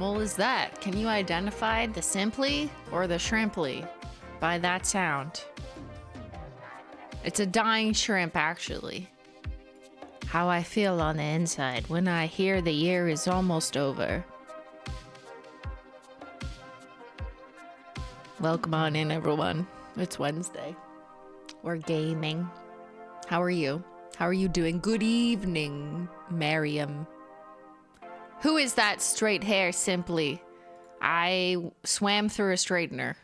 animal is that? Can you identify the simply or the shrimply by that sound? It's a dying shrimp, actually. How I feel on the inside when I hear the year is almost over. Welcome on in, everyone. It's Wednesday. We're gaming. How are you? How are you doing? Good evening, Mariam. Who is that straight hair, simply? I swam through a straightener.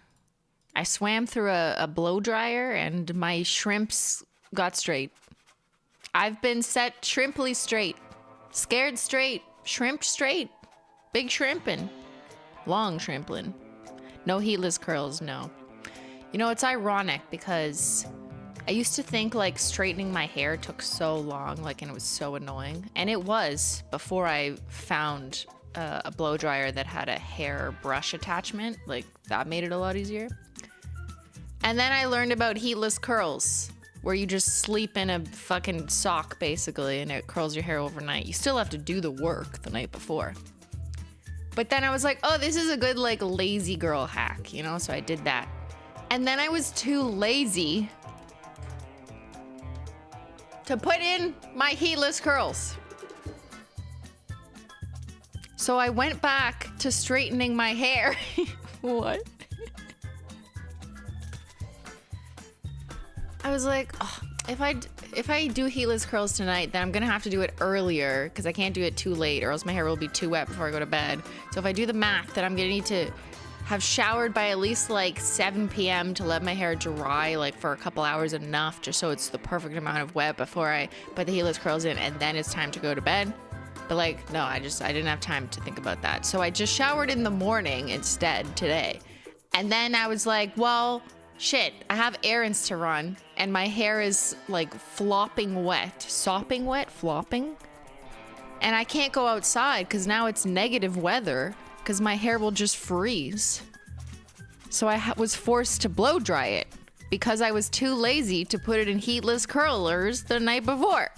I swam through a blow dryer and my shrimps got straight. I've been set shrimply straight. Scared straight. Shrimp straight. Big shrimpin'. Long shrimplin'. No heatless curls, no. You know, it's ironic because I used to think like straightening my hair took so long, like, and it was so annoying. And it was before I found a blow dryer that had a hair brush attachment. Like, that made it a lot easier. And then I learned about heatless curls, where you just sleep in a fucking sock basically and it curls your hair overnight. You still have to do the work the night before. But then I was like, oh, this is a good like lazy girl hack, you know? So I did that. And then I was too lazy to put in my heatless curls. So I went back to straightening my hair. What? I was like, oh, if I do heatless curls tonight, then I'm gonna have to do it earlier because I can't do it too late or else my hair will be too wet before I go to bed. So if I do the math, then I'm gonna need to have showered by at least like 7 p.m. to let my hair dry like for a couple hours enough just so it's the perfect amount of wet before I put the heatless curls in and then it's time to go to bed. But like, no, I didn't have time to think about that. So I just showered in the morning instead today. And then I was like, well, shit, I have errands to run and my hair is like flopping wet. Sopping wet? Flopping? And I can't go outside because now it's negative weather because my hair will just freeze. So I was forced to blow dry it because I was too lazy to put it in heatless curlers the night before.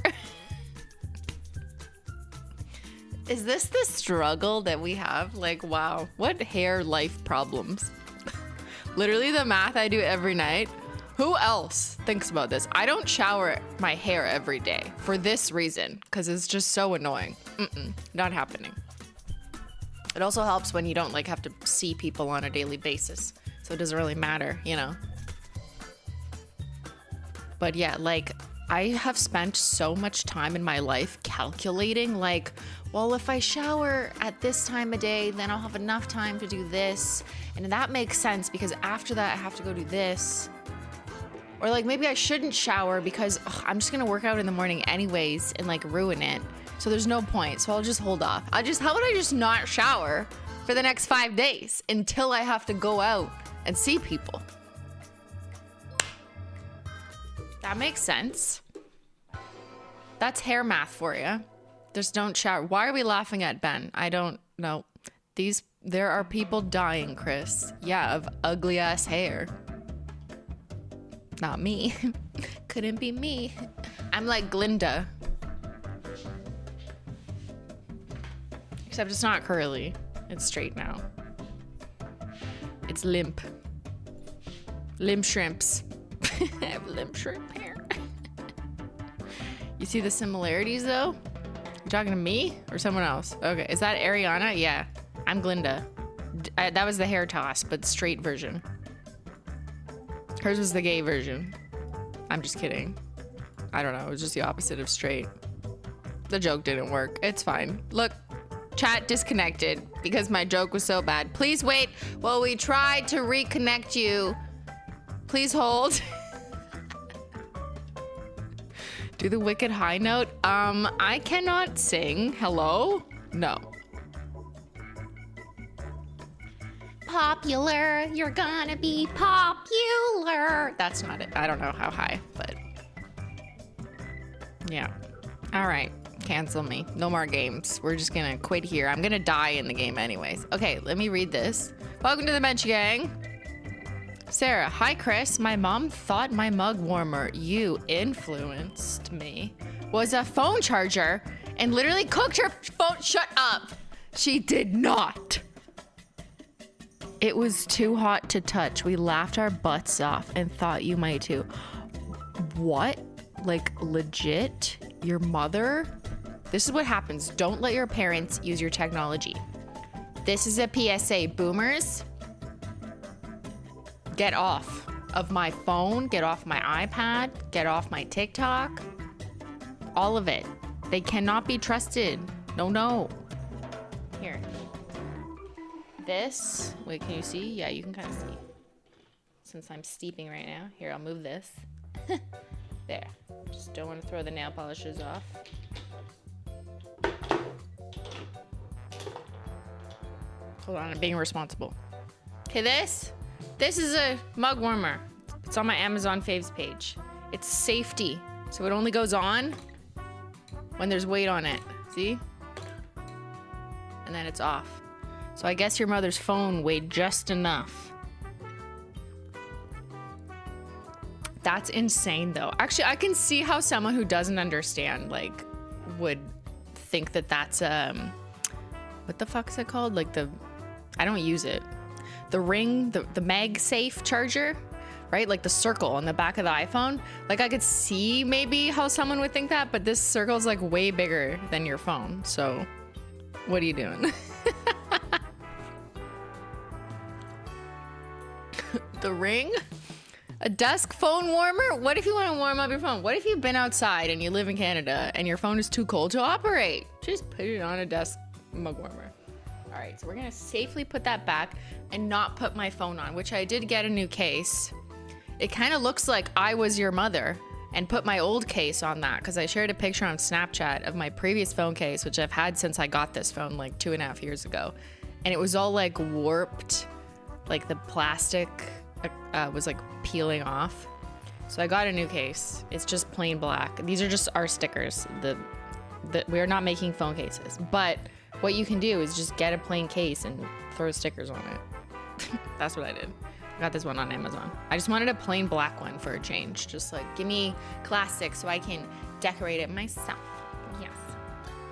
Is this the struggle that we have? Like, wow, what hair life problems. Literally the math I do every night. Who else thinks about this? I don't shower my hair every day for this reason, because it's just so annoying. Not happening. It also helps when you don't like have to see people on a daily basis, so it doesn't really matter, you know? But yeah, like I have spent so much time in my life calculating like, well, if I shower at this time of day, then I'll have enough time to do this. And that makes sense because after that, I have to go do this. Or like maybe I shouldn't shower because I'm just gonna work out in the morning anyways and like ruin it. So there's no point. So I'll just hold off. How would I just not shower for the next 5 days until I have to go out and see people? That makes sense. That's hair math for you. Just don't shower. Why are we laughing at Ben? I don't know. There are people dying, Chris. Yeah, of ugly ass hair. Not me. Couldn't be me. I'm like Glinda. Except it's not curly. It's straight now. It's limp. Limp shrimps. I have limp shrimp hair. You see the similarities though? You talking to me or someone else? Okay, is that Ariana? Yeah, I'm Glinda. That was the hair toss, but straight version. Hers was the gay version. I'm just kidding. I don't know, it was just the opposite of straight. The joke didn't work. It's fine. Look, chat disconnected because my joke was so bad. Please wait while we try to reconnect you. Please hold. Do the wicked high note. I cannot sing. Hello? No. Popular, you're gonna be popular. That's not it. I don't know how high, but yeah. All right, cancel me. No more games. We're just gonna quit here. I'm gonna die in the game anyways. Okay, let me read this. Welcome to the Bench Gang. Sarah, hi Chris. My mom thought my mug warmer you influenced me was a phone charger and literally cooked her phone. Shut up. She did not. It was too hot to touch. We laughed our butts off and thought you might too. What? Like legit? Your mother? This is what happens. Don't let your parents use your technology. This is a PSA. Boomers, get off of my phone, get off my iPad, get off my TikTok. All of it. They cannot be trusted. No. Here. This, wait, can you see? Yeah, you can kind of see. Since I'm steeping right now. Here, I'll move this. There. Just don't want to throw the nail polishes off. Hold on, I'm being responsible. Okay, this is a mug warmer. It's on my Amazon faves page. It's safety, so it only goes on when there's weight on it. See? And then it's off. So I guess your mother's phone weighed just enough. That's insane though. Actually, I can see how someone who doesn't understand like would think that that's what the fuck is it called? Like I don't use it. The ring, the MagSafe charger, right? Like the circle on the back of the iPhone. Like I could see maybe how someone would think that, but this circle is like way bigger than your phone. So what are you doing? The ring? A desk phone warmer? What if you want to warm up your phone? What if you've been outside and you live in Canada and your phone is too cold to operate? Just put it on a desk mug warmer. All right, so we're gonna safely put that back and not put my phone on, which I did get a new case. It kind of looks like I was your mother and put my old case on that because I shared a picture on Snapchat of my previous phone case, which I've had since I got this phone like 2.5 years ago. And it was all like warped, like the plastic was like peeling off. So I got a new case. It's just plain black. These are just our stickers. We're not making phone cases, but what you can do is just get a plain case and throw stickers on it. That's what I did. I got this one on Amazon. I just wanted a plain black one for a change. Just like, give me classic so I can decorate it myself. Yes.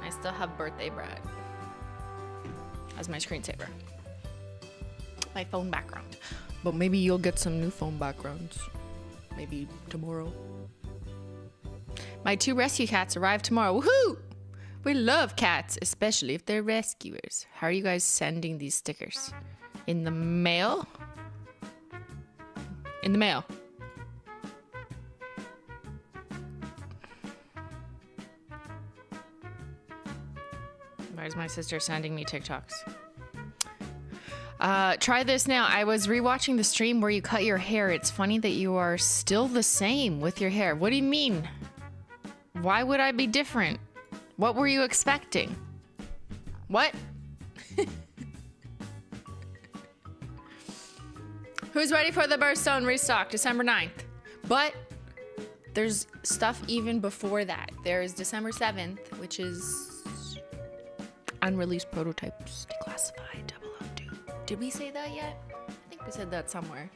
I still have birthday bread as my screensaver. My phone background. But maybe you'll get some new phone backgrounds. Maybe tomorrow. My 2 rescue cats arrive tomorrow. Woohoo! We love cats, especially if they're rescuers. How are you guys sending these stickers? In the mail? In the mail. Why is my sister sending me TikToks? Try this now. I was rewatching the stream where you cut your hair. It's funny that you are still the same with your hair. What do you mean? Why would I be different? What were you expecting? What? Who's ready for the Birthstone restock? December 9th. But there's stuff even before that. There's December 7th, which is unreleased prototypes declassified 002. Did we say that yet? I think we said that somewhere.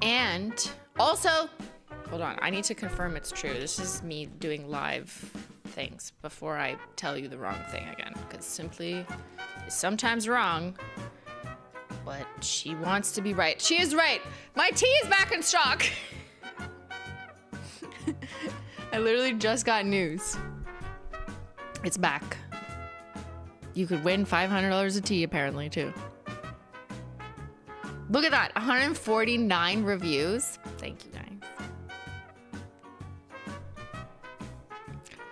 And also, hold on, I need to confirm it's true. This is me doing live things before I tell you the wrong thing again, because Simply is sometimes wrong, but she wants to be right. She is right. My tea is back in stock. I literally just got news. It's back. You could win $500 of tea apparently too. Look at that, 149 reviews. Thank you guys.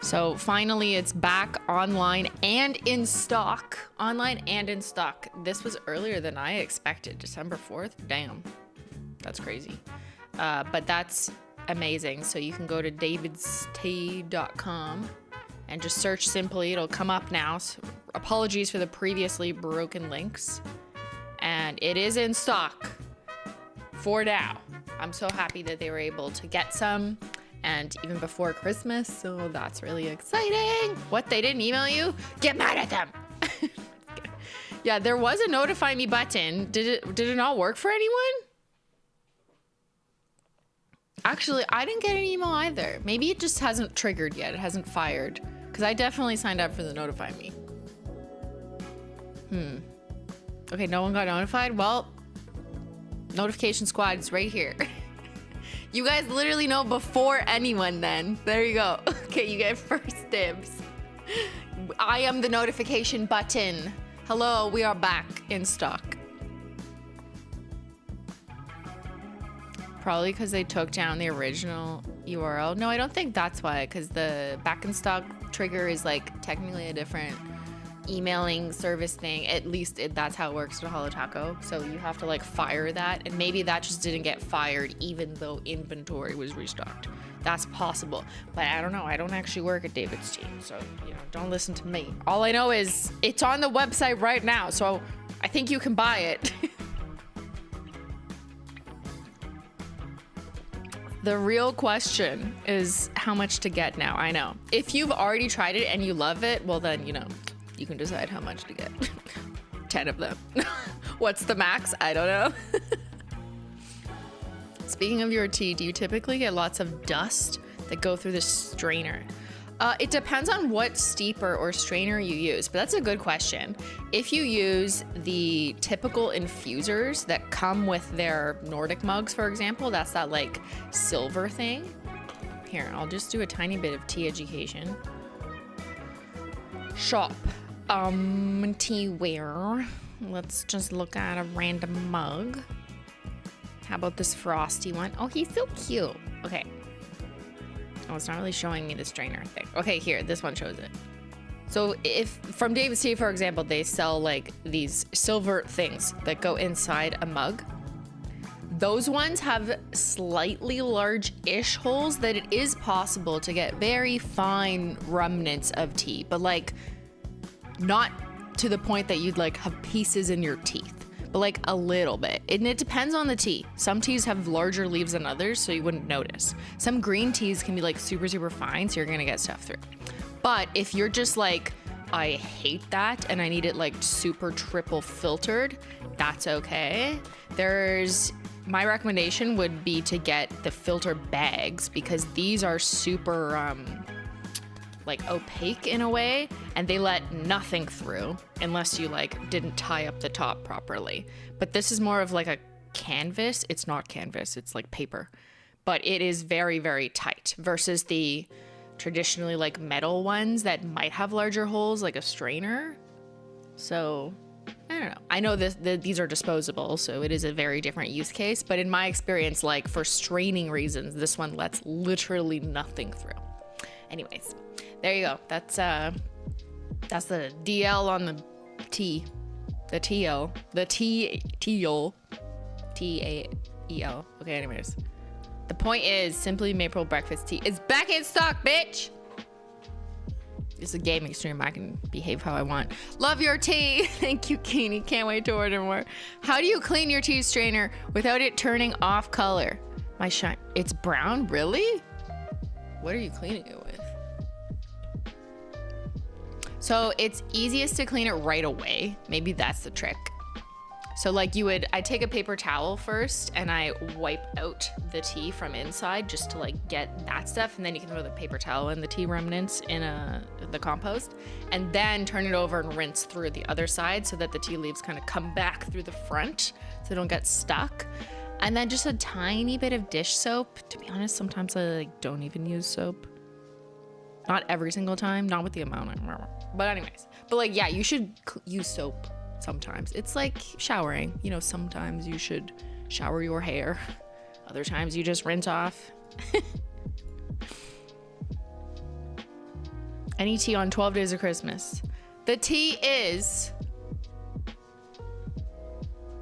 So finally it's back online and in stock. Online and in stock. This was earlier than I expected. December 4th? Damn. That's crazy. But that's amazing. So you can go to davidstea.com and just search Simply. It'll come up now. So apologies for the previously broken links. And it is in stock for now. I'm so happy that they were able to get some, and even before Christmas, so that's really exciting. What, they didn't email you? Get mad at them. Yeah, there was a notify me button. Did it not work for anyone? Actually, I didn't get an email either. Maybe it just hasn't triggered yet. It hasn't fired, because I definitely signed up for the notify me. Okay, no one got notified. Well, notification squad is right here. You guys literally know before anyone then. There you go. Okay, you get first dibs. I am the notification button. Hello, we are back in stock. Probably because they took down the original URL. No, I don't think that's why, because the back in stock trigger is like technically a different emailing service thing. At least that's how it works with HOLO Taco. So you have to like fire that, and maybe that just didn't get fired even though inventory was restocked. That's possible, but I don't know. I don't actually work at David's team, so you know, don't listen to me. All I know is it's on the website right now, so I think you can buy it. The real question is how much to get now. I know. If you've already tried it and you love it, well then, you know, you can decide how much to get. 10 of them. What's the max? I don't know. Speaking of your tea, do you typically get lots of dust that go through the strainer? It depends on what steeper or strainer you use, but that's a good question. If you use the typical infusers that come with their Nordic mugs, for example, that's that like silver thing. Here, I'll just do a tiny bit of tea education. Shop, teaware. Let's just look at a random mug. How about this frosty one? Oh, he's so cute. Okay. Oh, it's not really showing me the strainer thing. Okay, here, this one shows it. So if from David's Tea, for example, they sell like these silver things that go inside a mug. Those ones have slightly large-ish holes that it is possible to get very fine remnants of tea, but like not to the point that you'd like have pieces in your teeth, but like a little bit. And it depends on the tea. Some teas have larger leaves than others, so you wouldn't notice. Some green teas can be like super, super fine, so you're gonna get stuff through. But if you're just like, I hate that and I need it like super triple filtered, that's okay. My recommendation would be to get the filter bags, because these are super like opaque in a way, and they let nothing through unless you like didn't tie up the top properly. But this is more of like a canvas. It's not canvas, it's like paper, but it is very, very tight versus the traditionally like metal ones that might have larger holes like a strainer. So I don't know. I know these are disposable, so it is a very different use case, but in my experience, like for straining reasons, this one lets literally nothing through. Anyways, there you go. That's the DL on the T. The TL. The T-T-O. T-A-E-L. Okay, anyways. The point is, Simply Maple Breakfast Tea is back in stock, bitch! It's a gaming stream. I can behave how I want. Love your tea. Thank you, Keeney. Can't wait to order more. How do you clean your tea strainer without it turning off color? My shine. It's brown? Really? What are you cleaning it with? So it's easiest to clean it right away. Maybe that's the trick. So like I take a paper towel first and I wipe out the tea from inside just to like get that stuff. And then you can throw the paper towel and the tea remnants in the compost, and then turn it over and rinse through the other side so that the tea leaves kind of come back through the front so they don't get stuck. And then just a tiny bit of dish soap. To be honest, sometimes I like don't even use soap. Not every single time, not with the amount. But anyways, but like, yeah, you should use soap sometimes. It's like showering. You know, sometimes you should shower your hair. Other times you just rinse off. Any tea on 12 Days of Christmas? The tea is,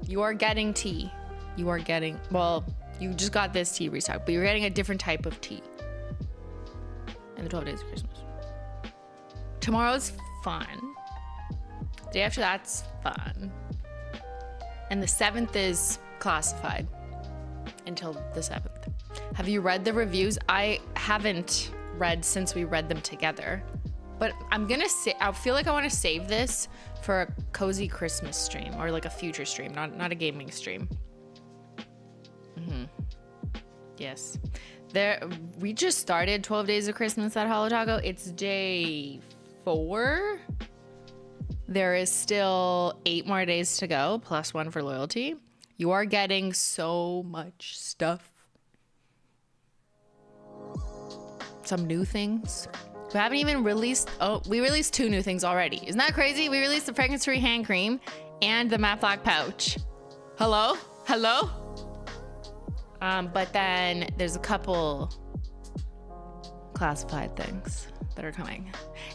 you are getting tea. You are getting, well, you just got this tea restock, but you're getting a different type of tea in the 12 Days of Christmas. Tomorrow's fun. The day after that's fun. And the 7th is classified until the 7th. Have you read the reviews? I haven't read since we read them together, but I feel like I want to save this for a cozy Christmas stream or like a future stream, not a gaming stream. Yes. We just started 12 Days of Christmas at HOLO Taco. It's day 4. There is still 8 more days to go, plus 1 for loyalty. You are getting so much stuff. Some new things. We haven't even released, oh, we released 2 new things already. Isn't that crazy? We released the fragrance-free hand cream and the matte black pouch. Hello? Hello? But then there's a couple classified things that are coming.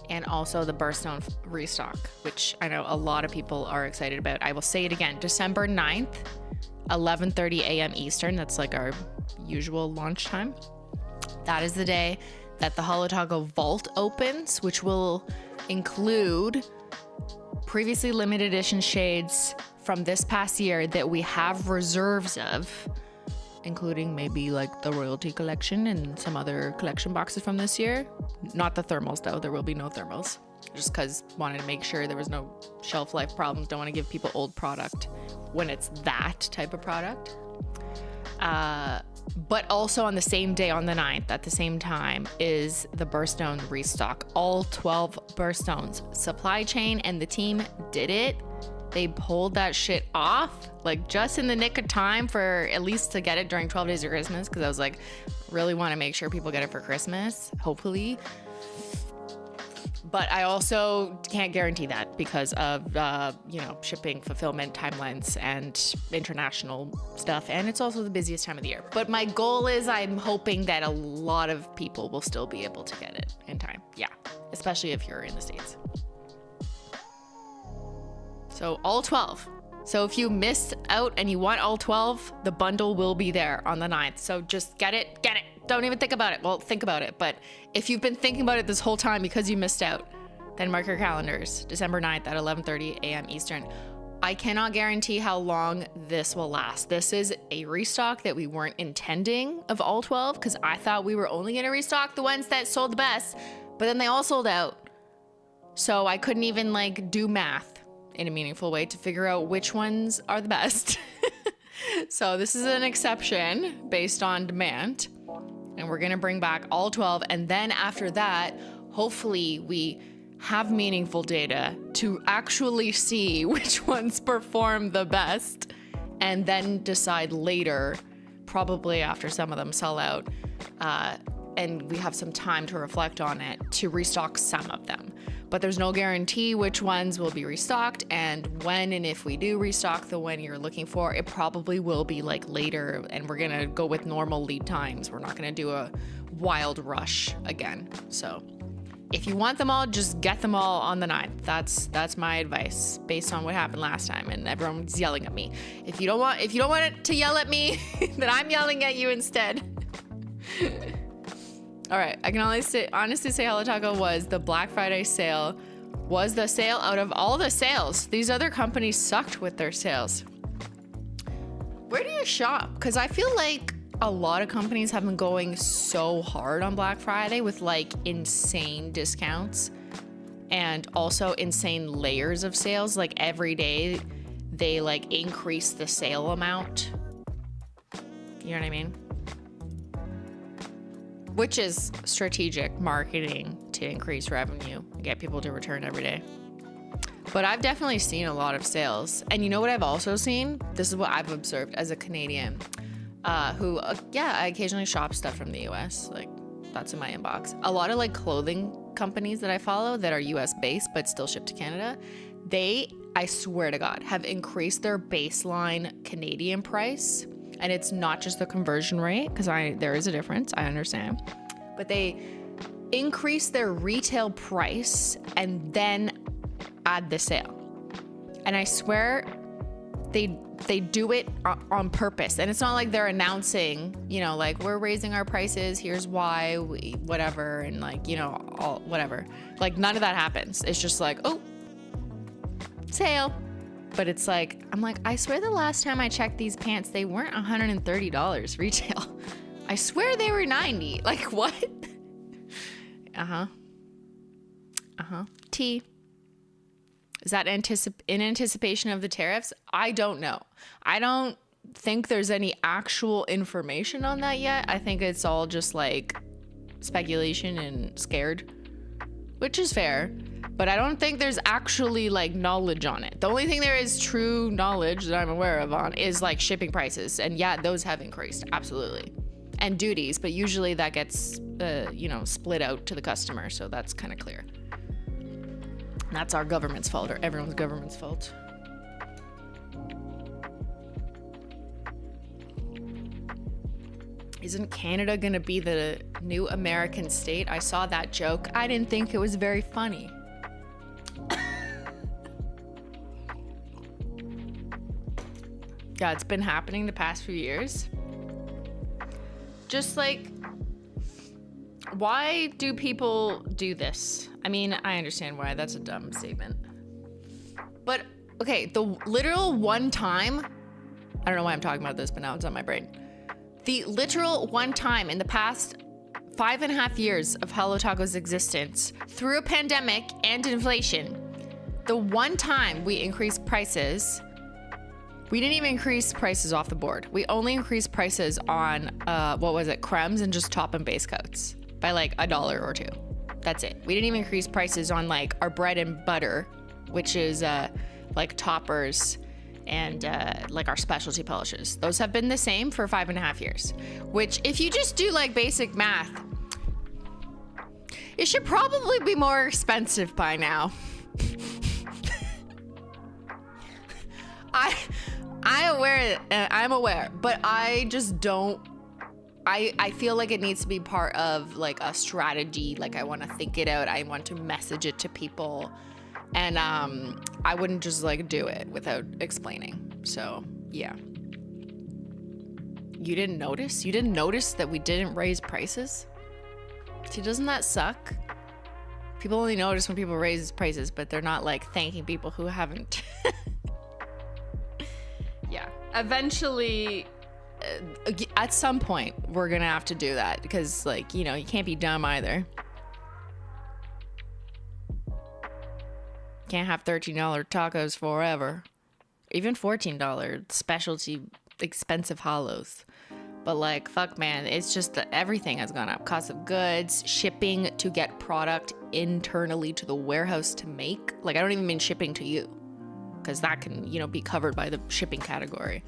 And also the Birthstone restock, which I know a lot of people are excited about. I will say it again, December 9th, 11:30 a.m. Eastern. That's like our usual launch time. That is the day that the HOLO THERE vault opens, which will include previously limited edition shades from this past year that we have reserves of, including maybe like the Royalty Collection and some other collection boxes from this year. Not the thermals though, there will be no thermals. Just because wanted to make sure there was no shelf life problems. Don't want to give people old product when it's that type of product. But also on the same day, on the 9th, at the same time, is the Birthstone restock. All 12 Birthstones. Supply chain and the team did it. They pulled that shit off, like just in the nick of time for at least to get it during 12 days of Christmas. Because I was like, really want to make sure people get it for Christmas, hopefully. But I also can't guarantee that because of, shipping, fulfillment, timelines, and international stuff. And it's also the busiest time of the year. But my goal is I'm hoping that a lot of people will still be able to get it in time. Yeah, especially if you're in the States. So all 12. So if you missed out and you want all 12, the bundle will be there on the 9th. So just get it, get it. Don't even think about it. Well, think about it. But if you've been thinking about it this whole time because you missed out, then mark your calendars. December 9th at 11:30 a.m. Eastern. I cannot guarantee how long this will last. This is a restock that we weren't intending of all 12 because I thought we were only going to restock the ones that sold the best, but then they all sold out. So I couldn't even like do math in a meaningful way to figure out which ones are the best. So this is an exception based on demand. And we're gonna bring back all 12. And then after that, hopefully we have meaningful data to actually see which ones perform the best. And then decide later, probably after some of them sell out, and we have some time to reflect on it, to restock some of them. But there's no guarantee which ones will be restocked, and when and if we do restock the one you're looking for, it probably will be like later, and we're gonna go with normal lead times. We're not gonna do a wild rush again. So if you want them all, just get them all on the 9th. That's my advice based on what happened last time, and everyone's yelling at me. If you don't want it to yell at me, then I'm yelling at you instead. All right, I can honestly say HOLO THERE was the Black Friday sale, was the sale out of all the sales. These other companies sucked with their sales. Where do you shop? Because I feel like a lot of companies have been going so hard on Black Friday with like insane discounts and also insane layers of sales. Like every day they like increase the sale amount. You know what I mean? Which is strategic marketing to increase revenue and get people to return every day. But I've definitely seen a lot of sales. And you know what I've also seen? This is what I've observed as a Canadian who, I occasionally shop stuff from the US. Like, that's in my inbox. A lot of like clothing companies that I follow that are US based but still ship to Canada, they, I swear to God, have increased their baseline Canadian price. And it's not just the conversion rate, because there is a difference, I understand. But they increase their retail price and then add the sale. And I swear they do it on purpose. And it's not like they're announcing, like, we're raising our prices, here's why, whatever, and like, all whatever. Like, none of that happens. It's just like, oh, sale. But it's like, I'm like, I swear the last time I checked these pants, they weren't $130 retail. I swear they were $90. Like, what? T. Is that in anticipation of the tariffs? I don't know. I don't think there's any actual information on that yet. I think it's all just like speculation and scared, which is fair. But I don't think there's actually like knowledge on it. The only thing there is true knowledge that I'm aware of on is like shipping prices. And yeah, those have increased, absolutely. And duties, but usually that gets, split out to the customer. So that's kind of clear. And that's our government's fault, or everyone's government's fault. Isn't Canada gonna be the new American state? I saw that joke. I didn't think it was very funny. Yeah, it's been happening the past few years. Just like, why do people do this? I mean, I understand why. That's a dumb statement. But, okay, the literal one time, I don't know why I'm talking about this, but now it's on my brain. The literal one time in the past 5.5 years of Hello Taco's existence, through a pandemic and inflation, the one time we increased prices, we didn't even increase prices off the board. We only increased prices on, cremes and just top and base coats by like $1 or $2. That's it. We didn't even increase prices on like our bread and butter, which is like toppers and like our specialty polishes. Those have been the same for 5.5 years, which if you just do like basic math, it should probably be more expensive by now. I'm aware, but I just don't. I feel like it needs to be part of like a strategy. Like I want to think it out. I want to message it to people, and I wouldn't just like do it without explaining. So yeah. You didn't notice? You didn't notice that we didn't raise prices? See, doesn't that suck? People only notice when people raise prices, but they're not like thanking people who haven't. Yeah, eventually, at some point, we're gonna have to do that because, like, you can't be dumb either. Can't have $13 tacos forever. Even $14 specialty expensive holos. But like, fuck man, it's just that everything has gone up. Cost of goods, shipping to get product internally to the warehouse to make. Like, I don't even mean shipping to you, because that can, be covered by the shipping category.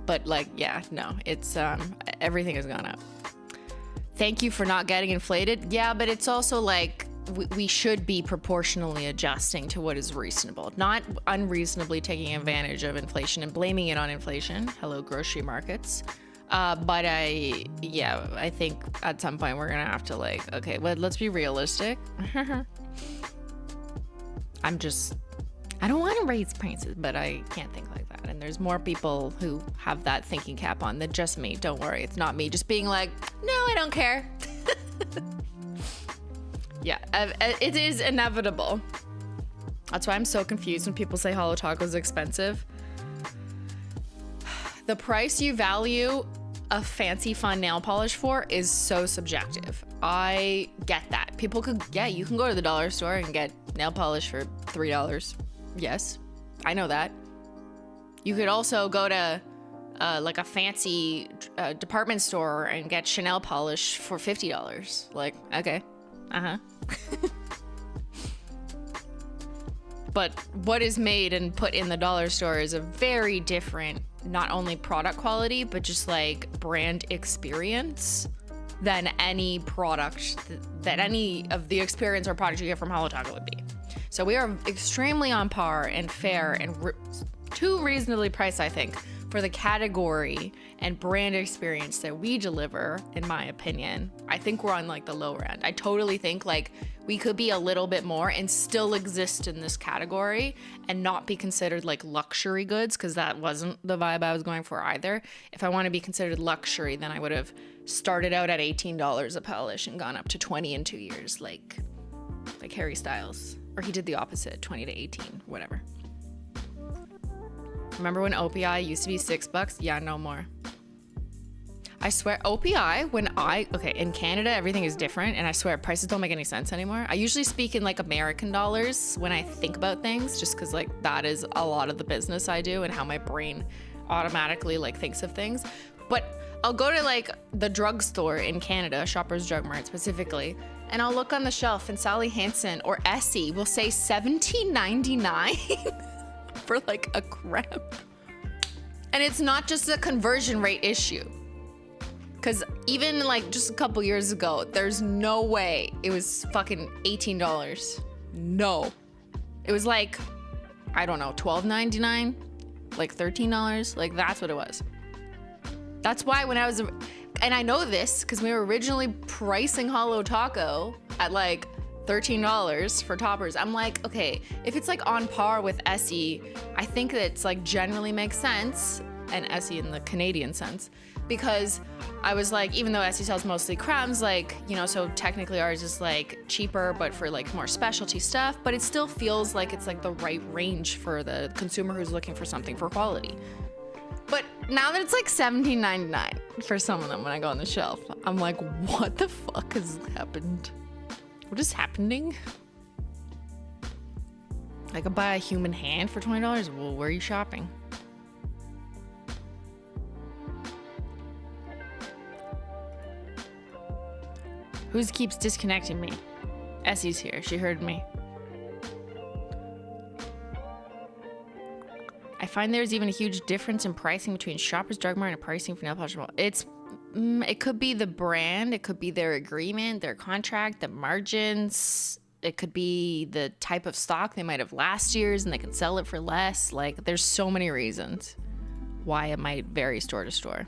But like, yeah, no, it's, everything has gone up. Thank you for not getting inflated. Yeah, but it's also like, we should be proportionally adjusting to what is reasonable, not unreasonably taking advantage of inflation and blaming it on inflation. Hello, grocery markets. But I think at some point we're gonna have to like, okay, let's be realistic. I don't want to raise prices, but I can't think like that. And there's more people who have that thinking cap on than just me. Don't worry, it's not me just being like, no, I don't care. Yeah, it is inevitable. That's why I'm so confused when people say Holo Taco is expensive. The price you value a fancy fun nail polish for is so subjective. I get that. You can go to the dollar store and get nail polish for $3. Yes, I know that. You could also go to like a fancy department store and get Chanel polish for $50. Like, okay, But what is made and put in the dollar store is a very different, not only product quality, but just like brand experience than any product, that any of the experience or product you get from Holo Taco would be. So we are extremely on par and fair and too reasonably priced, I think, for the category and brand experience that we deliver, in my opinion. I think we're on like the lower end. I totally think like we could be a little bit more and still exist in this category and not be considered like luxury goods, because that wasn't the vibe I was going for either. If I want to be considered luxury, then I would have started out at $18 a polish and gone up to 20 in 2 years, like Harry Styles. Or he did the opposite, 20 to 18, whatever. Remember when OPI used to be $6? Yeah, no more. I swear, OPI, in Canada, everything is different, and I swear prices don't make any sense anymore. I usually speak in like American dollars when I think about things, just because like that is a lot of the business I do and how my brain automatically like thinks of things. But I'll go to like the drugstore in Canada, Shoppers Drug Mart specifically, And I'll look on the shelf and Sally Hansen or Essie will say $17.99 for like a creme. And it's not just a conversion rate issue. Because even like just a couple years ago, there's no way it was fucking $18. No. It was like, I don't know, $12.99, like $13. Like that's what it was. That's why when I was, and I know this because we were originally pricing Holo Taco at like $13 for toppers. I'm like, okay, if it's like on par with Essie, I think that it's like generally makes sense, and Essie in the Canadian sense, because I was like, even though Essie sells mostly cremes, like, you know, so technically ours is like cheaper, but for like more specialty stuff, but it still feels like it's like the right range for the consumer who's looking for something for quality. But now that it's like $17.99 for some of them when I go on the shelf, I'm like, what the fuck has happened? What is happening? I could buy a human hand for $20. Well, where are you shopping? Who keeps disconnecting me? Essie's here. She heard me. I find there's even a huge difference in pricing between Shoppers Drug Mart and pricing for nail polish. It could be the brand, it could be their agreement, their contract, the margins. It could be the type of stock they might have last year's and they can sell it for less. Like, there's so many reasons why it might vary store to store.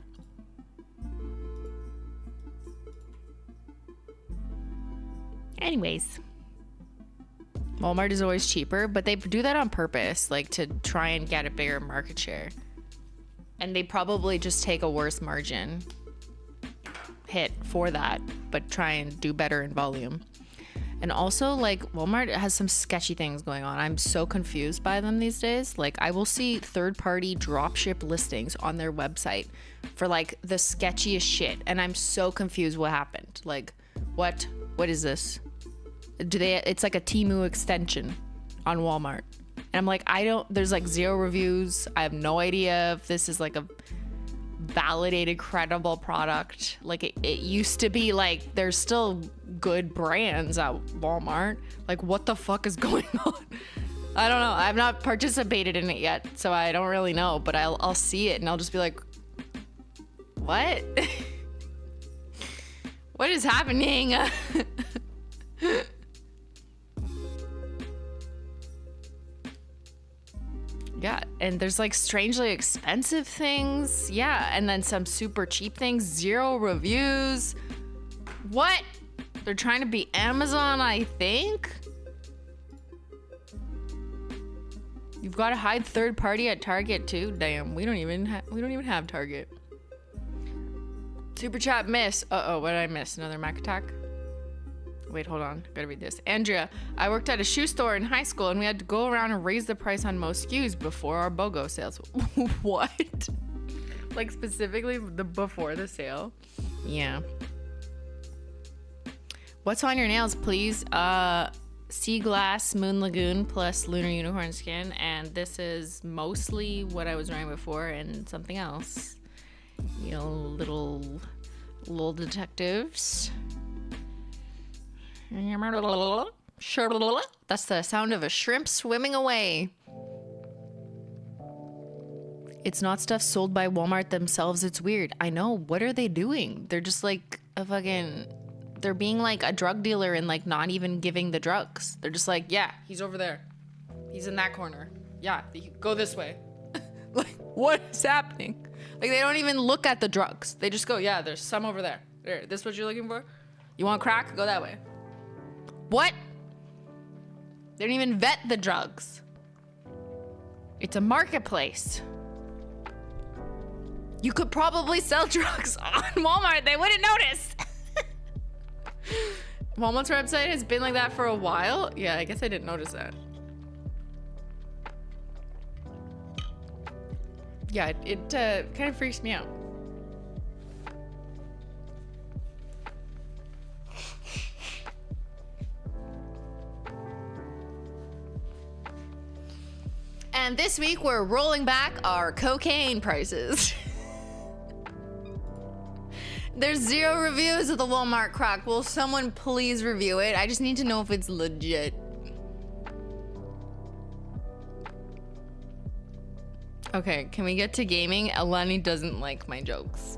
Anyways, Walmart is always cheaper, but they do that on purpose, like to try and get a bigger market share. And they probably just take a worse margin hit for that, but try and do better in volume. And also, like, Walmart has some sketchy things going on. I'm so confused by them these days. Like, I will see third-party dropship listings on their website for like the sketchiest shit, and I'm so confused what happened. Like, what is this? It's like a Temu extension on Walmart. And I'm like, there's like 0 reviews. I have no idea if this is like a validated, credible product. Like it used to be like, there's still good brands at Walmart. Like, what the fuck is going on? I don't know. I've not participated in it yet, so I don't really know, but I'll see it and I'll just be like, what? What is happening? Yeah, and there's like strangely expensive things. Yeah, and then some super cheap things. 0 reviews. What? They're trying to be Amazon, I think? You've got to hide third party at Target too. Damn, we don't even have Target. Super chat miss. Uh-oh, what did I miss? Another Mac attack? Wait, hold on. Gotta read this. Andrea, I worked at a shoe store in high school and we had to go around and raise the price on most SKUs before our BOGO sales. What? Like specifically before the sale? Yeah. What's on your nails, please? Sea Glass Moon Lagoon plus Lunar Unicorn Skin. And this is mostly what I was wearing before and something else. You know, little detectives. That's the sound of a shrimp swimming away. It's not stuff sold by Walmart themselves. It's weird. I know. What are they doing? They're just like they're being like a drug dealer and like not even giving the drugs. They're just like, yeah, he's over there. He's in that corner. Yeah, go this way. Like, what is happening? Like, they don't even look at the drugs. They just go, yeah, there's some over there. There, this is what you're looking for? You want crack? Go that way. What? They don't even vet the drugs. It's a marketplace. You could probably sell drugs on Walmart. They wouldn't notice. Walmart's website has been like that for a while. Yeah, I guess I didn't notice that. Yeah, it kind of freaks me out. And this week we're rolling back our cocaine prices. There's 0 reviews of the Walmart crock. Will someone please review it? I just need to know if it's legit. Okay, can we get to gaming? Eleni doesn't like my jokes.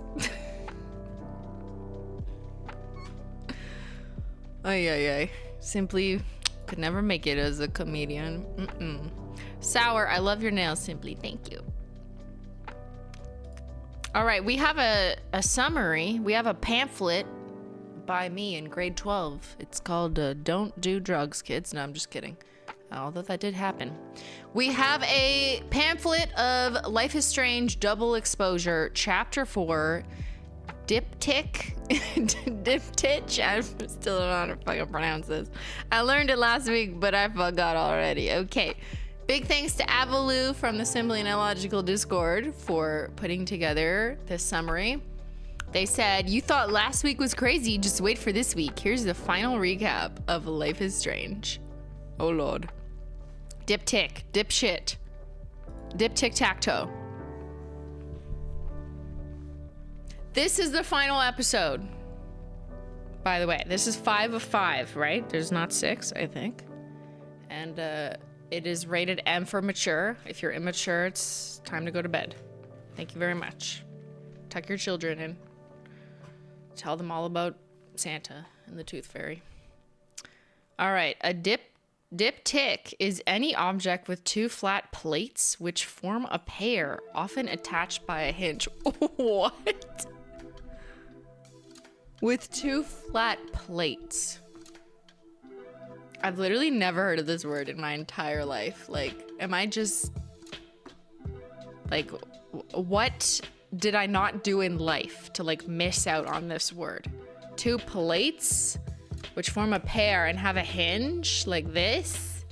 Ay. Simply could never make it as a comedian. Sour, I love your nails, Simply. Thank you. All right, we have a summary. We have a pamphlet by me in grade 12. It's called Don't Do Drugs, Kids. No, I'm just kidding. Although that did happen. We have a pamphlet of Life is Strange Double Exposure, Chapter 4, Diptych. Diptych? I still don't know how to fucking pronounce this. I learned it last week, but I forgot already. Okay. Big thanks to Avaloo from the Simplygameogical Discord for putting together this summary. They said, you thought last week was crazy, just wait for this week. Here's the final recap of Life is Strange. Oh lord. Diptych, dipshit, dip-tic-tac-toe. This is the final episode. By the way, this is 5 of 5, right? There's not 6, I think. And it is rated M for mature. If you're immature, it's time to go to bed. Thank you very much. Tuck your children in. Tell them all about Santa and the Tooth Fairy. All right, a diptych is any object with 2 flat plates which form a pair, often attached by a hinge. What? With 2 flat plates. I've literally never heard of this word in my entire life. Like, am I just... Like, what did I not do in life to, like, miss out on this word? 2 plates, which form a pair and have a hinge, like this.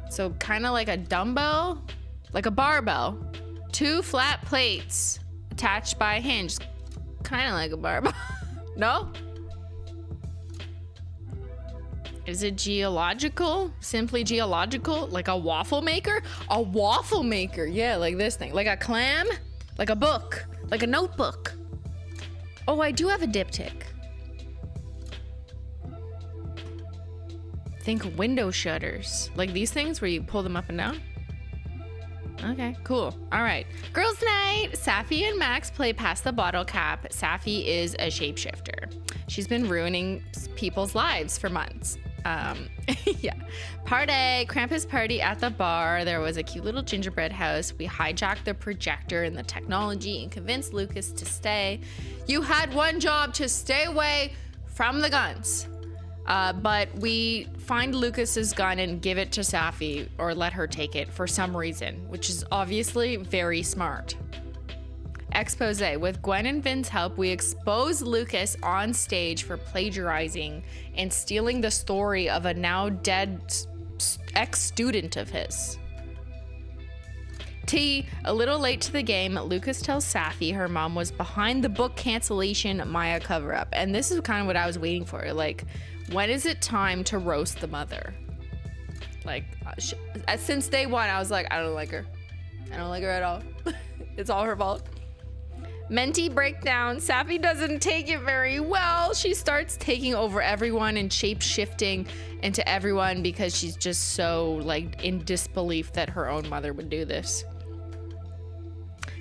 So, kind of like a dumbbell, like a barbell. 2 flat plates attached by a hinge. Kind of like a barbell. No? Is it geological? Simply geological? Like a waffle maker? A waffle maker. Yeah, like this thing. Like a clam? Like a book? Like a notebook? Oh, I do have a diptych. Think window shutters. Like these things where you pull them up and down? Okay, cool. All right. Girls' night. Safi and Max play past the bottle cap. Safi is a shapeshifter. She's been ruining people's lives for months. Yeah. Party. Krampus party at the bar. There was a cute little gingerbread house. We hijacked the projector and the technology and convinced Lucas to stay. You had one job, to stay away from the guns. But we find Lucas's gun and give it to Safi, or let her take it for some reason, which is obviously very smart. Expose. With Gwen and Vin's help, we expose Lucas on stage for plagiarizing and stealing the story of a now dead ex-student of his. T. A little late to the game, Lucas tells Safi her mom was behind the book cancellation Maya cover-up. And this is kind of what I was waiting for. Like, when is it time to roast the mother? Like, since day one, I was like, I don't like her. I don't like her at all. It's all her fault. Menti breakdown. Safi doesn't take it very well. She starts taking over everyone and shape-shifting into everyone because she's just so, like, in disbelief that her own mother would do this.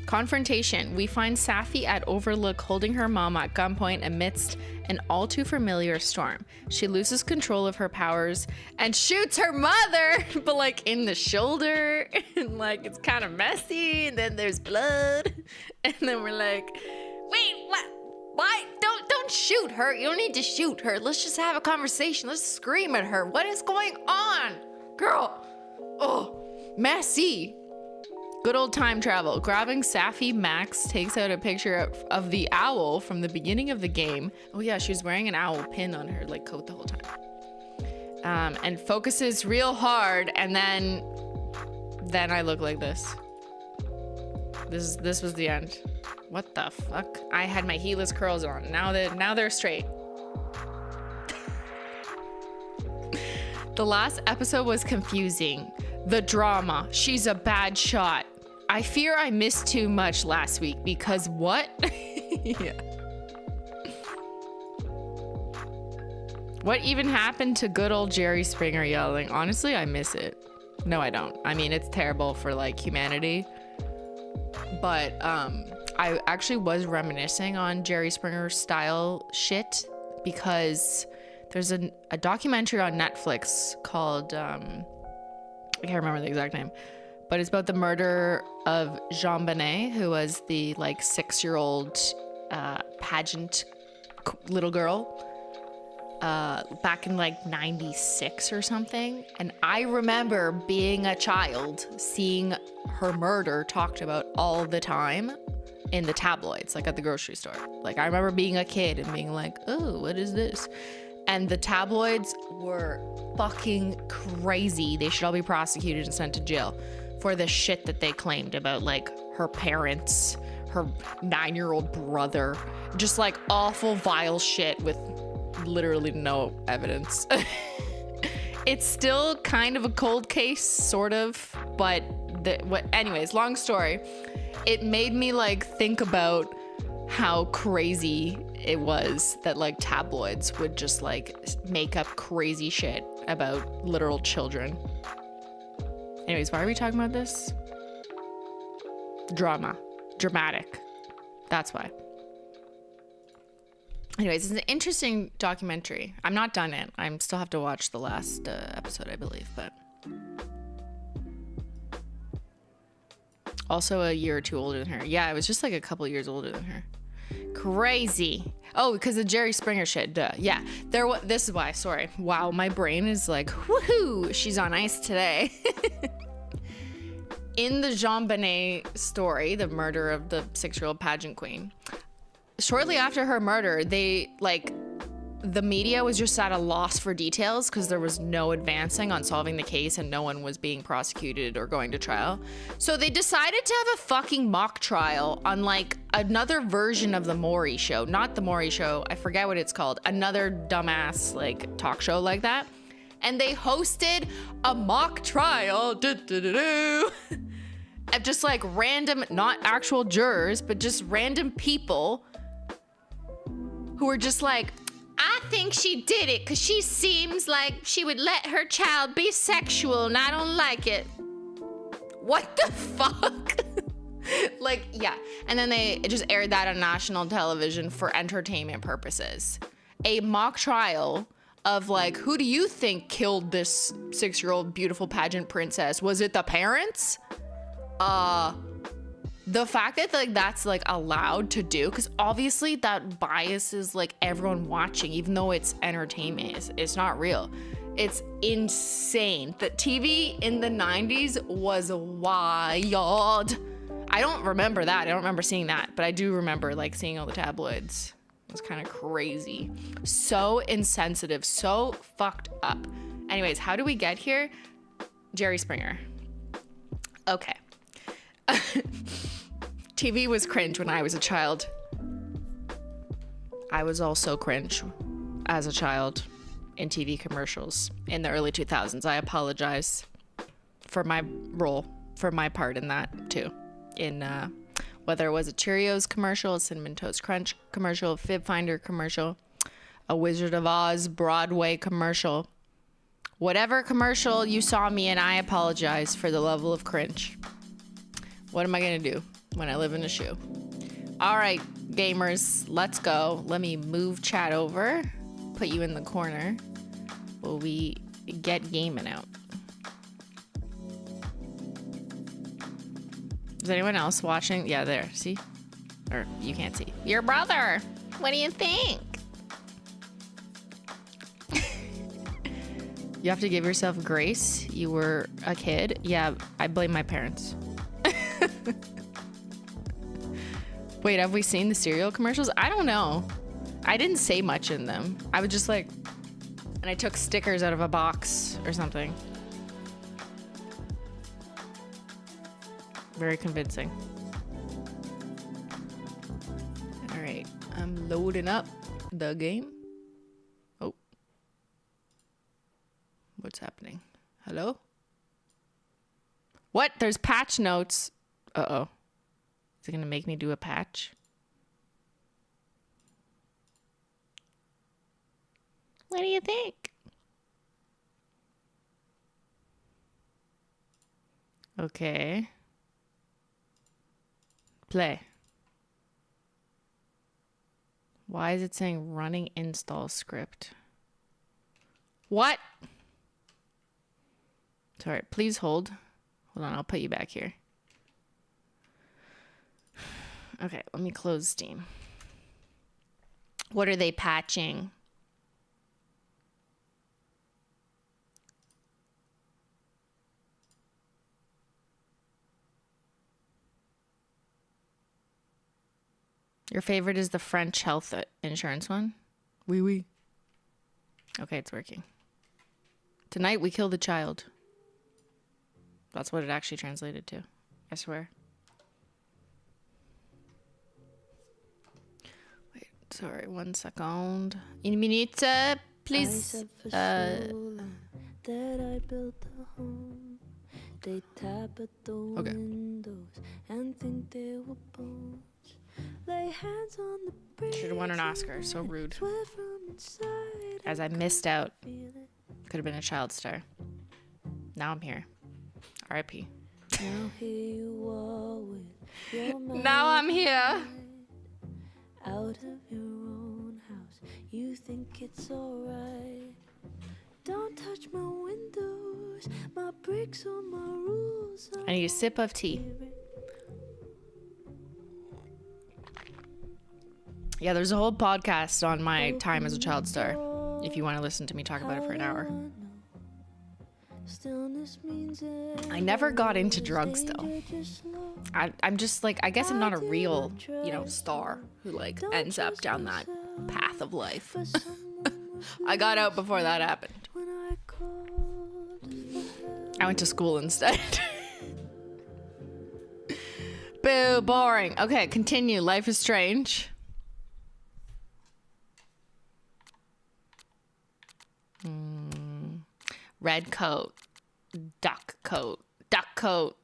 Confrontation. We find Safi at Overlook holding her mom at gunpoint amidst an all too familiar storm. She loses control of her powers and shoots her mother, but like in the shoulder, and like it's kind of messy, and then there's blood, and then we're like, wait, what? Why? Don't shoot her. You don't need to shoot her. Let's just have a conversation. Let's scream at her. What is going on? Girl. Oh, messy. Good old time travel. Grabbing Safi, Max takes out a picture of the owl from the beginning of the game. Oh yeah, she was wearing an owl pin on her like coat the whole time. And focuses real hard, and then I look like this. This was the end. What the fuck? I had my heelless curls on. Now they're straight. The last episode was confusing. The drama. She's a bad shot. I fear I missed too much last week because what? Yeah. What even happened to good old Jerry Springer yelling? Honestly, I miss it. No, I don't. I mean, it's terrible for like humanity. But I actually was reminiscing on Jerry Springer style shit because there's a documentary on Netflix called, I can't remember the exact name, but it's about the murder of Jean Bonnet, who was the like 6-year-old pageant little girl back in like 96 or something. And I remember being a child seeing her murder talked about all the time in the tabloids, like at the grocery store. Like I remember being a kid and being like, oh, what is this? And the tabloids were fucking crazy. They should all be prosecuted and sent to jail for the shit that they claimed about like her parents, her 9-year-old brother, just like awful, vile shit with literally no evidence. It's still kind of a cold case, sort of, but anyways, long story. It made me like think about how crazy it was that like tabloids would just like make up crazy shit about literal children. Anyways, why are we talking about this? Dramatic. That's why. Anyways, it's an interesting documentary. I'm not done it. I still have to watch the last episode, I believe, but also a year or two older than her. Yeah, I was just like a couple years older than her. Crazy. Oh, because of Jerry Springer shit. Duh. Yeah. This is why. Sorry. Wow. My brain is like, woohoo. She's on ice today. In the Jean Bonnet story, the murder of the 6-year-old pageant queen, shortly after her murder, the media was just at a loss for details because there was no advancing on solving the case and no one was being prosecuted or going to trial. So they decided to have a fucking mock trial on like another version of the Maury show. Not the Maury show. I forget what it's called. Another dumbass like talk show like that. And they hosted a mock trial. Of just like random, not actual jurors, but just random people who were just like, I think she did it because she seems like she would let her child be sexual and I don't like it. What the fuck? Like, yeah. And then they just aired that on national television for entertainment purposes. A mock trial of like, who do you think killed this 6-year-old beautiful pageant princess? Was it the parents? The fact that like that's like allowed to do, because obviously that biases like everyone watching, even though it's entertainment, it's not real. It's insane. The TV in the 90s was wild. I don't remember that. I don't remember seeing that, but I do remember like seeing all the tabloids. It was kind of crazy. So insensitive, so fucked up. Anyways, how do we get here? Jerry Springer. Okay. TV was cringe when I was a child. I was also cringe as a child in TV commercials in the early 2000s. I apologize for my role, for my part in that too. In whether it was a Cheerios commercial, a Cinnamon Toast Crunch commercial, a Fib Finder commercial, a Wizard of Oz Broadway commercial. Whatever commercial you saw me in, I apologize for the level of cringe. What am I gonna do when I live in a shoe? All right, gamers, let's go. Let me move chat over, put you in the corner while we get gaming out. Is anyone else watching? Yeah, there, see? Or you can't see. Your brother, what do you think? You have to give yourself grace. You were a kid. Yeah, I blame my parents. Wait, have we seen the cereal commercials? I don't know. I didn't say much in them. I was just like, and I took stickers out of a box or something. Very convincing. All right, I'm loading up the game. Oh. What's happening? Hello? What? There's patch notes. Uh-oh. Is it going to make me do a patch? What do you think? Okay. Play. Why is it saying running install script? What? Sorry, please hold. Hold on, I'll put you back here. Okay, let me close Steam. What are they patching? Your favorite is the French health insurance one? Oui, oui. Okay, it's working. Tonight we killed a child. That's what it actually translated to. I swear. Wait, sorry, 1 second. Une minute, please. That I built a home. They tap at the windows and think they were bones. Lay hands on the Should have won an Oscar. So rude. As I missed out. Could have been a child star. Now I'm here. R.I.P. Now here you are with your Now I'm here. Out of your own house, you think it's alright. Don't touch my windows, my bricks or my rules. I need a sip of tea. Yeah, there's a whole podcast on my time as a child star. If you want to listen to me talk about it for an hour. I never got into drugs though. I'm just like, I guess I'm not a real, star who like ends up down that path of life. I got out before that happened. I went to school instead. Boo, boring. Okay, continue. Life is strange. Red coat, duck coat, duck coat.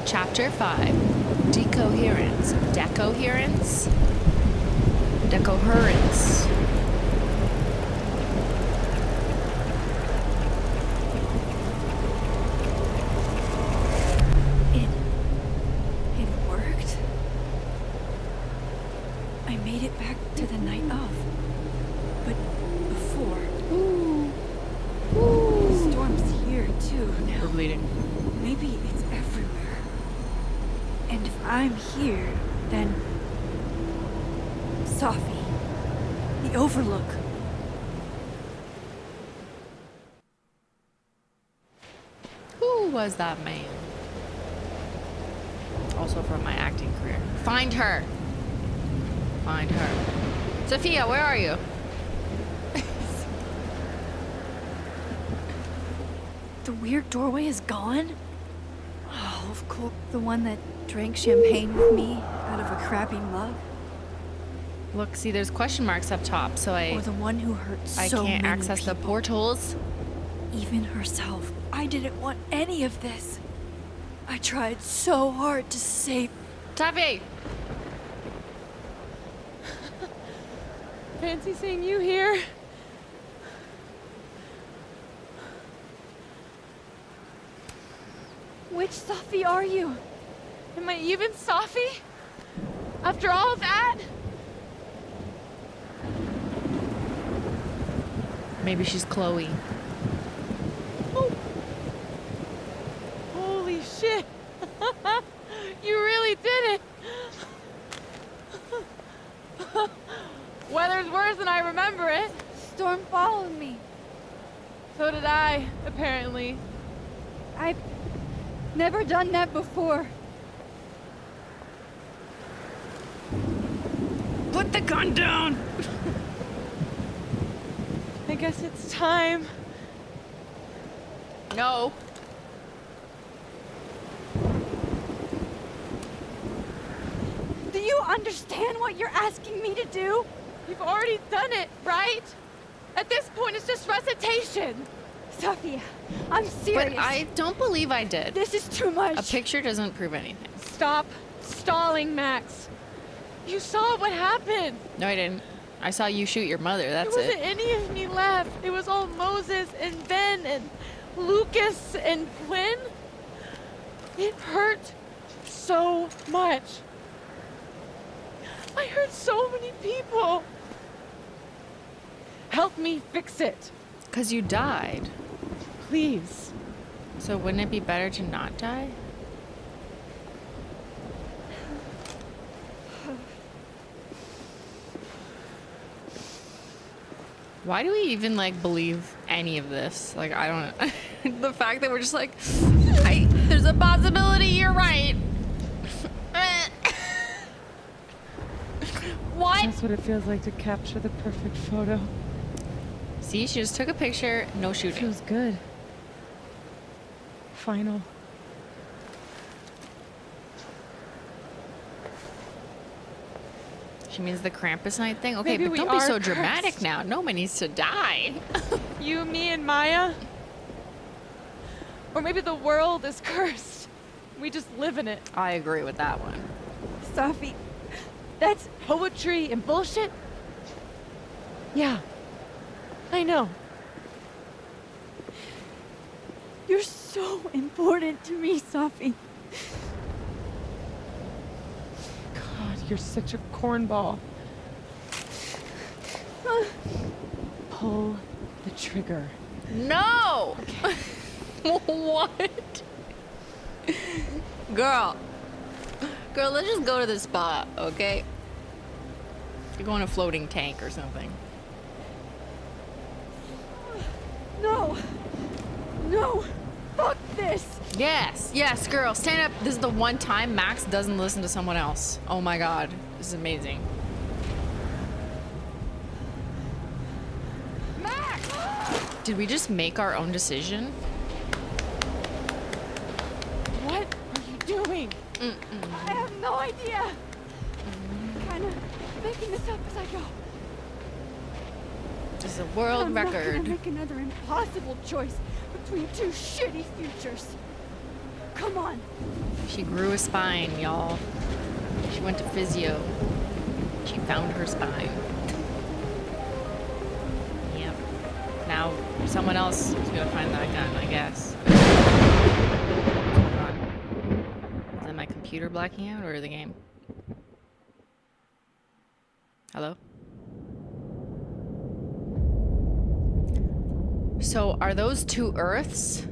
Chapter 5, Decoherence, Decoherence, Decoherence. It worked. I made it back to the night of. But before. The storm's here too now. We're bleeding. Maybe it's everywhere. And if I'm here, then Safi, the Overlook. Who was that man? Also from my acting career. Find her. Find her. Safiya, where are you? The weird doorway is gone? Oh, of course. The one that drank champagne with me out of a crappy mug? Look, see, there's question marks up top, so Or the one who hurt I so can't many access the people. portals. Even herself. I didn't want any of this. I tried so hard to save... Safi! Fancy seeing you here. Which Safi are you? Am I even Safi? After all that? Maybe she's Chloe. Oh. Holy shit. You really did it. Weather's worse than I remember it. Storm followed me. So did I, apparently. I've never done that before. Put the gun down! I guess it's time. No. Do you understand what you're asking me to do? You've already done it, right? At this point, it's just recitation. Safiya, I'm serious. But I don't believe I did. This is too much. A picture doesn't prove anything. Stop stalling, Max. You saw what happened. No, I didn't. I saw you shoot your mother. That's There it. wasn't any of me left. It was all Moses and Ben and Lucas and Quinn. It hurt so much. I hurt so many people. Help me fix it, 'Cause you died. please. So wouldn't it be better to not die? Why do we even like believe any of this? Like, I don't the fact that we're just like, there's a possibility you're right. What? That's what it feels like to capture the perfect photo. See, she just took a picture, no shooting. Feels good. Final. She means the Krampus night thing? Okay, Maybe but we don't be so are dramatic cursed. now. No one needs to die. You, me, and Maya? Or maybe the world is cursed. We just live in it. I agree with that one. Safi, that's poetry and bullshit? Yeah, I know. You're so important to me, Safi. God, you're such a cornball. Pull the trigger. No! What? Girl, let's just go to the spa, okay? You're going to a floating tank or something. No! No! Fuck this! Yes, girl, stand up. This is the one time Max doesn't listen to someone else. Oh my god, this is amazing. Max! Did we just make our own decision? What are you doing? I have no idea! Kind of making this up as I go. This is a world I'm not record. gonna make another impossible choice between two shitty futures. Come on. She grew a spine, y'all. She went to physio. She found her spine. Yep. Now someone else is gonna find that gun, I guess. Hold on. Is that my computer blacking out or the game? Hello? So are those two Earths?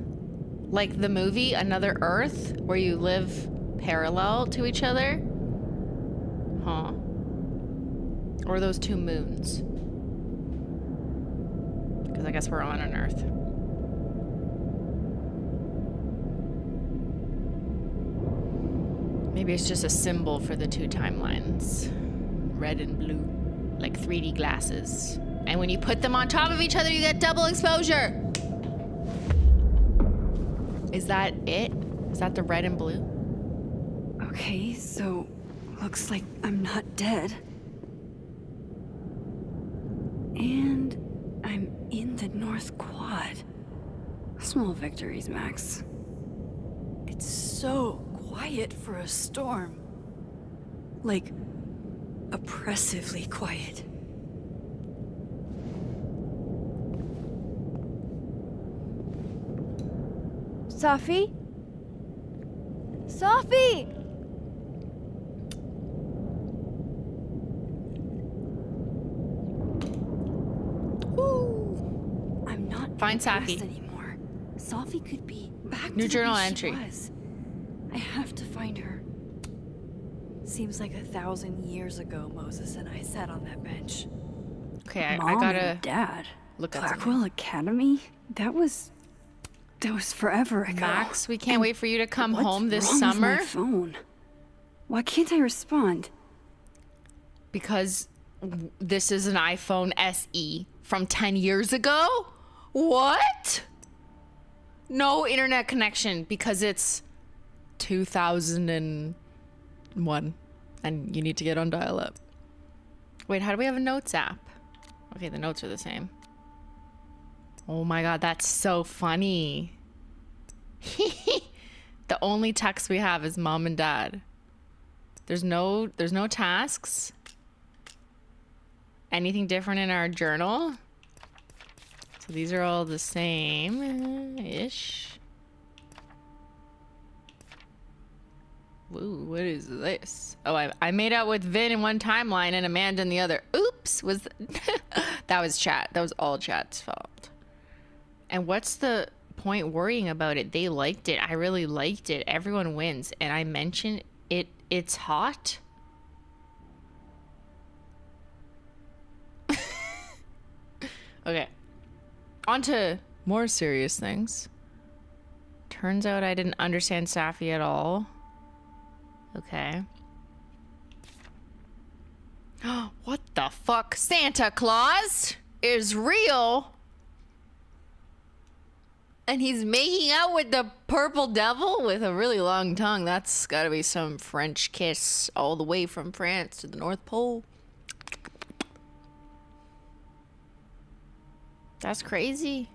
Like the movie Another Earth, where you live parallel to each other? Huh. Or are those two moons? Because I guess we're on an Earth. Maybe it's just a symbol for the two timelines. Red and blue. Like 3D glasses. And when you put them on top of each other, you get double exposure. Is that it? Is that the red and blue? Okay, so looks like I'm not dead. And I'm in the North Quad. Small victories, Max. It's so quiet for a storm. Like, oppressively quiet. Safi? Safi! Woo. I'm not Find depressed Safi. anymore. Safi could be back New to journal the way entry. She was. I have to find her. Seems like 1,000 years ago Moses and I sat on that bench. Okay, I Mom gotta and Dad. look at something. Blackwell Academy? That was forever ago. Max, we can't And wait for you to come what's home this wrong with summer. my phone? Why can't I respond? Because this is an iPhone SE from 10 years ago? What? No internet connection because it's 2001 and you need to get on dial-up. Wait, how do we have a notes app? Okay, the notes are the same. Oh my god, that's so funny. The only text we have is mom and dad. There's no tasks. Anything different in our journal? So these are all the same-ish. Woo, what is this? Oh, I made out with Vin in one timeline and Amanda in the other. Oops, that was chat. That was all chat's fault. And what's the point worrying about it? They liked it. I really liked it. Everyone wins. And I mentioned it's hot. Okay. On to more serious things. Turns out I didn't understand Safi at all. Okay. What the fuck? Santa Claus is real. And he's making out with the purple devil with a really long tongue. That's gotta be some French kiss all the way from France to the North Pole. That's crazy.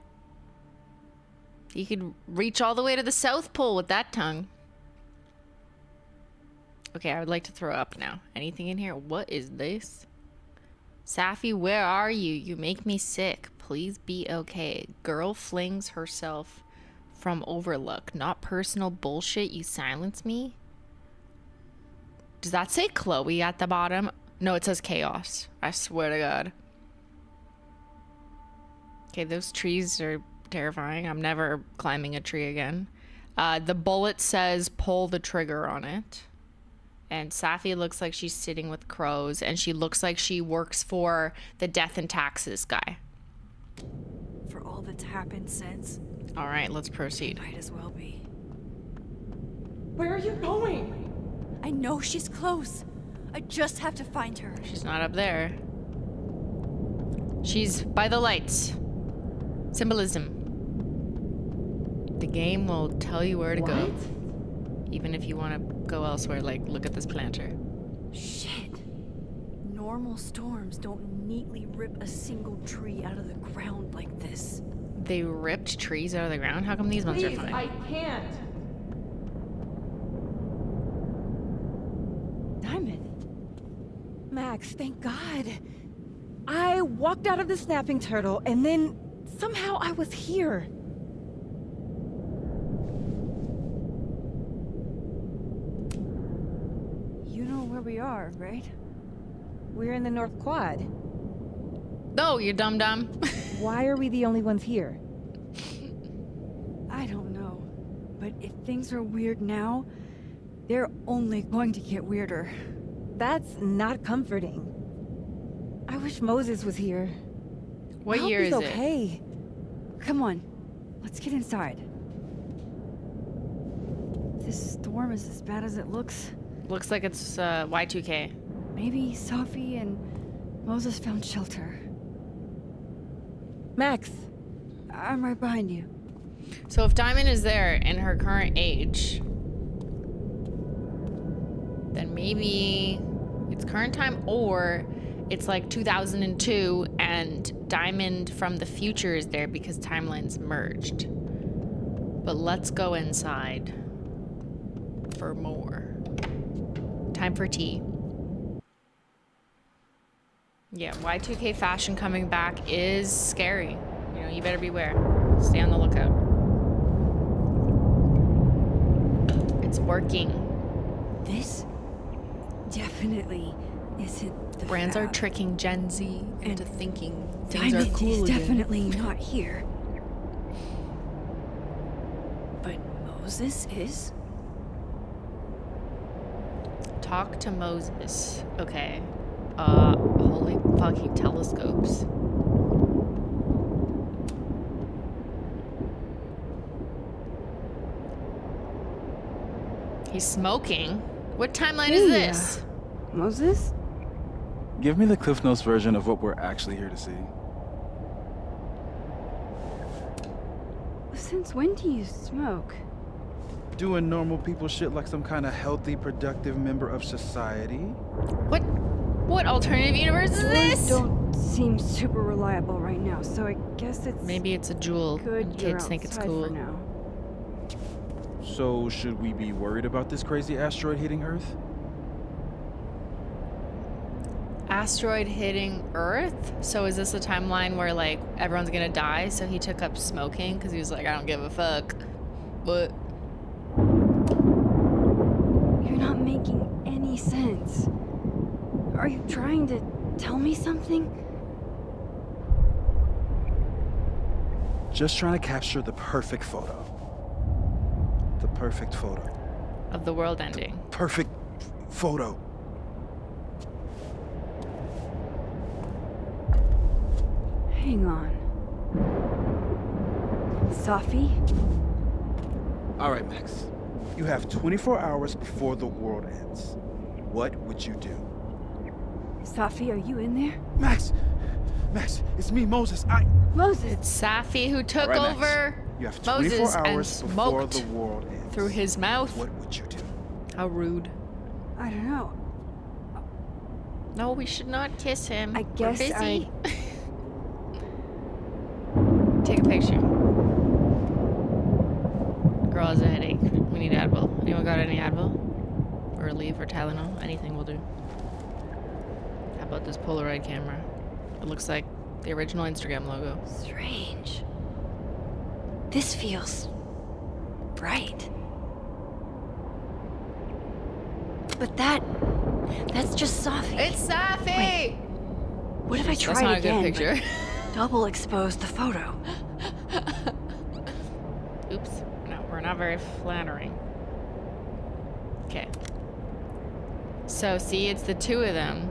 You could reach all the way to the South Pole with that tongue. Okay, I would like to throw up now. Anything in here? What is this? Safi, where are you? You make me sick. Please be okay. Girl flings herself from Overlook. Not personal bullshit. You silence me? Does that say Chloe at the bottom? No, it says Chaos. I swear to God. Okay, those trees are terrifying. I'm never climbing a tree again. The bullet says pull the trigger on it. And Safi looks like she's sitting with crows, and she looks like she works for the death and taxes guy. For all that's happened since. All right, let's proceed. Might as well be. Where are you going? I know she's close. I just have to find her. She's not up there. She's by the lights. Symbolism. The game will tell you where to go. Even if you want to go elsewhere, like look at this planter. Shit. Normal storms don't neatly rip a single tree out of the ground like this. They ripped trees out of the ground? How come these ones are Please, fine? I can't. Diamond. Max, thank God. I walked out of the snapping turtle and then somehow I was here. You know where we are, right? We're in the North Quad. No, you dum-dum. Why are we the only ones here? I don't know. But if things are weird now, they're only going to get weirder. That's not comforting. I wish Moses was here. What I hope year he's is it? okay. Come on, let's get inside. This storm is as bad as it looks. Looks like it's Y2K. Maybe Safi and Moses found shelter. Max. I'm right behind you. So if Diamond is there in her current age, then maybe it's current time, or it's like 2002 and Diamond from the future is there because timelines merged. But let's go inside for more. Time for tea. Yeah, Y2K fashion coming back is scary. You know, you better beware. Stay on the lookout. It's working. This definitely isn't the Brands are fab. tricking Gen Z into thinking things Diamond are cool is again. definitely not here. But Moses is? Talk to Moses. Okay. Holy fucking telescopes. He's smoking. What timeline is this? Moses? Give me the Cliff Notes version of what we're actually here to see. Since when do you smoke? Doing normal people shit like some kind of healthy, productive member of society. What alternative universe is this? Don't seem super reliable right now, so I guess it's Maybe it's a jewel good and you're kids think it's outside cool. for now. So should we be worried about this crazy asteroid hitting Earth? Asteroid hitting Earth? So is this a timeline where like everyone's gonna die? So he took up smoking because he was like, I don't give a fuck. But You're not making any sense. Are you trying to tell me something? Just trying to capture the perfect photo. The perfect photo. of the world ending. Perfect photo. Hang on. Safi? All right, Max. You have 24 hours before the world ends. What would you do? Safi, are you in there? Max! Max, it's me, Moses. Moses! It's Safi who took All right, Max. over You have 24 Moses and hours before smoked the world ends. through his mouth. What would you do? How rude. I don't know. No, we should not kiss him. I We're guess busy. Take a picture. Girl has a headache. We need Advil. Anyone got any Advil? Or Aleve or Tylenol? Anything will do. How about this Polaroid camera? It looks like the original Instagram logo. Strange. This feels right. But that's just Safi. It's Safi! What if I That's tried not again? a good picture. but double expose the photo. Oops. No, we're not very flattering. Okay. So, see, it's the two of them.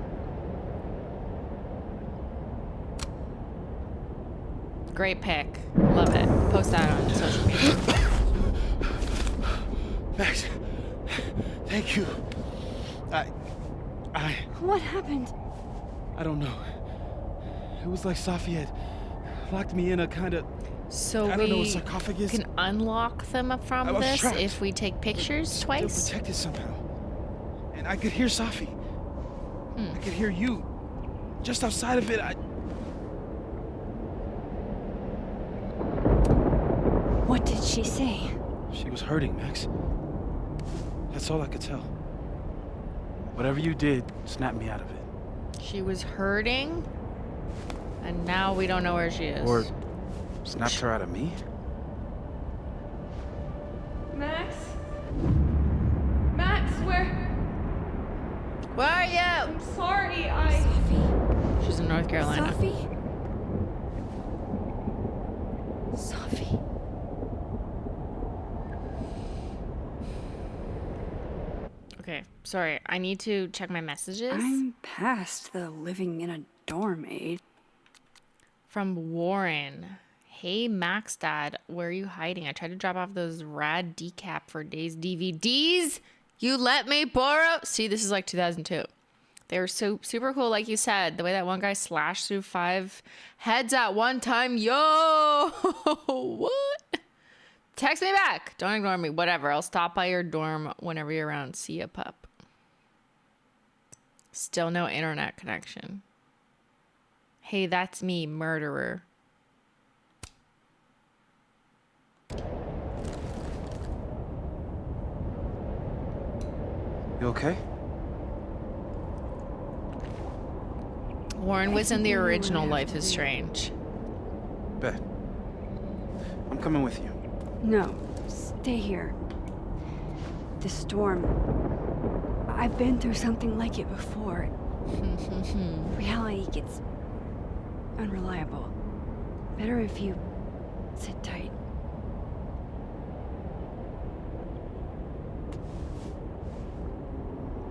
Great pic. Love it. Post that on social media. Max, thank you. What happened? I don't know. It was like Safi had locked me in a kind of, So I don't know, a we sarcophagus. can unlock them from I was this trapped. if we take pictures Still twice? protected somehow. And I could hear Safi. I could hear you. Just outside of it, What did she say? She was hurting, Max. That's all I could tell. Whatever you did, snapped me out of it. She was hurting, and now we don't know where she is. Or snapped her out of me? Max? Max, where? Where are you? I'm sorry, Safi? She's in North Carolina. Safi? Safi? Okay, sorry. I need to check my messages. I'm past the living in a dorm age. From Warren. Hey, Max Dad, where are you hiding? I tried to drop off those rad decap for days DVDs. You let me borrow? See, this is like 2002. They were so super cool, like you said. The way that one guy slashed through 5 heads at one time. Yo! What? Text me back. Don't ignore me. Whatever. I'll stop by your dorm whenever you're around. See ya, pup. Still no internet connection. Hey, that's me, murderer. You okay? Warren was in the original Life is Strange. Bet. I'm coming with you. No, stay here. The storm. I've been through something like it before. Reality gets unreliable. Better if you sit tight.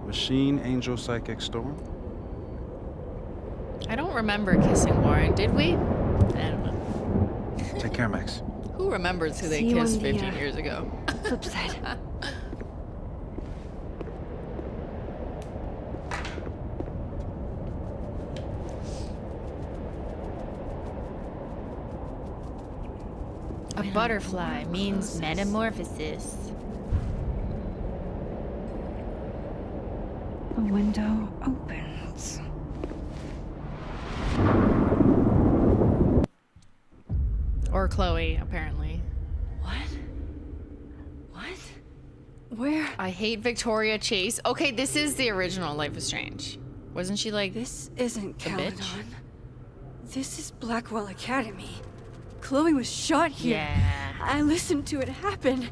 Machine, Angel, Psychic, Storm. I don't remember kissing Warren, did we? I don't know. Take care, Max. Who remembers who they See you kissed on the, 15 years ago? Flip side. A butterfly means metamorphosis. The window opens. Or Chloe, apparently. What? What? Where? I hate Victoria Chase. Okay, this is the original Life is Strange. Wasn't she like This isn't a bitch? Caledon. This is Blackwell Academy. Chloe was shot here. Yeah. I listened to it happen.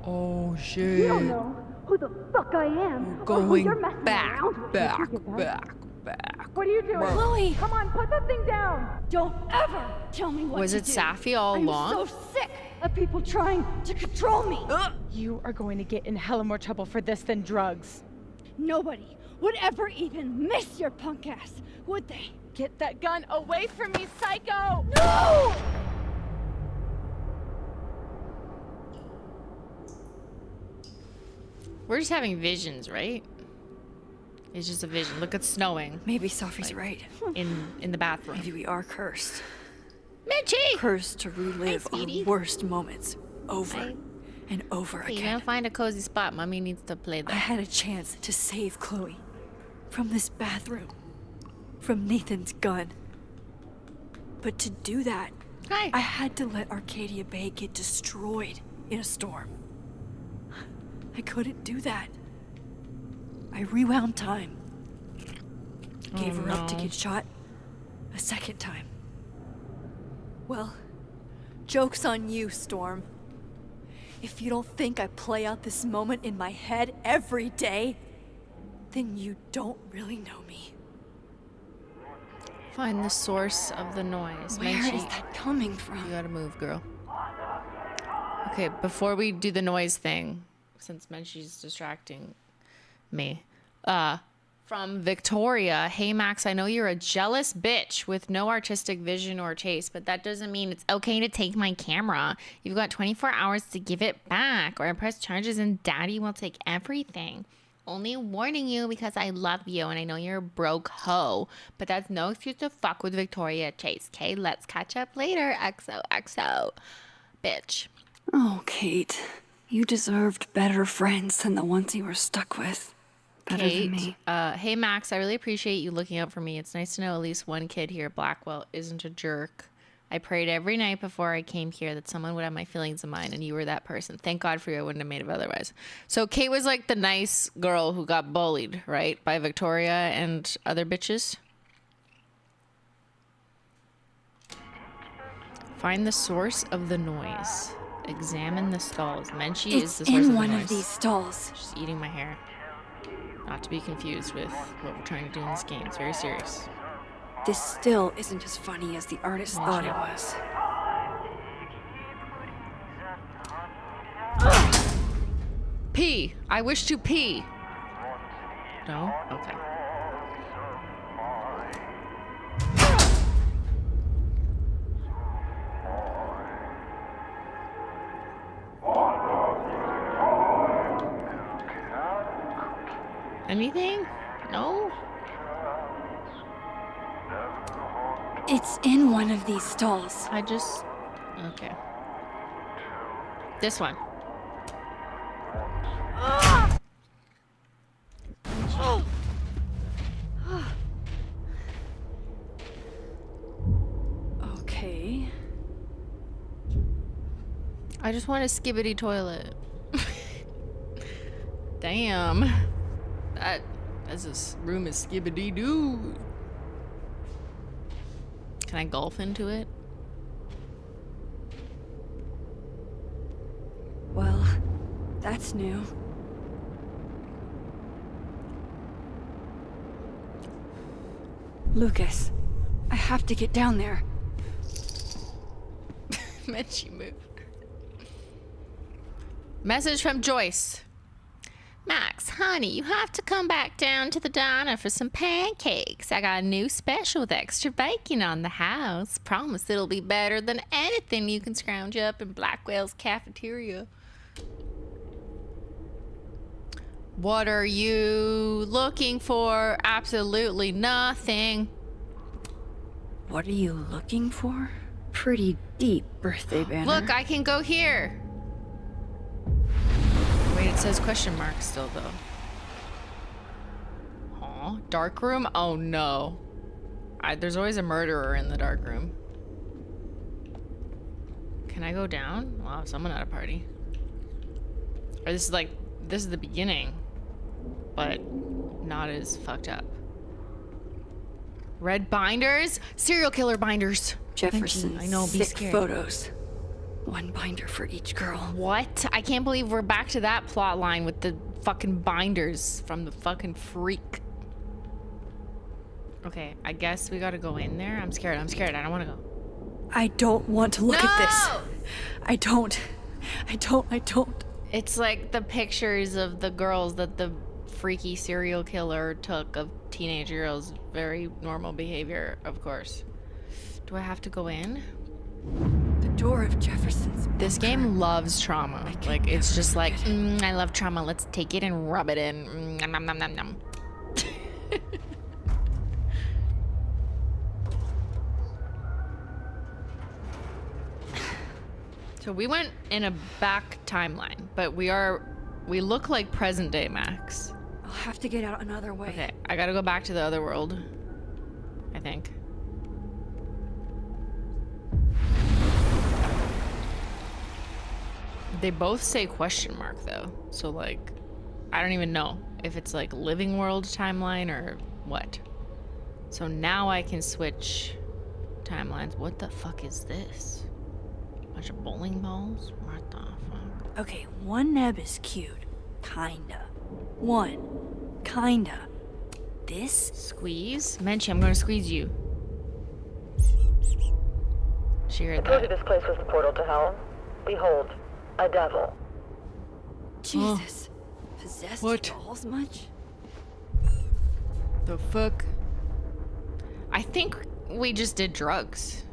Oh shit. You don't know who the fuck I am. or who Going you're messing back, around with. back, You get that? back. What are you doing? Chloe! Come on, put that thing down. Don't ever tell me what Was to it do. Safi all along? I'm so sick of people trying to control me. You are going to get in hella more trouble for this than drugs. Nobody would ever even miss your punk ass, would they? Get that gun away from me, psycho! No! We're just having visions, right? It's just a vision. Look, it's snowing Maybe Safi's right. in the bathroom. Maybe we are cursed. Mitchie! Cursed to relive Hi, our sweetie. worst moments over Hi. and over Hey, you again. gotta find a cozy spot. Mommy needs to play I that. had a chance to save Chloe from this bathroom, from Nathan's gun. But to do that, Hi. I had to let Arcadia Bay get destroyed in a storm. I couldn't do that. I rewound time. Gave her up to no. get shot a second time. Well, joke's on you, Storm. If you don't think I play out this moment in my head every day, then you don't really know me. Find the source of the noise. Where Menchie, is that coming you from? gotta move, girl. Okay, before we do the noise thing, since Menchie's distracting me, from Victoria, hey Max, I know you're a jealous bitch with no artistic vision or taste, but that doesn't mean it's okay to take my camera. You've got 24 hours to give it back, or I press charges and daddy will take everything. Only warning you because I love you and I know you're a broke hoe, but that's no excuse to fuck with Victoria Chase, okay? Let's catch up later, XOXO, bitch. Oh, Kate. You deserved better friends than the ones you were stuck with. Better Kate, than me. Hey Max, I really appreciate you looking out for me. It's nice to know at least one kid here at Blackwell isn't a jerk. I prayed every night before I came here that someone would have my feelings in mind, and you were that person. Thank God for you. I wouldn't have made it otherwise. So Kate was like the nice girl who got bullied, right? By Victoria and other bitches. Find the source of the noise. Examine the stalls. Menchie is It's the source of in the one noise. of these stalls. She's eating my hair. Not to be confused with what we're trying to do in this game. It's very serious. This still isn't as funny as the artist thought it was. Pee. I wish to pee. No? Okay. Anything? No? It's in one of these stalls. I just... Okay. This one. Okay. I just want a skibbity toilet. Damn. This room is skibbity doo. Can I golf into it? Well, that's new. Lucas, I have to get down there. Menchie moved. Message from Joyce. Max, honey, you have to come back down to the diner for some pancakes. I got a new special with extra bacon on the house. Promise it'll be better than anything you can scrounge up in Blackwell's cafeteria. What are you looking for? Absolutely nothing. What are you looking for? Pretty deep birthday banner. Look, I can go here. Wait, it says question mark still, though. Aw, dark room? Oh, no. There's always a murderer in the dark room. Can I go down? Wow, someone at a party. Or this is the beginning. But not as fucked up. Red binders? Serial killer binders. Jefferson's I know, be sick scared. photos. One binder for each girl. What? I can't believe we're back to that plot line with the fucking binders from the fucking freak. Okay, I guess we gotta go in there. I'm scared. I don't wanna go. I don't want to look at this. I don't. It's like the pictures of the girls that the freaky serial killer took of teenage girls. Very normal behavior, of course. Do I have to go in? The door of Jefferson's This bunker. game loves trauma. Like, it's just like, I love trauma. Let's take it and rub it in. Nom, nom, nom, nom. So we went in a back timeline, but we look like present day Max. I'll have to get out another way. Okay, I gotta go back to the other world, I think. They both say question mark though, so like, I don't even know if it's like living world timeline or what. So now I can switch timelines. What the fuck is this? Bunch of bowling balls? What the fuck? Okay, one neb is cute. Kinda. Kinda. This? Squeeze? Menchie, I'm gonna squeeze you. She heard I told you that. this place was the portal to hell. Behold, a devil. Jesus. Possessed What? dolls much? The fuck? I think we just did drugs.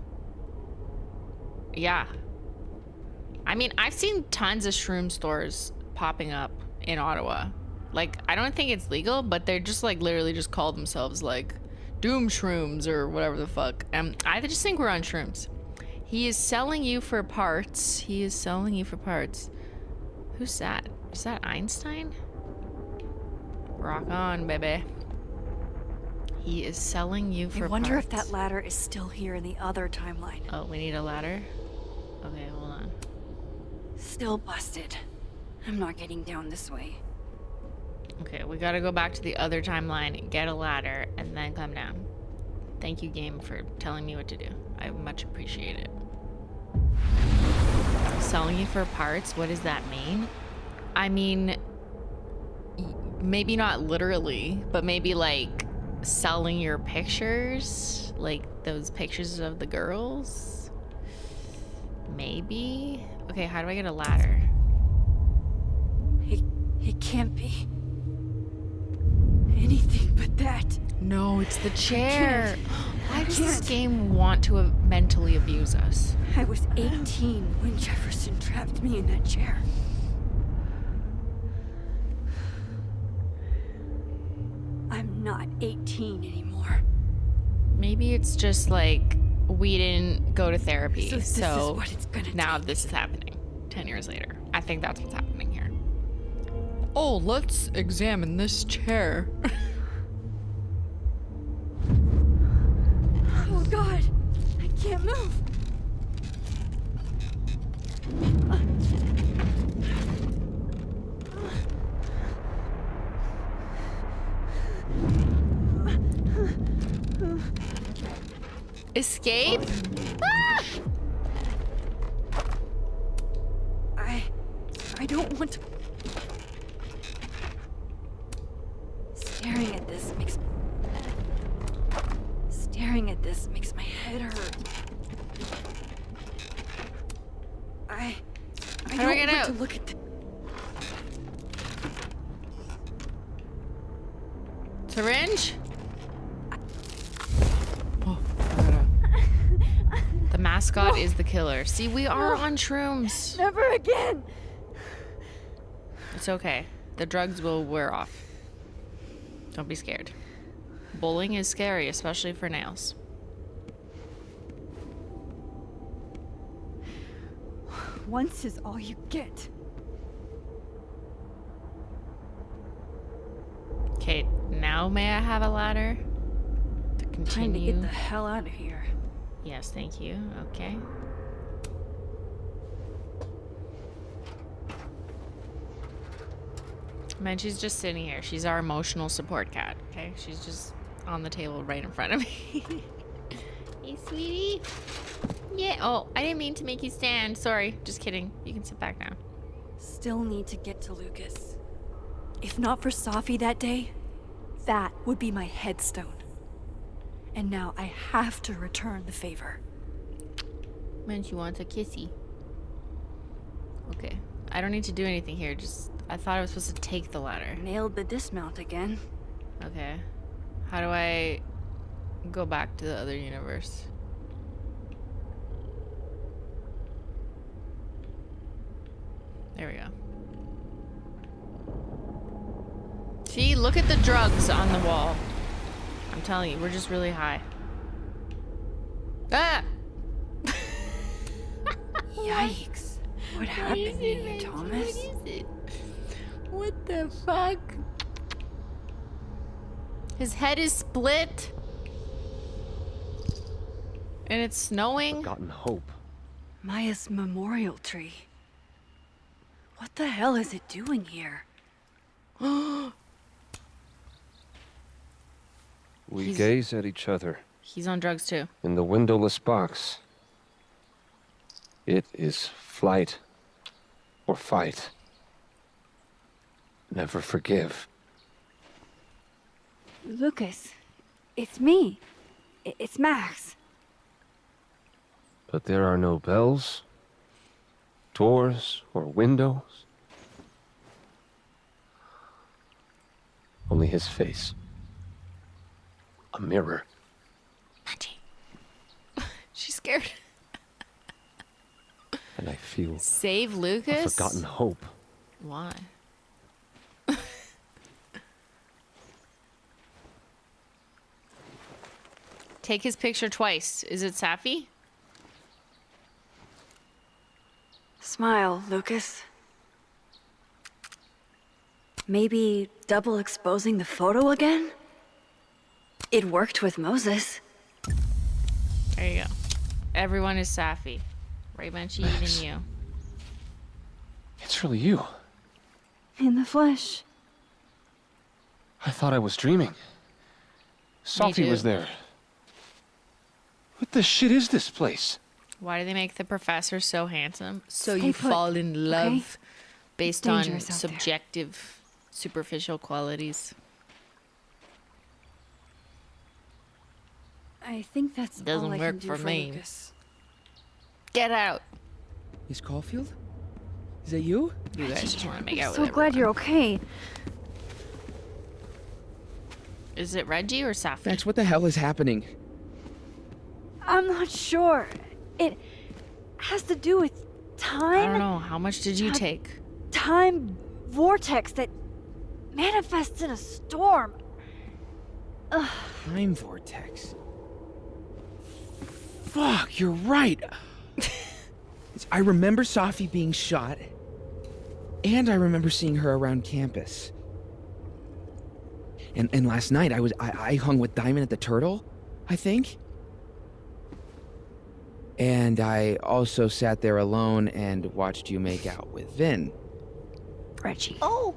Yeah. I mean, I've seen tons of shroom stores popping up in Ottawa. Like, I don't think it's legal, but they're just like literally just call themselves like Doom Shrooms or whatever the fuck. I just think we're on shrooms. He is selling you for parts. Who's that? Is that Einstein? Rock on, baby. He is selling you for I wonder parts. if that ladder is still here in the other timeline. Oh, we need a ladder? Okay, hold on. Still busted. I'm not getting down this way. Okay, we gotta go back to the other timeline, get a ladder, and then come down. Thank you, game, for telling me what to do. I much appreciate it. Selling you for parts? What does that mean? I mean, maybe not literally, but maybe like selling your pictures? Like those pictures of the girls? Maybe? Okay, how do I get a ladder? It can't be anything but that. No, it's the chair. Why does this can't. game want to mentally abuse us? I was 18 when Jefferson trapped me in that chair. I'm not 18 anymore. Maybe it's just like we didn't go to therapy, So this is so what it's gonna now take. this is happening 10 years later. I think that's what's happening here. Oh, let's examine this chair. Oh God, I can't move. Escape? Ah! I don't want to. Staring at this makes my head hurt. I How do I don't get want out? to look at Syringe? Oh, I gotta. The mascot is the killer. See, we are on shrooms. Never again. It's okay. The drugs will wear off. Don't be scared. Bowling is scary, especially for nails. Once is all you get. Okay, now may I have a ladder? To Time to continue. get the hell out of here. Yes, thank you. Okay. Man, she's just sitting here. She's our emotional support cat, okay? She's just on the table right in front of me. Hey, sweetie. Yeah. Oh, I didn't mean to make you stand. Sorry. Just kidding. You can sit back now. Still need to get to Lucas. If not for Safi that day, that would be my headstone. And now I have to return the favor. Man, she wants a kissy. Okay. I don't need to do anything here. Just, I thought I was supposed to take the ladder. Nailed the dismount again. Okay. How do I go back to the other universe? There we go. See, look at the drugs on the wall. I'm telling you, we're just really high. Ah! Yikes. What happened to you, Thomas? What is it? What the fuck? His head is split. And it's snowing. Forgotten hope. Maya's memorial tree. What the hell is it doing here? We gaze at each other He's on drugs too. in the windowless box. It is flight or fight. Never forgive. Lucas, it's me. It's Max. But there are no bells, doors, or windows. Only his face. A mirror. She's scared. And I feel Save a Lucas? forgotten hope. Why? Take his picture twice. Is it Safi? Smile, Lucas. Maybe double exposing the photo again? It worked with Moses. There you go. Everyone is Safi. Right, Benchy, Max. even you. It's really you. In the flesh. I thought I was dreaming. Safi was too. there. What the shit is this place? Why do they make the professor so handsome? So Stay you put, fall in love okay? based on dangerous out there. subjective, superficial qualities. I think that's Doesn't all I work can do for for me. Lucas. Get out. Is Caulfield? Is that you? You guys just want to make out So with glad everyone. you're okay. Is it Reggie or Safi? Max, what the hell is happening? I'm not sure. It has to do with I don't time. know. How much did you Time- take? Time vortex that manifests in a storm. Time vortex. Fuck, you're right. I remember Safi being shot, and I remember seeing her around campus. And last night I hung with Diamond at the Turtle, I think. And I also sat there alone and watched you make out with Vin. Reggie. Oh,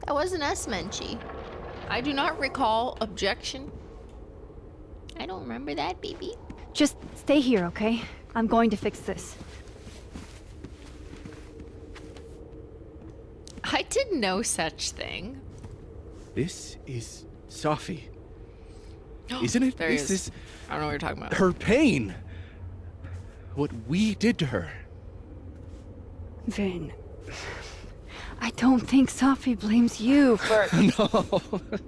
that wasn't us, Menchie. I do not recall objection. I don't remember that, baby. Just stay here, okay? I'm going to fix this. I did no such thing. This is Safi. Isn't it? There he This is. is I don't know what you're talking about. her pain. What we did to her. Vin. I don't think Safi blames you for... No.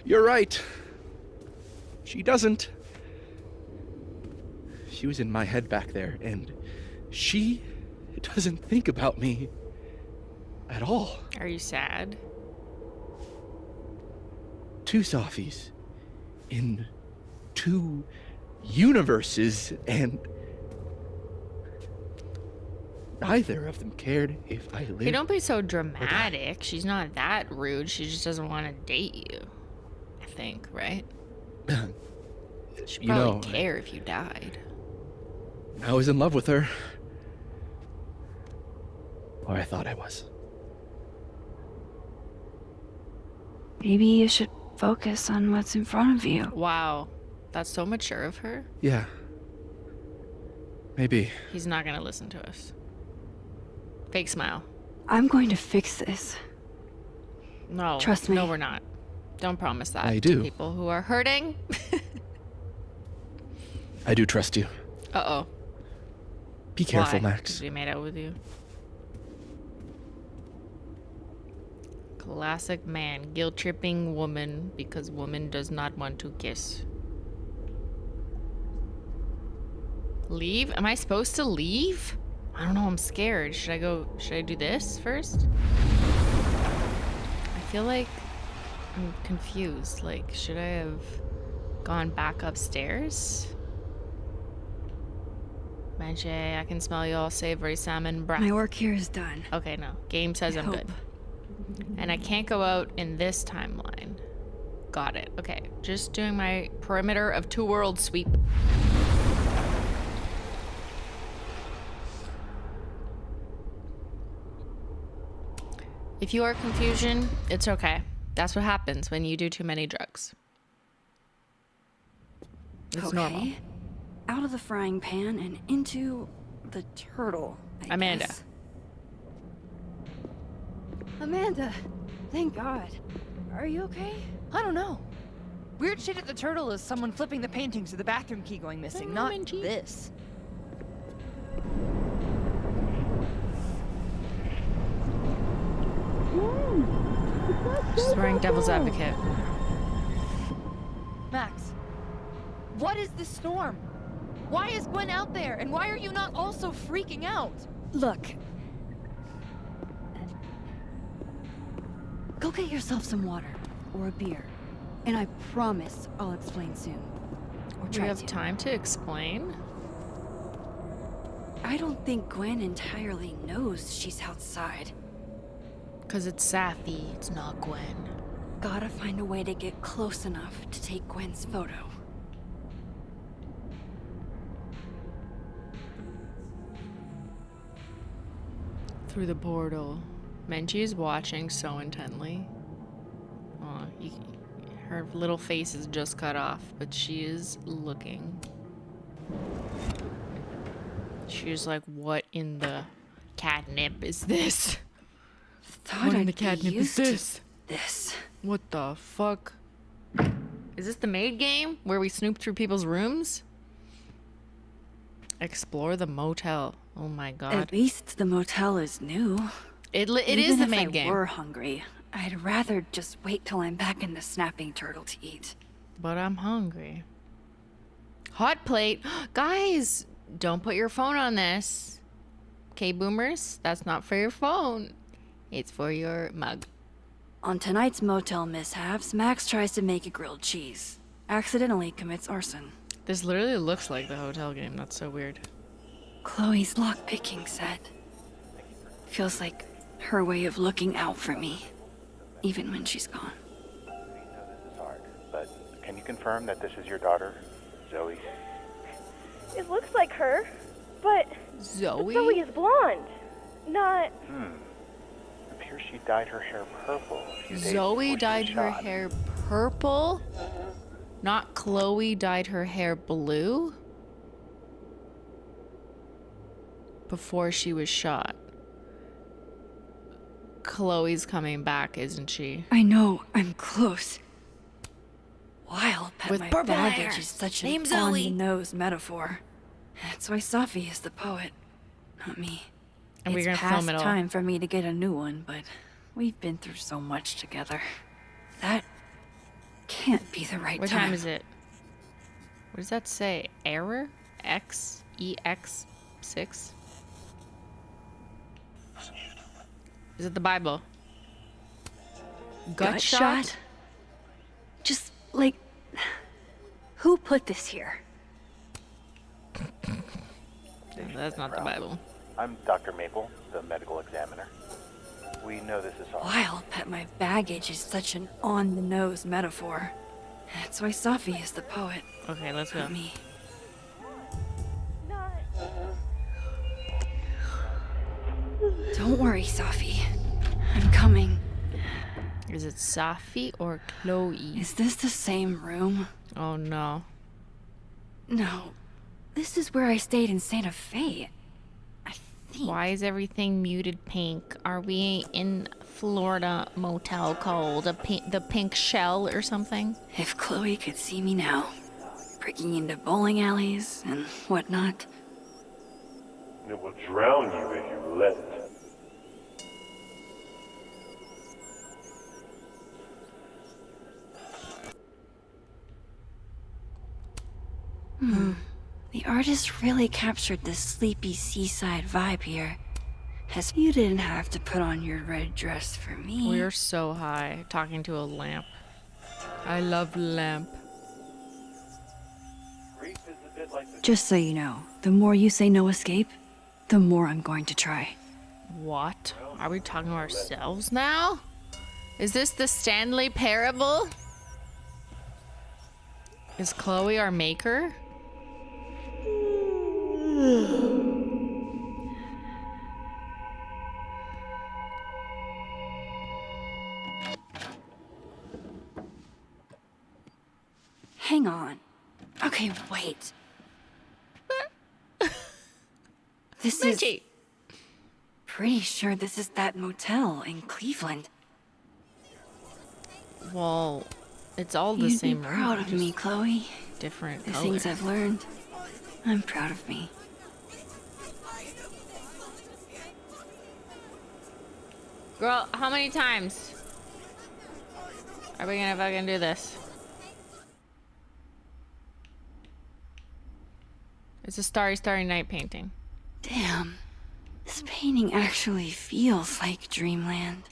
You're right. She doesn't. She was in my head back there, and she doesn't think about me at all. Are you sad? Two Safis in two universes, and neither of them cared if I lived. Hey, don't be so dramatic. She's not that rude. She just doesn't want to date you. I think, right? She'd You probably know, care if you died. I was in love with her. Or I thought I was. Maybe you should focus on what's in front of you. Wow. That's so mature of her. Yeah. Maybe. He's not gonna listen to us. Fake smile. I'm going to fix this. No. Trust me. No, we're not. Don't promise that I to do. people who are hurting. I do trust you. Uh-oh. Be careful, Why? Max. 'Cause we made out with you. Classic man. Guilt-tripping woman because woman does not want to kiss. Leave? Am I supposed to leave? I don't know. I'm scared. Should I do this first? I feel like I'm confused. Like, should I have gone back upstairs? Manche, I can smell your savory salmon breath. My work here is done. Okay, no. Game says I I'm hope. good. And I can't go out in this timeline. Got it. Okay. Just doing my perimeter of two world sweep. If you are confusion, it's okay. That's what happens when you do too many drugs. It's normal. Out of the frying pan and into the turtle, I Amanda. guess. Amanda, thank God. Are you okay? I don't know. Weird shit at the turtle is someone flipping the paintings or the bathroom key going missing, not this. Just wearing devil's advocate. Max, what is this storm? Why is Gwen out there? And why are you not also freaking out? Look. Go get yourself some water or a beer. And I promise I'll explain soon. Or Do try we have to. time to explain? I don't think Gwen entirely knows she's outside. Because it's Safi, it's not Gwen. Gotta find a way to get close enough to take Gwen's photo. Through the portal. Menchie is watching so intently. Aw, her little face is just cut off, but she is looking. She's like, what in the catnip is this? Thought What in I'd the be catnip is used to this? this. What the fuck? Is this the maid game where we snoop through people's rooms? Explore the motel. Oh my god. At least the motel is new. It is Even the if maid I game. were hungry, I'd rather just wait till I'm back in the snapping turtle to eat. But I'm hungry. Hot plate. Guys, don't put your phone on this. Okay, boomers? That's not for your phone. It's for your mug. On tonight's motel mishaps, Max tries to make a grilled cheese. Accidentally commits arson. This literally looks like the hotel game. That's so weird. Chloe's lockpicking set. Feels like her way of looking out for me, even when she's gone. We know this is hard, but can you confirm that this is your daughter, Zoe? It looks like her, but Zoe? Zoe is blonde. Not... Appears she dyed her hair purple a few days Zoe before she dyed was her shot. hair purple? Not Chloe dyed her hair blue? Before she was shot. Chloe's coming back, isn't she? I know, I'm close. Wild, but With my purple baggage hair. is such Name's an Zoe. on-the-nose metaphor. That's why Safi is the poet, not me. And we're It's gonna film past it all. time for me to get a new one, but we've been through so much together. That can't be the right What time. time is it? What does that say? Error? X? EX? 6? Is it the Bible? Gut shot? Just, like, who put this here? That's not the Bible. I'm Dr. Maple, the medical examiner. We know this is hard. Wild, but my baggage is such an on-the-nose metaphor. That's why Safi is the poet, Okay, let's go. not me. not... Don't worry, Safi. I'm coming. Is it Safi or Chloe? Is this the same room? Oh no. No. This is where I stayed in Santa Fe. I think. Why is everything muted pink? Are we in Florida motel called the Pink Shell or something? If Chloe could see me now, breaking into bowling alleys and whatnot. It will drown you if you let it. The artist really captured this sleepy seaside vibe here. As you didn't have to put on your red dress for me. We're so high, talking to a lamp. I love lamp. Just so you know, the more you say no escape, the more I'm going to try. What? Are we talking to ourselves now? Is this the Stanley Parable? Is Chloe our maker? Hang on. Okay, wait. This is... Pretty sure this is that motel in Cleveland. Well, it's all the You'd same be room, proud of me, just Chloe. different The color. things I've learned. I'm proud of me. Girl, how many times are we gonna fucking do this? It's a starry, starry night painting. Damn. This painting actually feels like dreamland.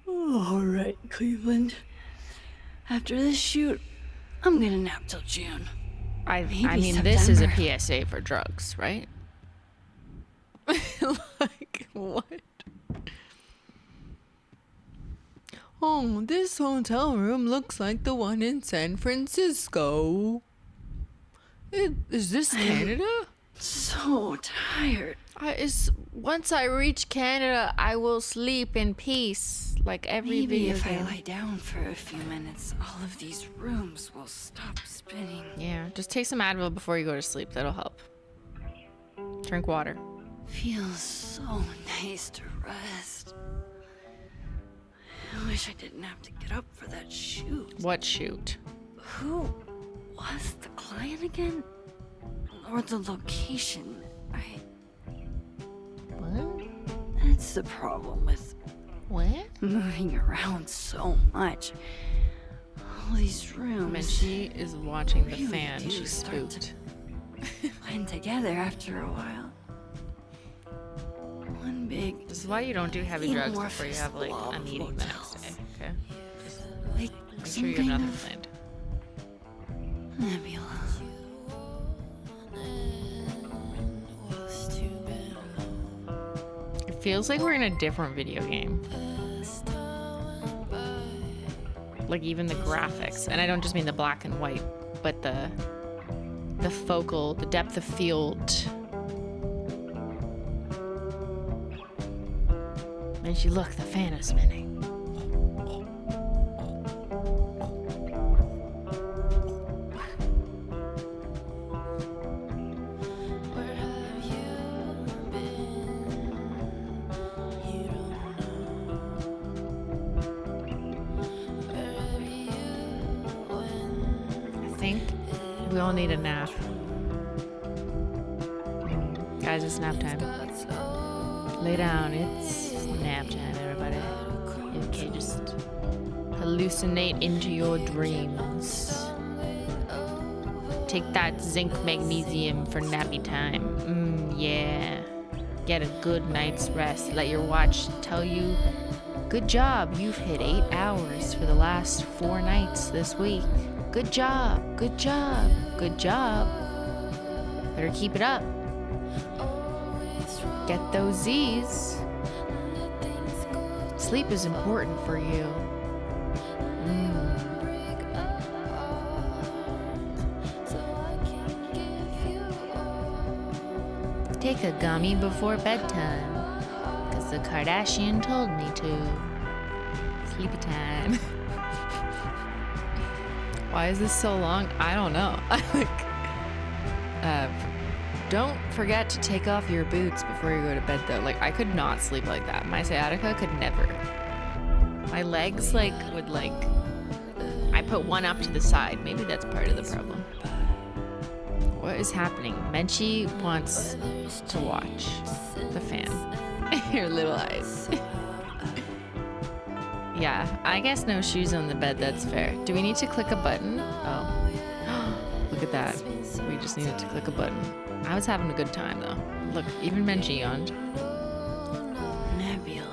All right, Cleveland. After this shoot, I'm gonna nap till June. I Maybe mean, this is a September. PSA for drugs, right? Like, what? Oh, this hotel room looks like the one in San Francisco. Is this Canada? So tired. Once I reach Canada, I will sleep in peace, like every Maybe video if I game. lie down for a few minutes, all of these rooms will stop spinning. Yeah, just take some Advil before you go to sleep. That'll help. Drink water. Feels so nice to rest. I wish I didn't have to get up for that shoot. What shoot? Who was the client again? Or the location? What? That's the problem with What? moving around so much. All these rooms. And she is watching the really fan. do She's start spooked. to blend together after a while. One big This is why you don't do heavy drugs before you amorphous have like blob a of meeting the next motels. day. Okay. Just like make some sure you have kind nothing of planned. nebula. It feels like we're in a different video game. Like even the graphics, and I don't just mean the black and white, but the focal, the depth of field. And you look, the fan is spinning. I think we all need a nap. Guys, it's nap time. Lay down, it's nap time, everybody. Okay, just hallucinate into your dreams. Take that zinc magnesium for nappy time. Yeah. Get a good night's rest. Let your watch tell you, good job, you've hit 8 hours for the last 4 nights this week. Good job, good job, good job. Better keep it up. Get those Z's. Sleep is important for you. Take a gummy before bedtime, 'cause the Kardashian told me to. Sleepy time. Why is this so long? I don't know. Don't forget to take off your boots before you go to bed, though. Like, I could not sleep like that. My sciatica could never. My legs, like, would, like... I put one up to the side. Maybe that's part of the problem. What is happening? Menchie wants to watch the fan. Your little eyes. Yeah, I guess no shoes on the bed. That's fair. Do we need to click a button? Oh. Look at that. We just needed to click a button. I was having a good time, though. Look, even Menchie yawned. Nebula.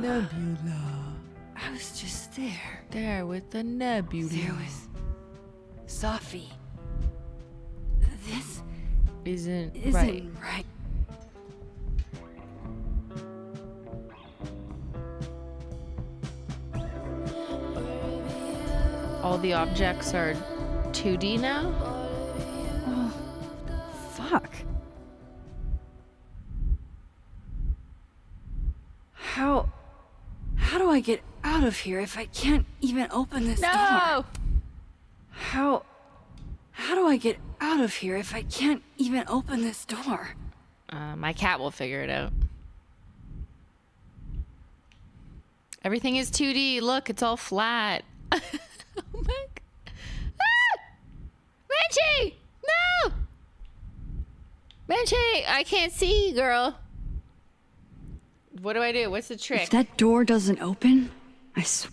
Nebula. I was just there. There with the nebula. There was Safi. This isn't right. All the objects are 2D now? Oh, fuck. How do I get out of here if I can't even open this door? How do I get out of here if I can't even open this door? My cat will figure it out. Everything is 2D. Look, it's all flat. Oh my god. Ah! Menchie! No! Menchie, I can't see you, girl. What do I do? What's the trick? If that door doesn't open,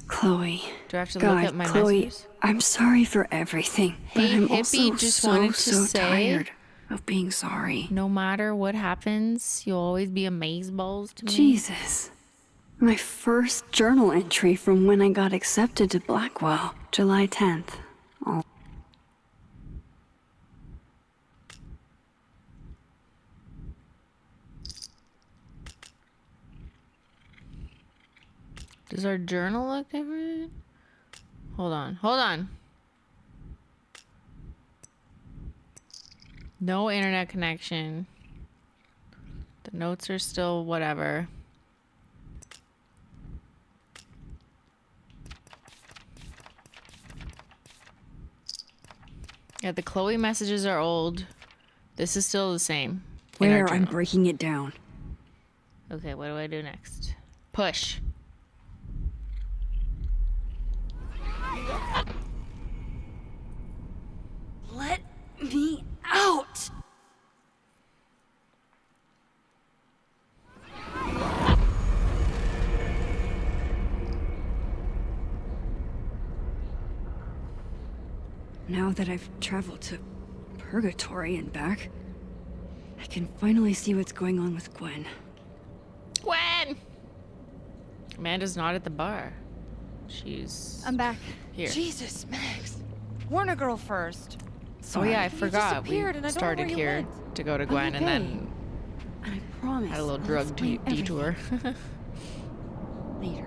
Chloe. Do I have to God, look at my Chloe, messages? I'm sorry for everything, but Hey, I'm Hippie also just wanted to so say, tired of being sorry. No matter what happens, you'll always be amazeballs to me. Jesus. My first journal entry from when I got accepted to Blackwell, July 10th. Oh. Does our journal look different? Hold on. No internet connection. The notes are still whatever. Yeah, the Chloe messages are old. This is still the same. Where I'm breaking it down. Okay, what do I do next? Push. Let me out! Now that I've traveled to Purgatory and back, I can finally see what's going on with Gwen. Gwen! Amanda's not at the bar. She's... I'm back. Here. Jesus, Max. Warner girl first. Oh yeah, I You forgot. We disappeared and I don't know started where you here went. to go to Gwen and then I promise. had a little I'll drug explain detour. later.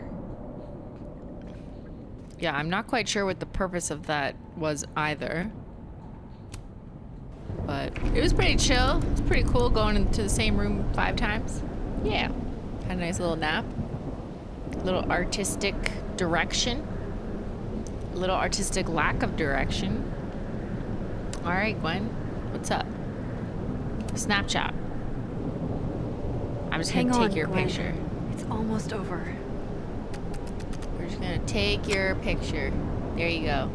Yeah, I'm not quite sure what the purpose of that was either. But it was pretty chill. It's pretty cool going into the same room 5 times. Yeah. Had a nice little nap. A little artistic direction. A little artistic lack of direction. All right, Gwen. What's up? Snapchat. I'm just Hang gonna on, take your Gwen. picture. It's almost over. We're just gonna take your picture. There you go.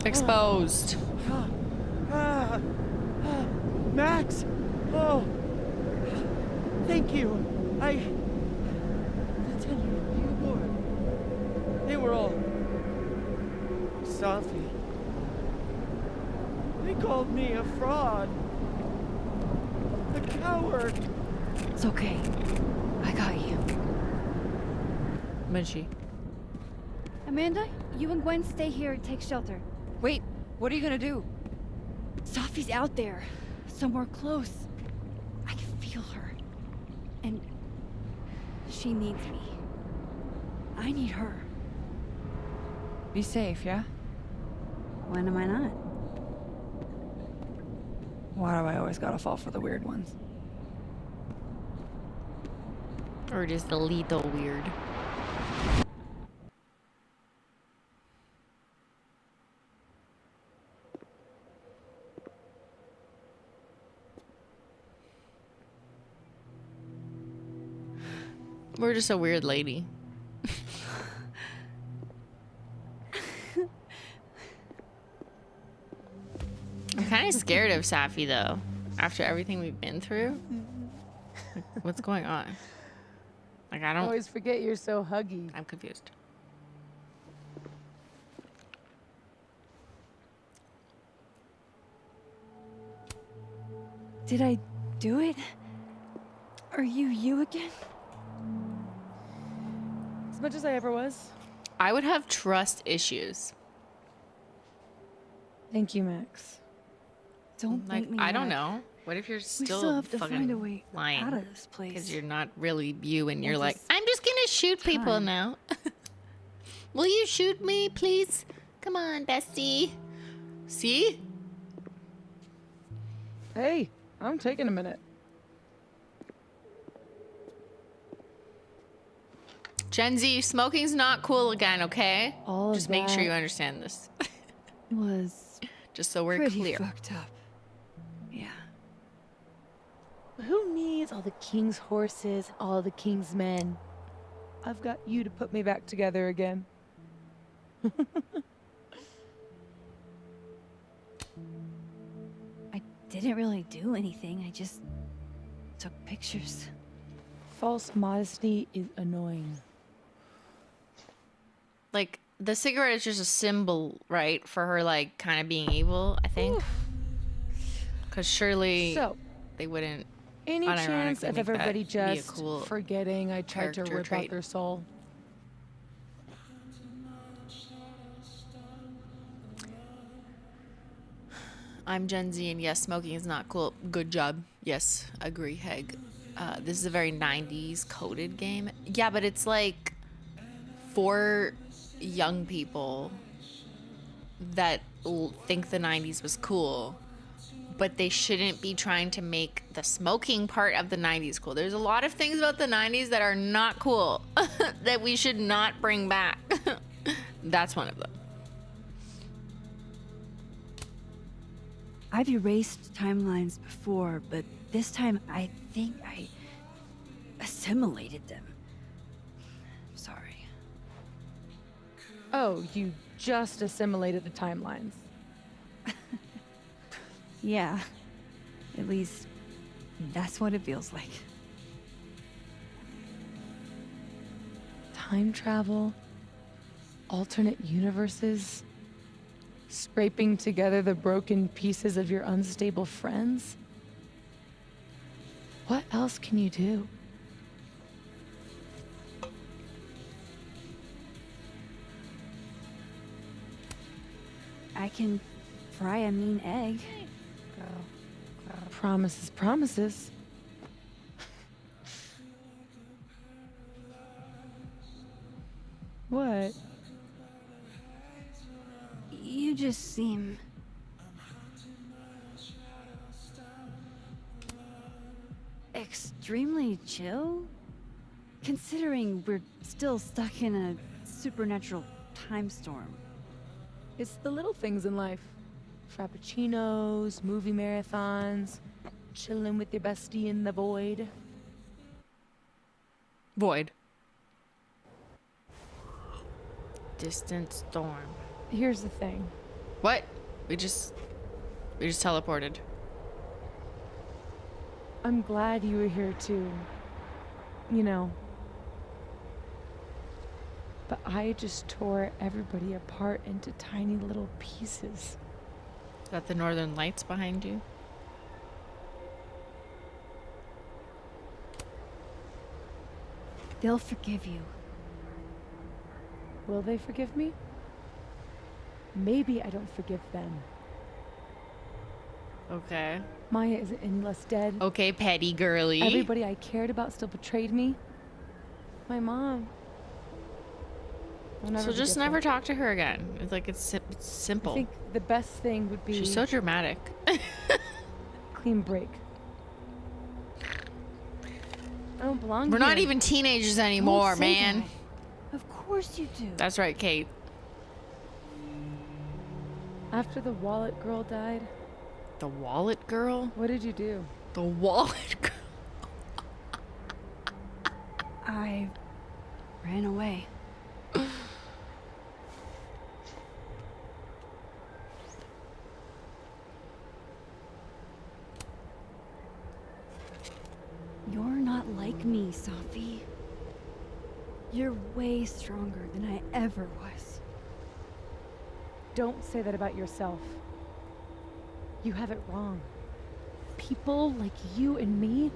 Exposed. Max! Oh! Thank you. The 10-year newborn. They were all... Safi. They called me a fraud. A coward. It's okay. I got you. Menchie. Amanda, you and Gwen stay here and take shelter. Wait, what are you gonna do? Safi's out there, somewhere close. I can feel her. And she needs me. I need her. Be safe, yeah? When am I not? Why do I always gotta fall for the weird ones? Or just a little weird. We're just a weird lady. I'm kind of scared of Safi though. After everything we've been through. Like, what's going on? Like I I don't always forget you're so huggy. I'm confused. Did I do it? Are you again? As much as I ever was. I would have trust issues. Thank you, Max. Don't Like make me I don't mad. know. What if you're We still, still have to fucking find a way lying? out of this place. Because you're not really you and you're All like, this I'm just gonna shoot people time. now. Will you shoot me, please? Come on, bestie. See? Hey, I'm taking a minute. Gen Z, smoking's not cool again, okay? All of Just make sure that you understand this. was Just so we're pretty clear. fucked up. Yeah. Who needs all the king's horses, all the king's men? I've got you to put me back together again. I didn't really do anything. I just took pictures. False modesty is annoying. Like, the cigarette is just a symbol, right? For her, like, kind of being evil, I think. Because surely So, they wouldn't any chance unironically of make that everybody be a just cool forgetting I tried to character rip trait. out their soul? I'm Gen Z, and yes, smoking is not cool. Good job. Yes, agree, Heg. This is a very 90s coded game. Yeah, but it's like for young people that think the 90s was cool, but they shouldn't be trying to make the smoking part of the 90s cool. There's a lot of things about the 90s that are not cool that we should not bring back. That's one of them. I've erased timelines before, but this time I think I assimilated them. Sorry. Oh, you just assimilated the timelines. Yeah. At least that's what it feels like. Time travel, alternate universes, scraping together the broken pieces of your unstable friends. What else can you do? I can fry a mean egg. Promises, promises. What? You just seem... extremely chill? Considering we're still stuck in a supernatural time storm. It's the little things in life. Frappuccinos, movie marathons, chilling with your bestie in the void. Void. Distant storm. Here's the thing. What? We just teleported. I'm glad you were here too. You know. But I just tore everybody apart into tiny little pieces. Is that the northern lights behind you? They'll forgive you. Will they forgive me? Maybe I don't forgive them. Okay. Maya isn't any less dead. Okay, petty girly. Everybody I cared about still betrayed me. My mom. I'll never So be just different. never talk to her again. It's like it's simple. I think the best thing would be She's so dramatic. clean break. I don't belong We're here. not even teenagers anymore, Don't say man. that. Of course you do. That's right, Kate. After the wallet girl died, The wallet girl? what did you do? The wallet girl. I ran away. You're not like me, Safi. You're way stronger than I ever was. Don't say that about yourself. You have it wrong. People like you and me,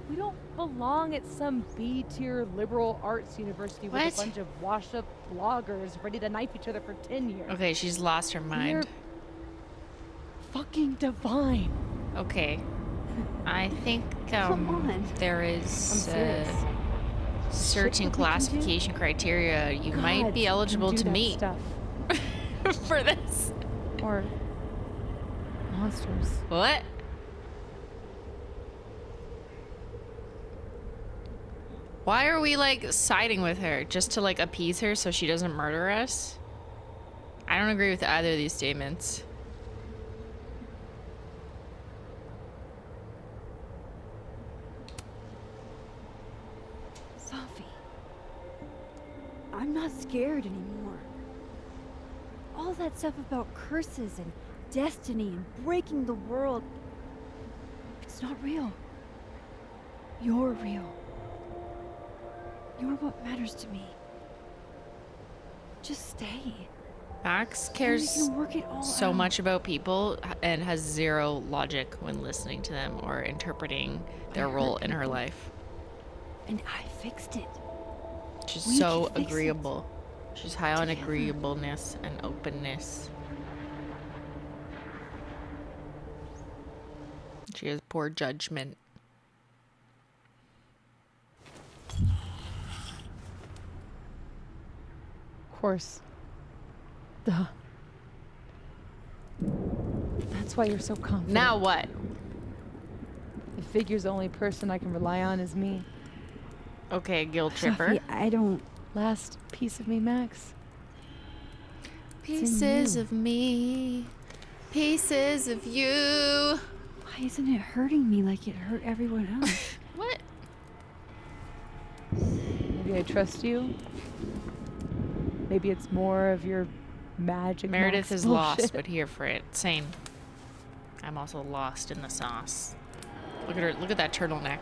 we don't belong at some B-tier liberal arts university with What? a bunch of washed-up bloggers ready to knife each other for 10 years. Okay, she's lost her mind. We're fucking divine. Okay. I think Come on. there I'm is serious. certain Shit that we can do? classification criteria you might Gods be can eligible do to that meet stuff. for this. Or monsters. What? Why are we like siding with her? Just to like appease her so she doesn't murder us? I don't agree with either of these statements. Safi, I'm not scared anymore. All that stuff about curses and destiny and breaking the world, it's not real. You're real. You're what matters to me. Just stay. Max And we cares can work it all so out. much about people and has zero logic when listening to them or interpreting their role in her life. And I fixed it. She's We so can fix it. agreeable. She's high on Together. agreeableness and openness. She has poor judgment. Of course. Duh. That's why you're so confident. Now what? It figures the only person I can rely on is me. Okay, guilt tripper. Safi, I don't. Last piece of me, Max. Pieces you. of me, pieces of you. Why isn't it hurting me like it hurt everyone else? What? Maybe I trust you. Maybe it's more of your magic. Meredith Max is lost, bullshit. but here for it. Same. I'm also lost in the sauce. Look at her. Look at that turtleneck.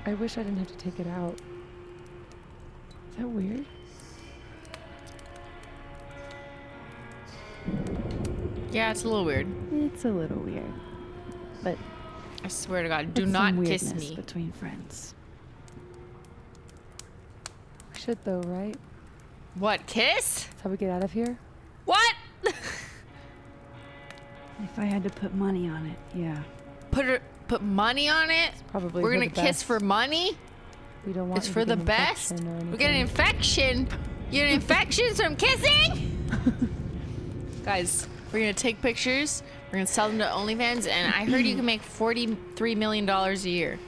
I wish I didn't have to take it out. Is that weird? Yeah, it's a little weird. It's a little weird. But I swear to God, do That's not some kiss weirdness me. between friends. we should though, right? What, kiss? That's how we get out of here. What? If I had to put money on it, yeah. Put money on it? Probably We're for gonna the kiss best. for money? We don't want It's you for to the get an best? infection or We get an anything. infection? You get an infection from kissing? Guys, we're gonna take pictures. We're gonna sell them to OnlyFans, and I heard you can make $43 million a year.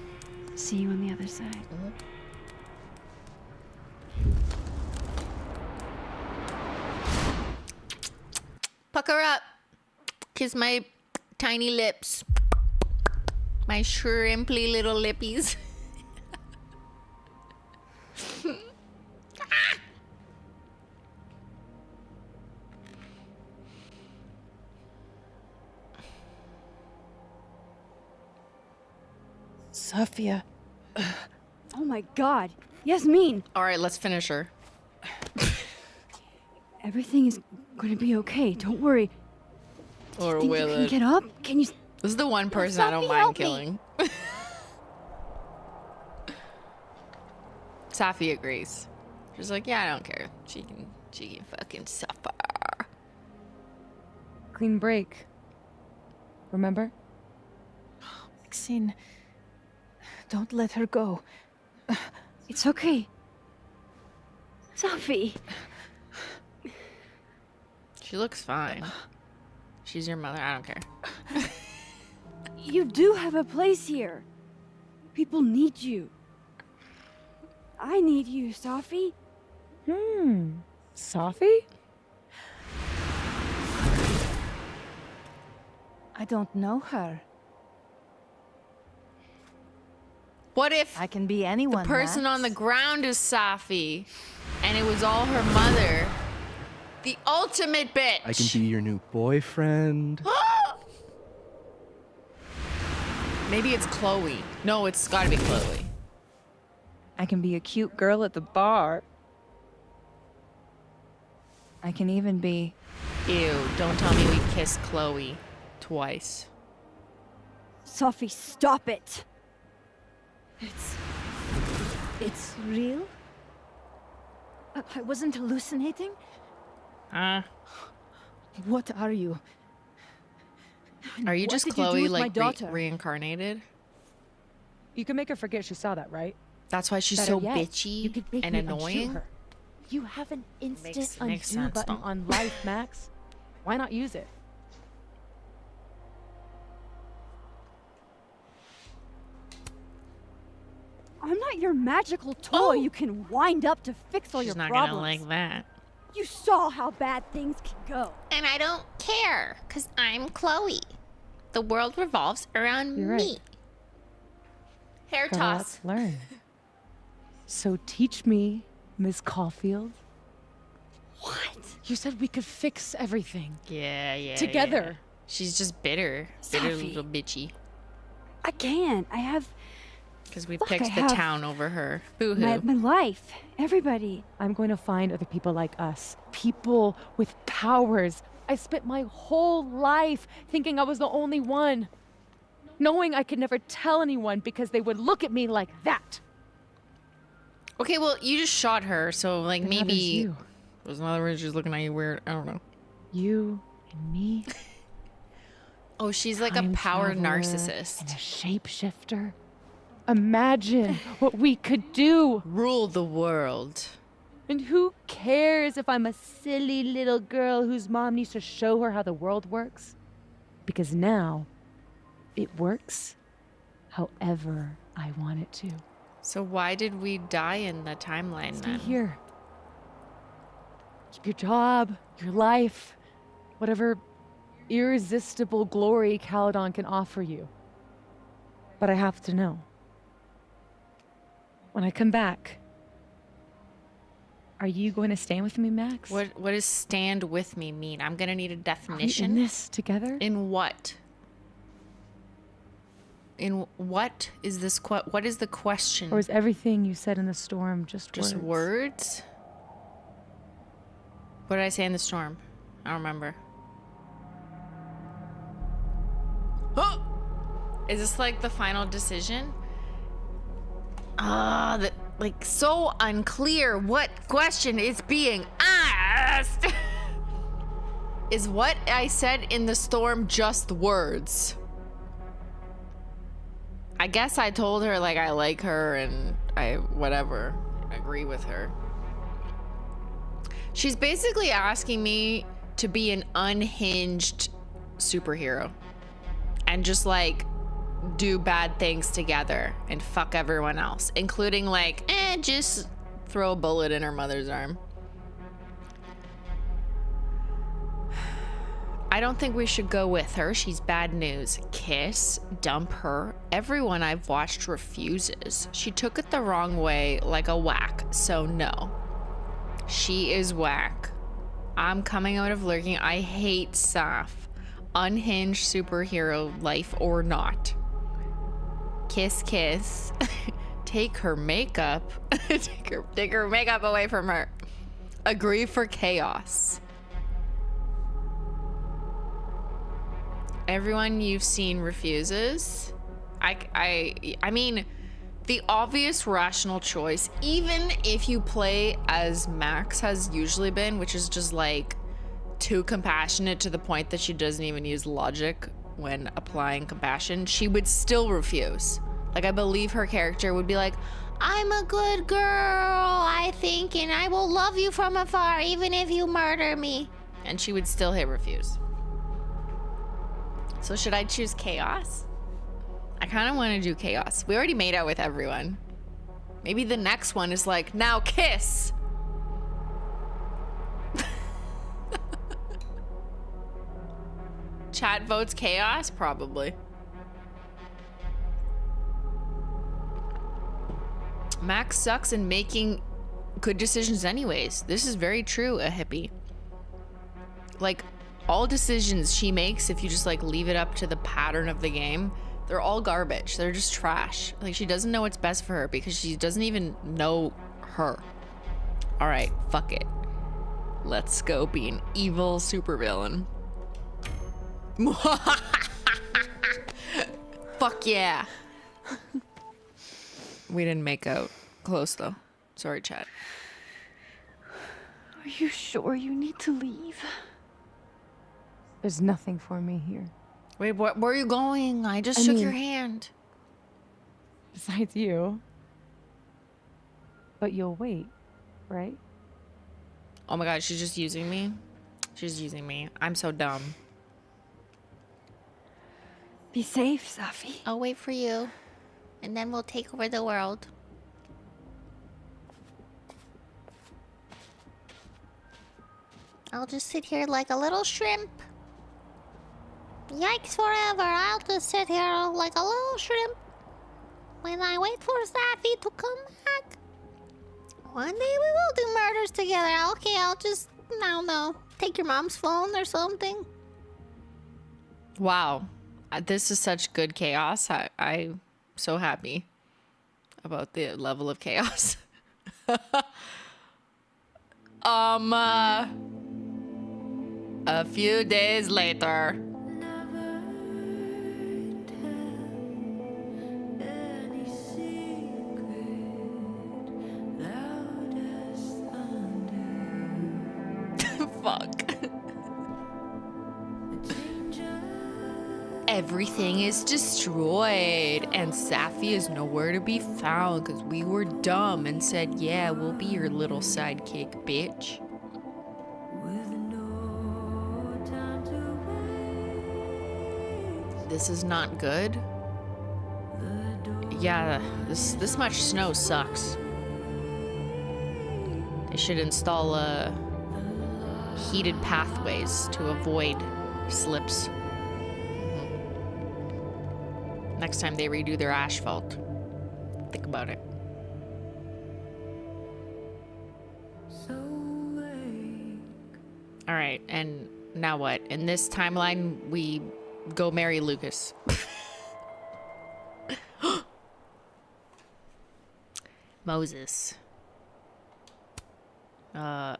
See you on the other side. Pucker up. Kiss my tiny lips. My shrimply little lippies. Safiya. Oh my god. Yasmin! All right, let's finish her. Everything is going to be okay. Don't worry. Or Think will you can it? get up? Can you... This is the one person I don't Safi, mind help me. killing. Safi agrees. She's like, yeah, I don't care. She can fucking suffer. Clean break. Remember? Maxine, don't let her go. It's okay. Safi. She looks fine. She's your mother. I don't care. You do have a place here. People need you. I need you, Safi. Safi? I don't know her. What if I can be anyone, the person Max. on the ground is Safi and it was all her mother? The ultimate bitch. I can be your new boyfriend. Maybe it's Chloe. No, it's gotta be Chloe. I can be a cute girl at the bar. I can even be... Ew, don't tell me we kissed Chloe twice. Safi, stop it. It's real? I wasn't hallucinating? What are you? Are you What just did you do Chloe, with my like, daughter? reincarnated? You can make her forget she saw that, right? That's why she's Better so yet, bitchy you could make and me unshoe annoying? her. You have an instant Makes undo sense, button though. on life, Max. Why not use it? I'm not your magical toy you can wind up to fix all She's your not problems. gonna like that. You saw how bad things can go. And I don't care, because I'm Chloe. The world revolves around You're me. right. Hair Got a lot toss. to learn. So teach me, Miss Caulfield. What? You said we could fix everything. Yeah. Together. yeah. She's just bitter. Bitter Safi. little bitchy. I can't. I have Because we Fuck, picked I the have town over her. Boo-hoo. my life. Everybody. I'm going to find other people like us. People with powers. I spent my whole life thinking I was the only one. Knowing I could never tell anyone because they would look at me like that. Okay, well, you just shot her, so, like, And now there's maybe... you. There's another reason she's looking at you weird. I don't know. You and me. Oh, she's like a Time power traveler narcissist. And a shapeshifter. Imagine what we could do. Rule the world. And who cares if I'm a silly little girl whose mom needs to show her how the world works? Because now, it works however I want it to. So why did we die in the timeline Stay then? here. Keep your job, your life, whatever irresistible glory Caledon can offer you. But I have to know. When I come back, are you going to stand with me, Max? What does stand with me mean? I'm gonna need a Are we definition. in this together? In what? In what is this? What is the question? Or is everything you said in the storm just words? What did I say in the storm? I don't remember. Oh! Is this like the final decision? Like so unclear what question is being asked. Is what I said in the storm just words? I guess I told her like I like her and I whatever, agree with her. She's basically asking me to be an unhinged superhero and just like do bad things together and fuck everyone else, including like, just throw a bullet in her mother's arm. I don't think we should go with her. She's bad news. Kiss, dump her. Everyone I've watched refuses. She took it the wrong way like a whack, so no. She is whack. I'm coming out of lurking. I hate Saf. Unhinged superhero life or not. Kiss, kiss. Take her makeup. take her makeup away from her. Agree for chaos. Everyone you've seen refuses. I mean, the obvious rational choice, even if you play as Max has usually been, which is just like too compassionate to the point that she doesn't even use logic when applying compassion, she would still refuse. Like, I believe her character would be like, I'm a good girl, I think, and I will love you from afar, even if you murder me. And she would still hit refuse. So should I choose chaos? I kind of want to do chaos. We already made out with everyone. Maybe the next one is like, now kiss. Chat votes chaos? Probably. Max sucks in making good decisions anyways. This is very true, a hippie. Like, all decisions she makes, if you just like leave it up to the pattern of the game, they're all garbage. They're just trash. Like, she doesn't know what's best for her because she doesn't even know her. All right, fuck it. Let's go be an evil supervillain. Fuck yeah. We didn't make out. Close though. Sorry, chat. Are you sure you need to leave? There's nothing for me here. Wait, where are you going? I just shook your hand. Besides you. But you'll wait, right? Oh my god, she's just using me. She's using me. I'm so dumb. Be safe, Safi. I'll wait for you. And then we'll take over the world. I'll just sit here like a little shrimp. Yikes forever. I'll just sit here like a little shrimp. When I wait for Safi to come back. One day we will do murders together. Okay, I'll just, I don't know, take your mom's phone or something. Wow. This is such good chaos. I'm so happy about the level of chaos. A few days later. Fuck. Everything is destroyed, and Safi is nowhere to be found because we were dumb and said, yeah, we'll be your little sidekick, bitch. This is not good. Yeah, this much snow sucks. They should install heated pathways to avoid slips. Next time they redo their asphalt. Think about it. All right, and now what? In this timeline, we go marry Lucas. Moses.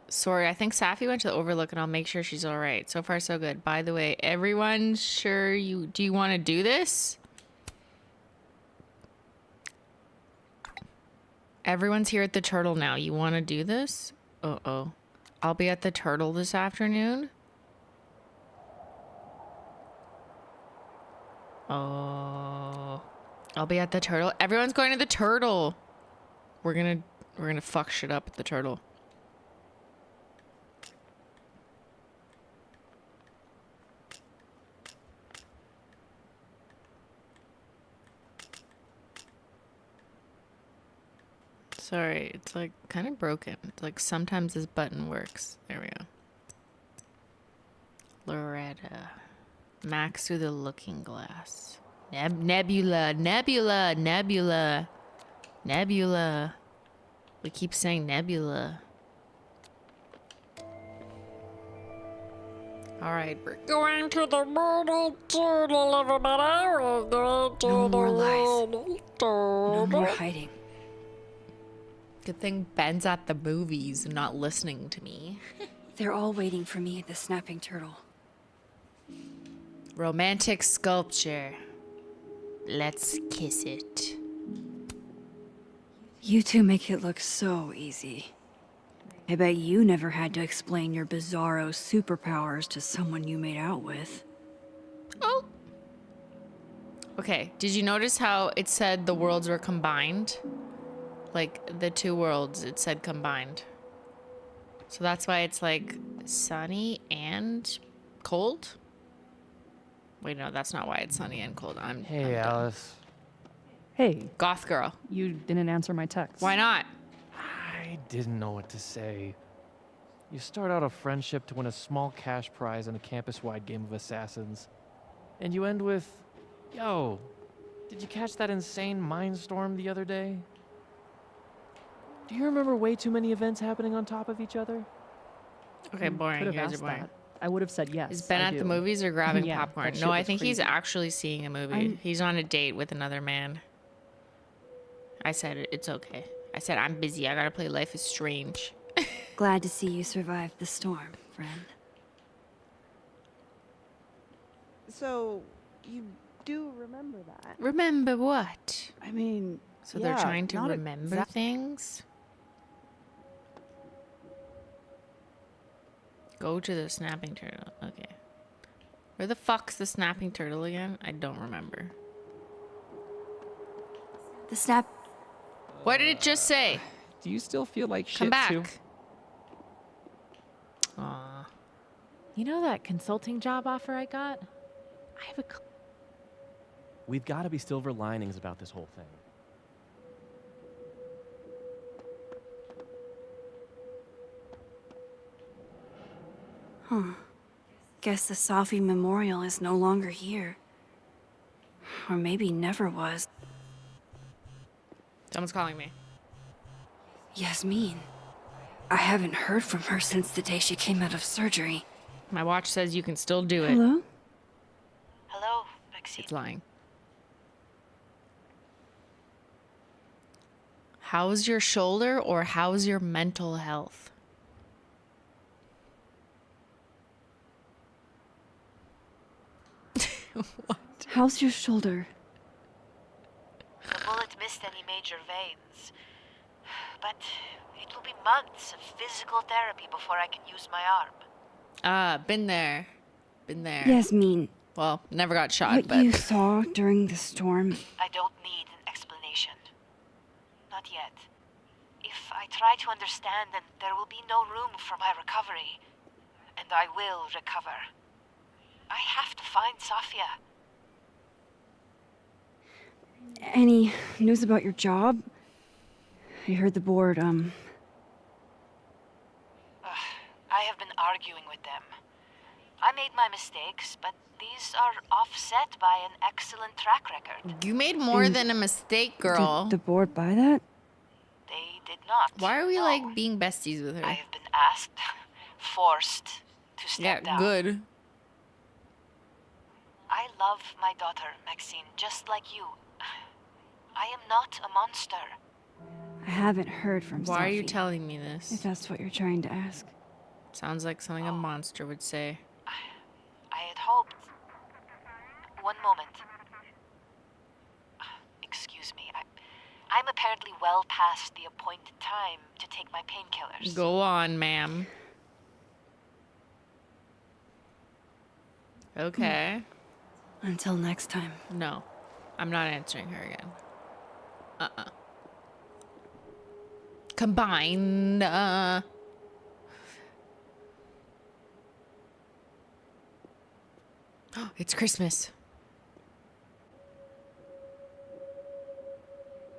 Sorry, I think Safi went to the Overlook and I'll make sure she's all right. So far, so good. By the way, everyone, do you want to do this? Everyone's here at the Turtle now. You want to do this? Uh-oh. I'll be at the Turtle this afternoon. Oh. I'll be at the Turtle. Everyone's going to the Turtle. We're gonna fuck shit up at the Turtle. Sorry, it's like kind of broken. It's like sometimes this button works. There we go. Loretta. Max through the looking glass. Nebula. We keep saying Nebula. Alright, we're going to the murder turtle, everybody. We're going to No more lies. No more hiding. Good thing Ben's at the movies and not listening to me. They're all waiting for me at the Snapping Turtle. Romantic sculpture. Let's kiss it. You two make it look so easy. I bet you never had to explain your bizarro superpowers to someone you made out with. Oh. Okay, did you notice how it said the worlds were combined? Like the two worlds, it said combined. So that's why it's like sunny and cold. Wait, no, that's not why it's sunny and cold. Hey, I'm dumb. Alice. Hey. Goth girl. You didn't answer my text. Why not? I didn't know what to say. You start out a friendship to win a small cash prize in a campus-wide game of assassins. And you end with, yo, did you catch that insane mindstorm the other day? Do you remember way too many events happening on top of each other? Okay, boring. You Could've guys are asked boring. that. I would have said yes. Is Ben I at do. the movies or grabbing Yeah, popcorn? that shit No, I was think he's crazy. actually seeing a movie. He's on a date with another man. I said it's okay. I said I'm busy. I gotta play Life is Strange. Glad to see you survived the storm, friend. So, you do remember that? Remember what? I mean, So they're yeah, trying to not remember exact- things? Go to the snapping turtle. Okay. Where the fuck's the snapping turtle again? I don't remember. The snap. What did it just say? Do you still feel like Come shit back. too? Aw. You know that consulting job offer I got? I have a We've got to be silver linings about this whole thing. Huh. Guess the Safi memorial is no longer here. Or maybe never was. Someone's calling me. Yasmin. I haven't heard from her since the day she came out of surgery. My watch says you can still do it. Hello? Hello, Maxine. It's lying. How's your shoulder or how's your mental health? What? How's your shoulder? The bullet missed any major veins. But it will be months of physical therapy before I can use my arm. Been there. Been there. Yasmin. Well, never got shot, What but you saw during the storm. I don't need an explanation. Not yet. If I try to understand, then there will be no room for my recovery. And I will recover. I have to find Safiya. Any news about your job? I heard the board, I have been arguing with them. I made my mistakes, but these are offset by an excellent track record. you made more And than a mistake, girl. Did the board buy that? They did not. Why are we like being besties with her? I have been asked, forced to step down. Good. I love my daughter, Maxine, just like you. I am not a monster. I haven't heard from Why are you Safi, telling me this? if that's what you're trying to ask. Sounds like something a monster would say. I had hoped. One moment. Excuse me. I'm apparently well past the appointed time to take my painkillers. Go on, ma'am. Okay. Until next time. No. I'm not answering her again. Combined. It's Christmas.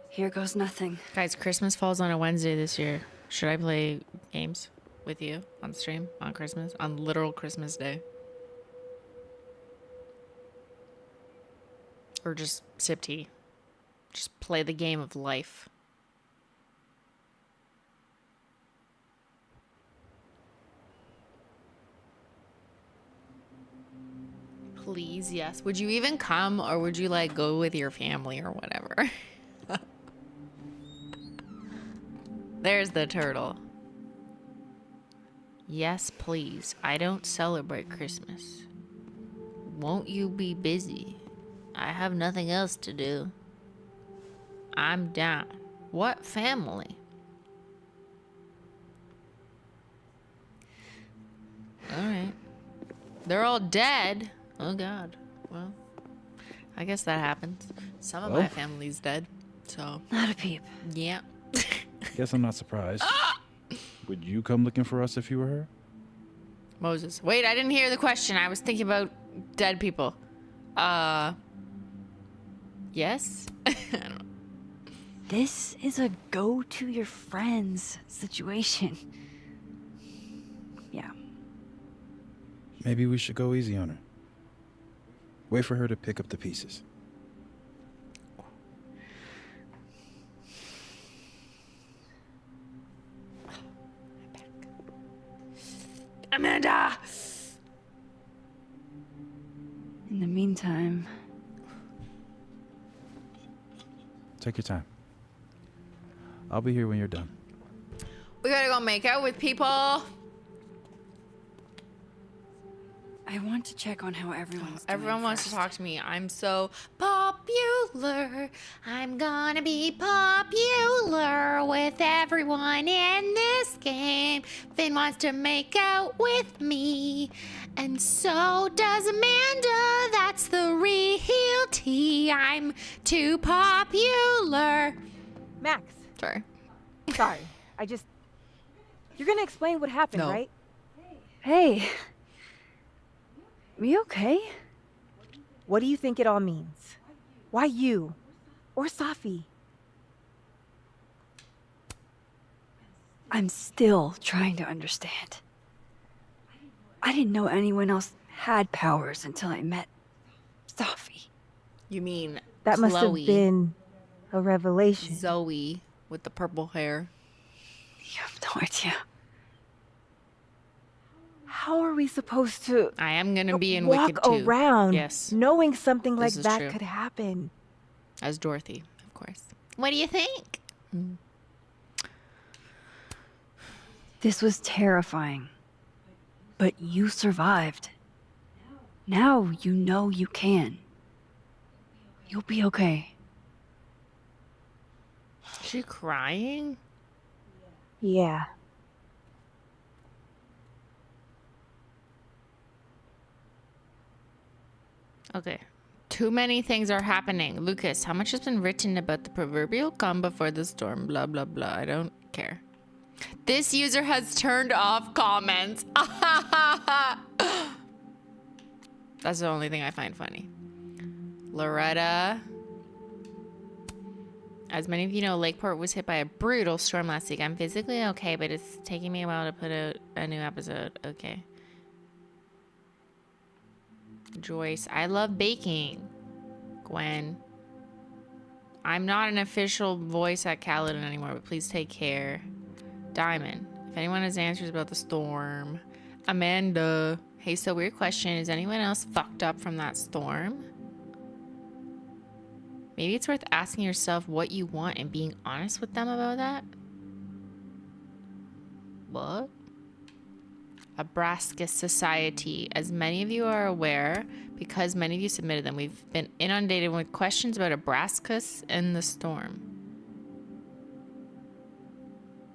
Here goes nothing. Guys, Christmas falls on a Wednesday this year. Should I play games with you on stream on Christmas? On literal Christmas Day? Or just sip tea? Just play the game of life. Please, yes. Would you even come or would you like go with your family or whatever? There's the turtle. Yes, please. I don't celebrate Christmas. Won't you be busy? I have nothing else to do. I'm down. What family? Alright. They're all dead. Oh god. Well, I guess that happens. Some of my Well. family's dead. So. Not a peep. Yeah. Guess I'm not surprised. Would you come looking for us if you were her? Moses. Wait, I didn't hear the question. I was thinking about dead people. Yes? I don't know. This is a go to your friends situation. Yeah. Maybe we should go easy on her. Wait for her to pick up the pieces. Amanda! In the meantime... Take your time. I'll be here when you're done. We gotta go make out with people. I want to check on how everyone's doing Everyone wants to first. talk to me. I'm so popular. I'm gonna be popular with everyone in this game. Finn wants to make out with me. And so does Amanda. That's the real tea. I'm too popular. Max. Sorry. Sorry. You're gonna explain what happened, No. right? Hey. We okay? What do you think it all means? Why you? Or Safi? I'm still trying to understand. I didn't know anyone else had powers until I met Safi. You mean That must have Chloe. been a revelation. Zoe with the purple hair. You have no idea. How are we supposed to I am gonna be in walk Wicked 2. around Yes. knowing something like This is that true. could happen? As Dorothy, of course. What do you think? This was terrifying. But you survived. Now you know you can. You'll be okay. Is she crying? Yeah. Okay. Too many things are happening. Lucas, how much has been written about the proverbial calm before the storm? Blah, blah, blah. I don't care. This user has turned off comments. That's the only thing I find funny. Loretta. As many of you know, Lakeport was hit by a brutal storm last week. I'm physically okay, but it's taking me a while to put out a new episode. Okay. Joyce, I love baking. Gwen. I'm not an official voice at Caledon anymore, but please take care. Diamond. If anyone has answers about the storm. Amanda. Hey, so weird question. Is anyone else fucked up from that storm? Maybe it's worth asking yourself what you want and being honest with them about that. What? Abrascus Society. As many of you are aware, because many of you submitted them, we've been inundated with questions about Abrascus and the storm.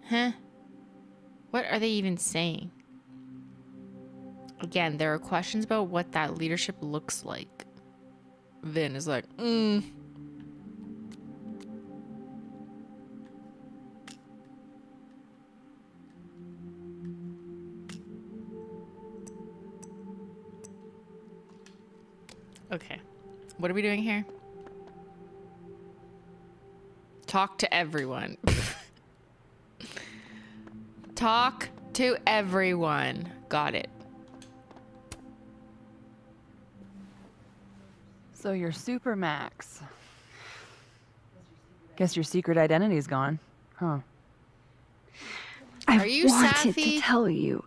Huh? What are they even saying? Again, there are questions about what that leadership looks like. Vin is like, Okay. What are we doing here? Talk to everyone. Talk to everyone. Got it. So you're Super Max. Guess your secret identity's gone, huh? I Are you wanted Safi? to tell you.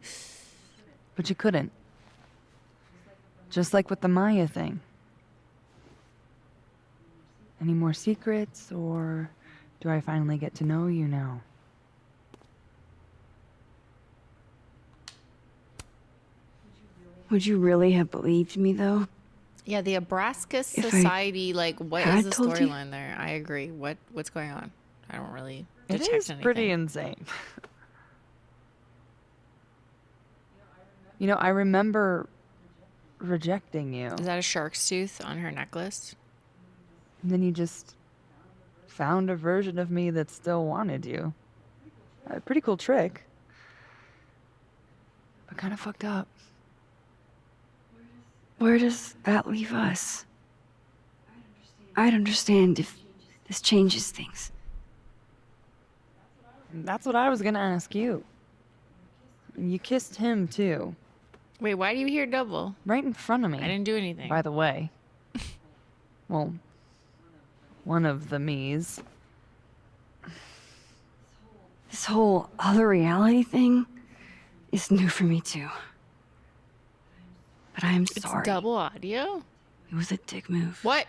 But you couldn't. Just like with the Maya thing. Any more secrets, or do I finally get to know you now? Would you really have believed me, though? Yeah, the Abrascus If I Society, like, what is had the told you- storyline there? I agree. What's going on? I don't really It detect is anything. pretty insane. You know, I remember rejecting you. Is that a shark's tooth on her necklace? And then you just found a version of me that still wanted you. A pretty cool trick. But kind of fucked up. Where does that leave us? I'd understand if this changes things. That's what I was gonna ask you. You kissed him, too. Wait, why do you hear double? Right in front of me. I didn't do anything. By the way. Well, one of the me's. This whole other reality thing is new for me, too. But I am sorry. It's double audio? It was a dick move. What?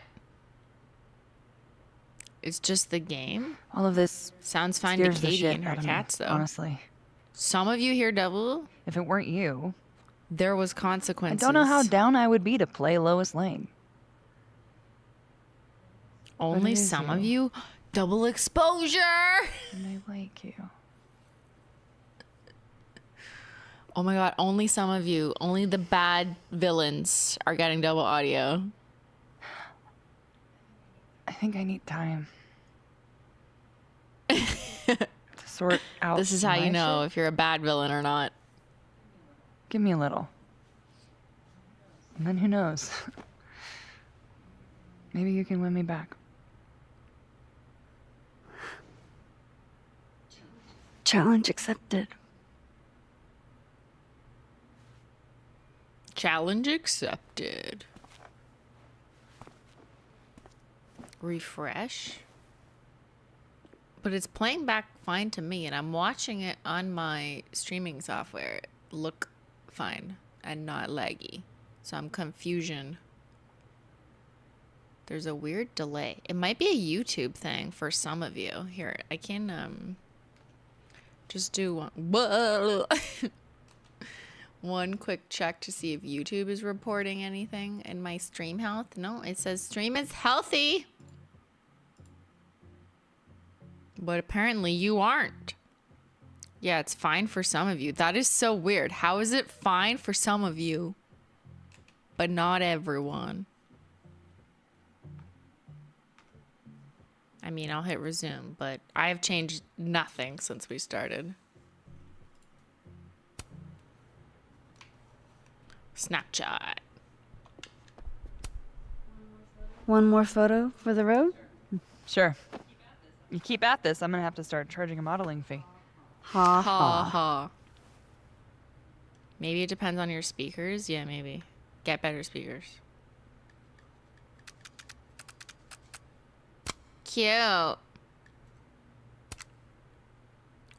It's just the game? All of this sounds fine to scares the Katie shit and her out of me, cats, though. honestly. Some of you hear double? If it weren't you, there was I consequences. don't know how down I would be to play Lois Lane. Only some of you? Double exposure! And I like you. Oh my god, only some of you, only the bad villains are getting double audio. I think I need time. To sort out This is how my you know shit. if you're a bad villain or not. Give me a little. And then who knows? Maybe you can win me back. Challenge accepted. Challenge accepted. Refresh. But it's playing back fine to me, and I'm watching it on my streaming software look fine and not laggy. So I'm confusion. There's a weird delay. It might be a YouTube thing for some of you. Here, I can just do one. Whoa. One quick check to see if YouTube is reporting anything in my stream health. No, it says stream is healthy. But apparently you aren't. Yeah, it's fine for some of you. That is so weird. How is it fine for some of you, but not everyone? I mean, I'll hit resume, but I have changed nothing since we started. Snapchat. One more photo for the road? Sure. You keep at this, I'm gonna have to start charging a modeling fee. Ha Ha ha. Maybe it depends on your speakers. Yeah, maybe. Get better speakers. Cute.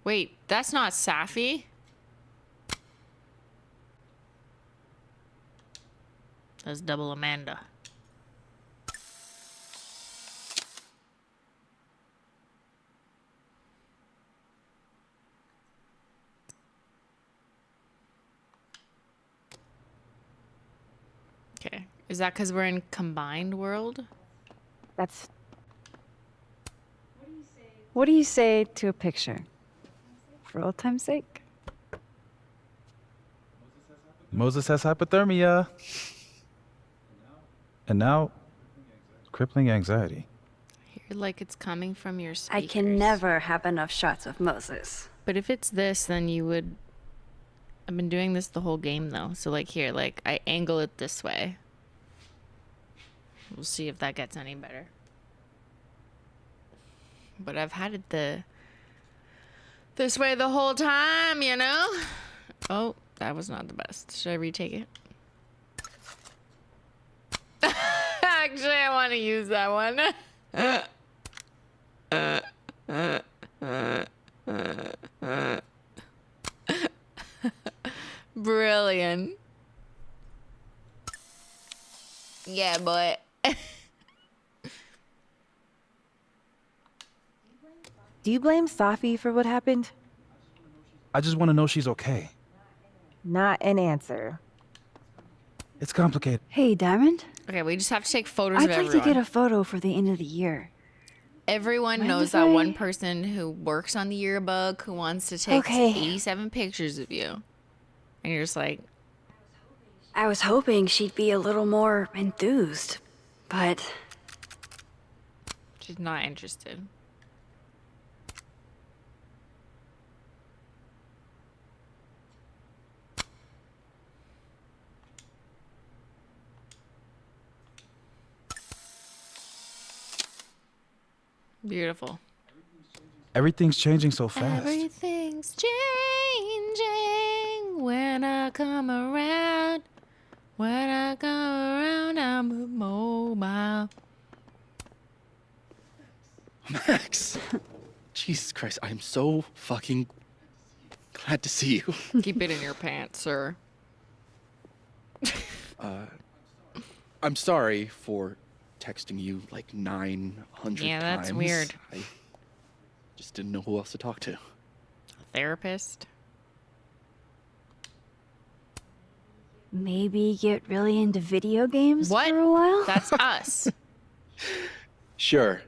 Wait, that's not Safi? That's double Amanda. Okay. Is that because we're in combined world? That's... What do you say to a picture? For old time's sake? Moses has hypothermia. And now, crippling anxiety. You're like it's coming from your I speakers. can never have enough shots of Moses. But if it's this, then you would... I've been doing this the whole game, though. So, like, here, like, I angle it this way. We'll see if that gets any better. But I've had it this way the whole time, you know? Oh, that was not the best. Should I retake it? Actually, I want to use that one. Brilliant. Yeah, boy. Do you blame Safi for what happened? I just want to know she's okay. Not an answer. It's complicated. Hey, Diamond? Okay, we just have to take photos I'd of like everyone. to get a photo for the end of the year. Everyone Mind knows if that I- one person who works on the yearbook who wants to take Okay. 87 pictures of you. And you're just like, I was hoping she'd be a little more enthused, but she's not interested. Beautiful. Everything's changing so fast. Everything's changing when I come around. When I come around, I'm mobile. Max! Jesus Christ, I am so fucking glad to see you. Keep it in your pants, sir. I'm sorry for texting you like 900 times. Yeah, that's weird. I just didn't know who else to talk to. Therapist. Maybe get really into video games What? for a while? That's us. Sure.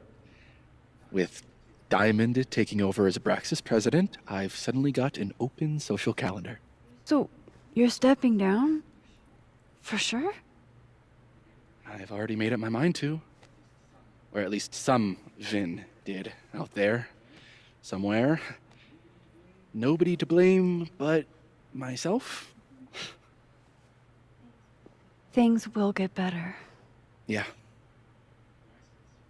With Diamond taking over as Abraxas president, I've suddenly got an open social calendar. So, you're stepping down? For sure? I've already made up my mind to. Or at least some Vin did out there. Somewhere. Nobody to blame but myself. Things will get better. Yeah.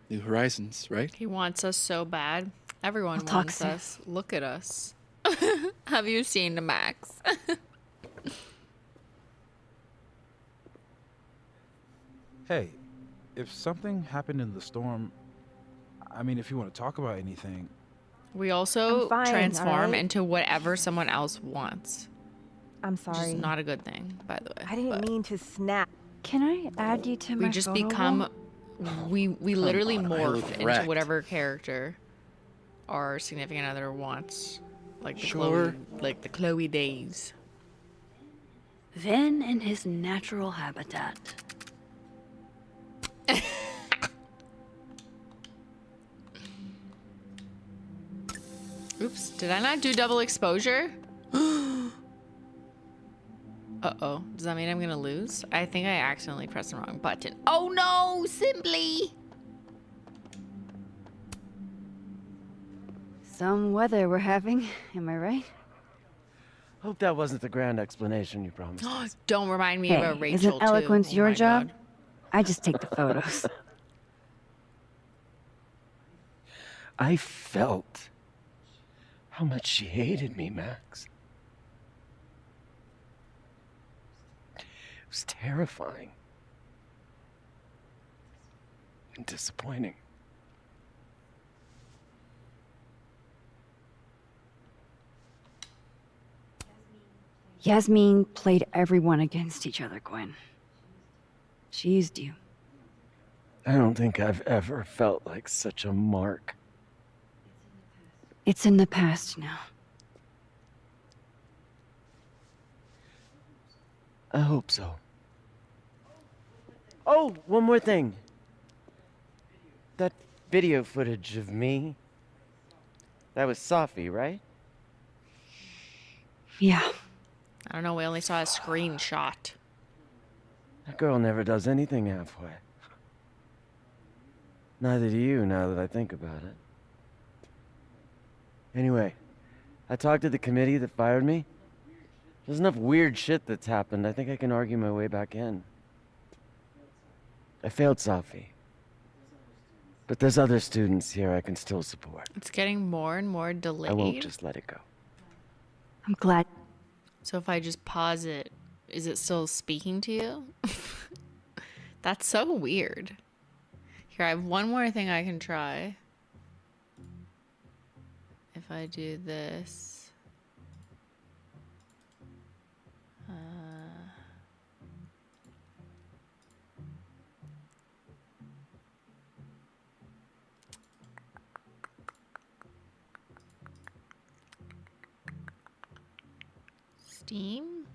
New horizons, right? He wants us so bad. Everyone We'll talk wants soon. us. Look at us. Have you seen the Max? Hey, if something happened in the storm, I mean, if you want to talk about anything. We also I'm fine, transform alright? into whatever someone else wants. I'm Which sorry. is not a good thing, by the way. I didn't but mean to snap. Can I add you to my we just photo become wall? we literally on, I look morph into wrecked. whatever character our significant other wants. Like the Sure. Chloe days. Vin in his natural habitat. Oops, did I not do double exposure? Uh-oh. Does that mean I'm gonna lose? I think I accidentally pressed the wrong button. Oh no, Simply! Some weather we're having, am I right? Hope that wasn't the grand explanation you promised us. Don't remind me Hey, about Rachel, isn't eloquence too. your Oh my job? God. I just take the photos. I felt how much she hated me, Max. It was terrifying. And disappointing. Yasmin played everyone against each other, Gwen. She used you. I don't think I've ever felt like such a mark. It's in the past now. I hope so. Oh, one more thing. That video footage of me, that was Safi, right? Yeah. I don't know, we only saw a screenshot. That girl never does anything halfway. Neither do you, now that I think about it. Anyway, I talked to the committee that fired me. There's enough weird shit that's happened. I think I can argue my way back in. I failed Safi. But there's other students here I can still support. It's getting more and more delayed. I won't just let it go. I'm glad. So if I just pause it, is it still speaking to you? That's so weird. Here, I have one more thing I can try. If I do this. Steam?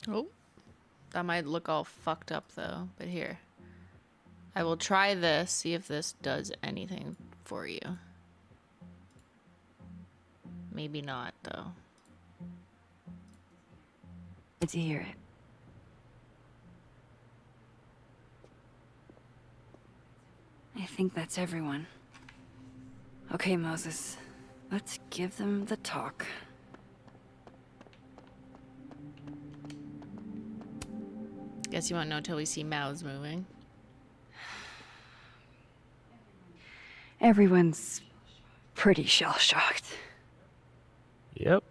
Oh, that might look all fucked up though, but here. I will try this, see if this does anything for you. Maybe not though. Good to hear it. I think that's everyone. Okay, Moses. Let's give them the talk. Guess you won't know till we see mouths moving. Everyone's pretty shell-shocked. Yep.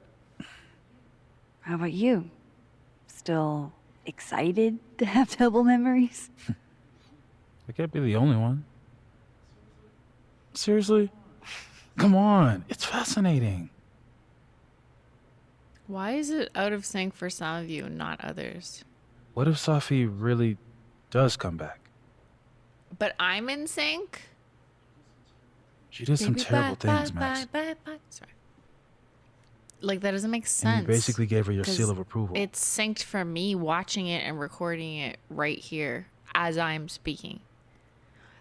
How about you? Still excited to have double memories? I can't be the only one. Seriously? Come on, it's fascinating. Why is it out of sync for some of you and not others? What if Safi really does come back? But I'm in sync? She did some terrible things, Max. Sorry. Like, that doesn't make And sense. you basically gave her your 'cause seal of approval. It's synced for me watching it and recording it right here as I'm speaking.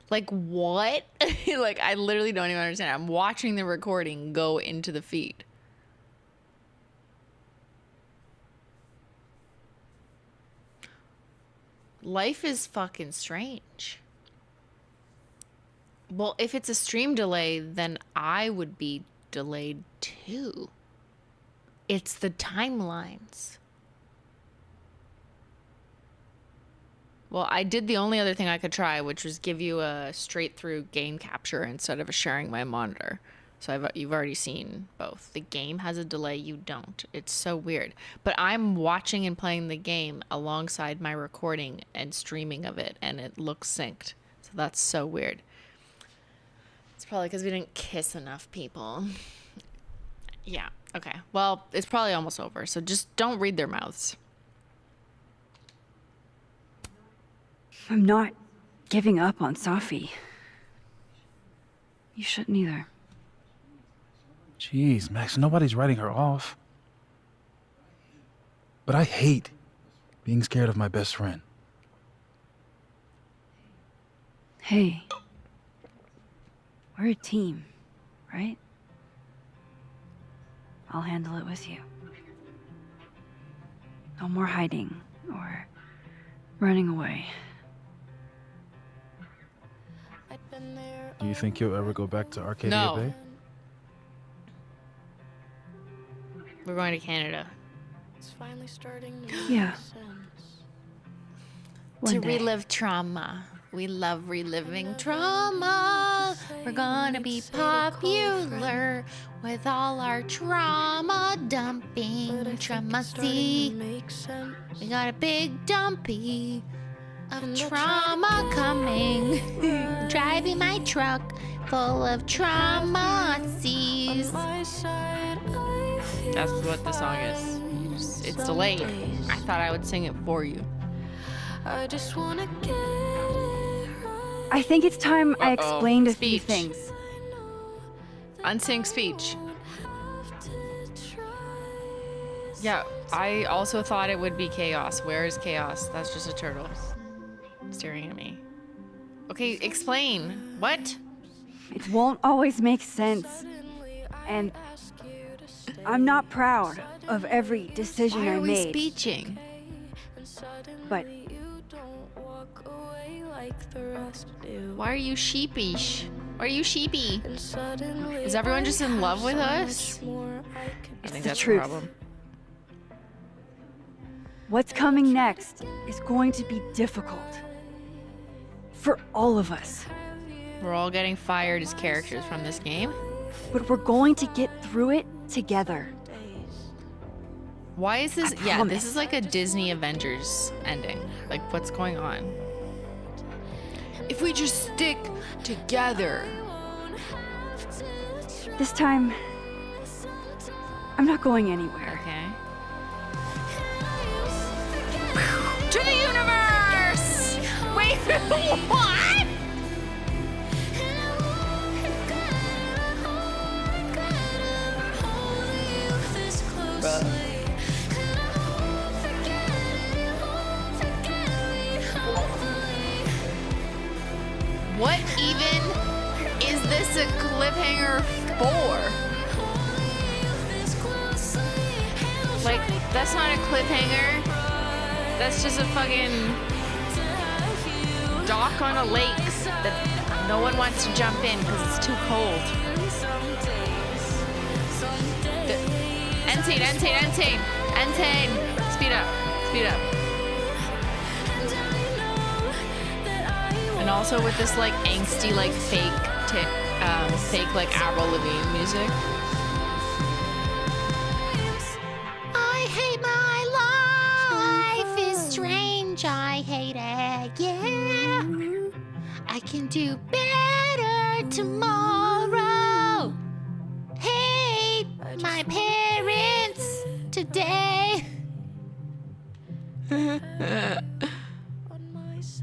Like, what? Like, I literally don't even understand. I'm watching the recording go into the feed. Life is fucking strange. Well, if it's a stream delay, then I would be delayed too. It's the timelines. Well, I did the only other thing I could try, which was give you a straight through game capture instead of sharing my monitor. So you've already seen both. The game has a delay, you don't. It's so weird. But I'm watching and playing the game alongside my recording and streaming of it, and it looks synced. So that's so weird. It's probably because we didn't kiss enough people. Yeah, okay. Well, it's probably almost over, so just don't read their mouths. I'm not giving up on Safi. You shouldn't either. Jeez, Max, nobody's writing her off. But I hate being scared of my best friend. Hey. We're a team, right? I'll handle it with you. No more hiding or running away. Do you think you'll ever go back to Arcadia No. Bay? We're going to Canada. It's finally starting to Yeah. make sense. To One day. relive trauma. We love reliving trauma. We're gonna be popular with all our trauma dumping. Trauma see. We got a big dumpy of trauma coming. Driving my truck full of trauma seas. That's what the song is. It's delayed. I thought I would sing it for you. I just wanna get it right. I think it's time I Uh-oh. explained a few Speech. things. Unsynced speech. Yeah, I also thought it would be chaos. Where is chaos? That's just a turtle staring at me. Okay, explain. What? It won't always make sense. And I'm not proud of every decision Why I are we made. speeching? But Why are you sheepish? Why are you sheepy? Is everyone just in love with us? I think the that's truth. the problem. what's coming next is going to be difficult. For all of us. We're all getting fired as characters from this game. But we're going to get through it together. Why is this? I Yeah, promise. this is like a Disney Avengers ending. Like, what's going on? If we just stick together. This time, I'm not going anywhere. Okay. To the universe! Wait, what? What even is this a cliffhanger for? Like, that's not a cliffhanger. That's just a fucking dock on a lake that No one wants to jump in because it's too cold. Entane. Speed up. And also with this like angsty, like fake like Avril Lavigne music. I hate my life is strange. I hate it. Yeah. I can do better tomorrow. Hate my parents today.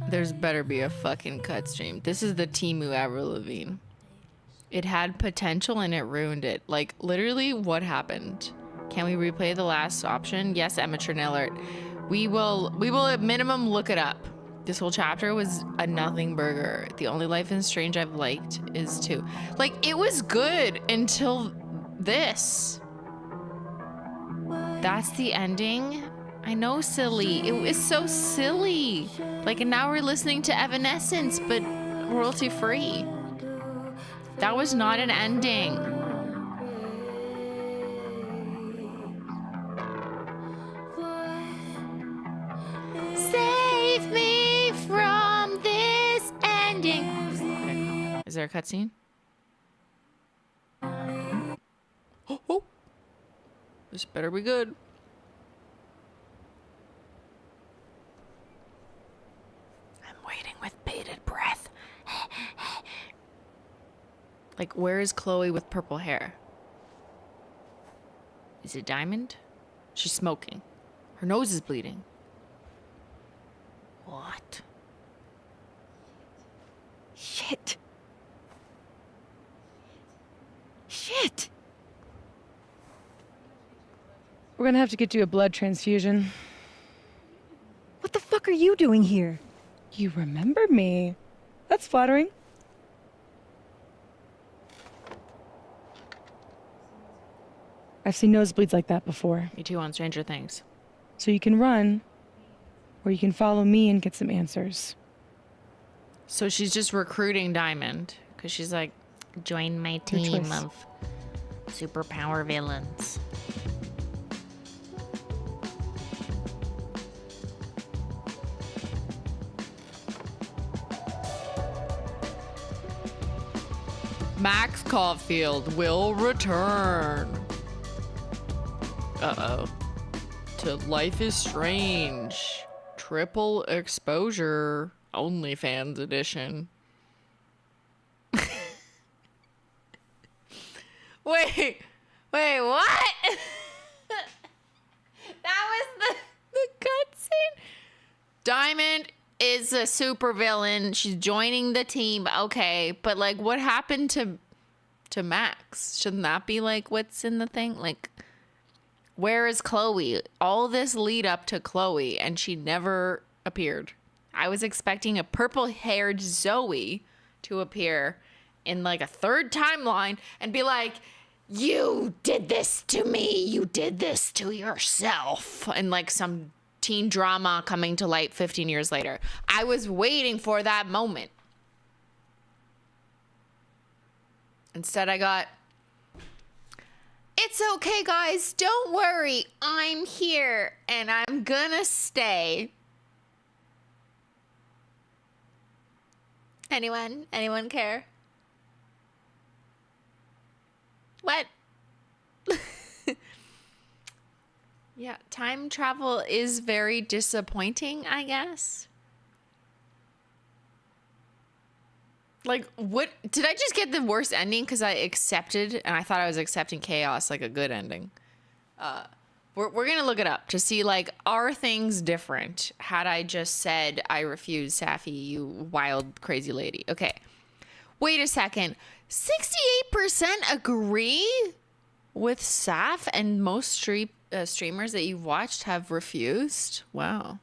There's better be a fucking cut stream. This is the Temu Avril Lavigne. It had potential and it ruined it. Like, literally, what happened? Can we replay the last option? Yes, amateur alert. We will at minimum look it up. This whole chapter was a nothing burger. The only Life is Strange I've liked is 2. Like, it was good until this. That's the ending? I know, silly. It was so silly. Like, and now we're listening to Evanescence, but royalty free. That was not an ending. Save me from this ending. Okay. Is there a cutscene? Oh. This better be good. Waiting with bated breath. Like, where is Chloe with purple hair? Is it Diamond? She's smoking. Her nose is bleeding. What? Shit. We're gonna have to get you a blood transfusion. What the fuck are you doing here? You remember me. That's flattering. I've seen nosebleeds like that before. Me too, on Stranger Things. So you can run, or you can follow me and get some answers. So she's just recruiting Diamond, because she's like, join my team of superpower villains. Max Caulfield will return. Uh-oh. To Life is Strange. Triple exposure. OnlyFans edition. Wait, what? That was the cutscene? Diamond is a supervillain. She's joining the team. Okay, but like, what happened to Max? Shouldn't that be like what's in the thing? Like, where is Chloe? All this lead up to Chloe, and she never appeared. I was expecting a purple-haired Zoe to appear in like a third timeline and be like, you did this to me. You did this to yourself. And like some teen drama coming to light 15 years later. I was waiting for that moment. Instead, I got, it's okay, guys. Don't worry. I'm here and I'm gonna stay. Anyone care? What? Yeah, time travel is very disappointing, I guess. Like, what? Did I just get the worst ending because I accepted, and I thought I was accepting chaos, like a good ending? We're going to look it up to see, like, are things different? Had I just said, I refuse, Safi, you wild, crazy lady. Okay. Wait a second. 68% agree with Saf, and most streamers that you've watched have refused? Wow.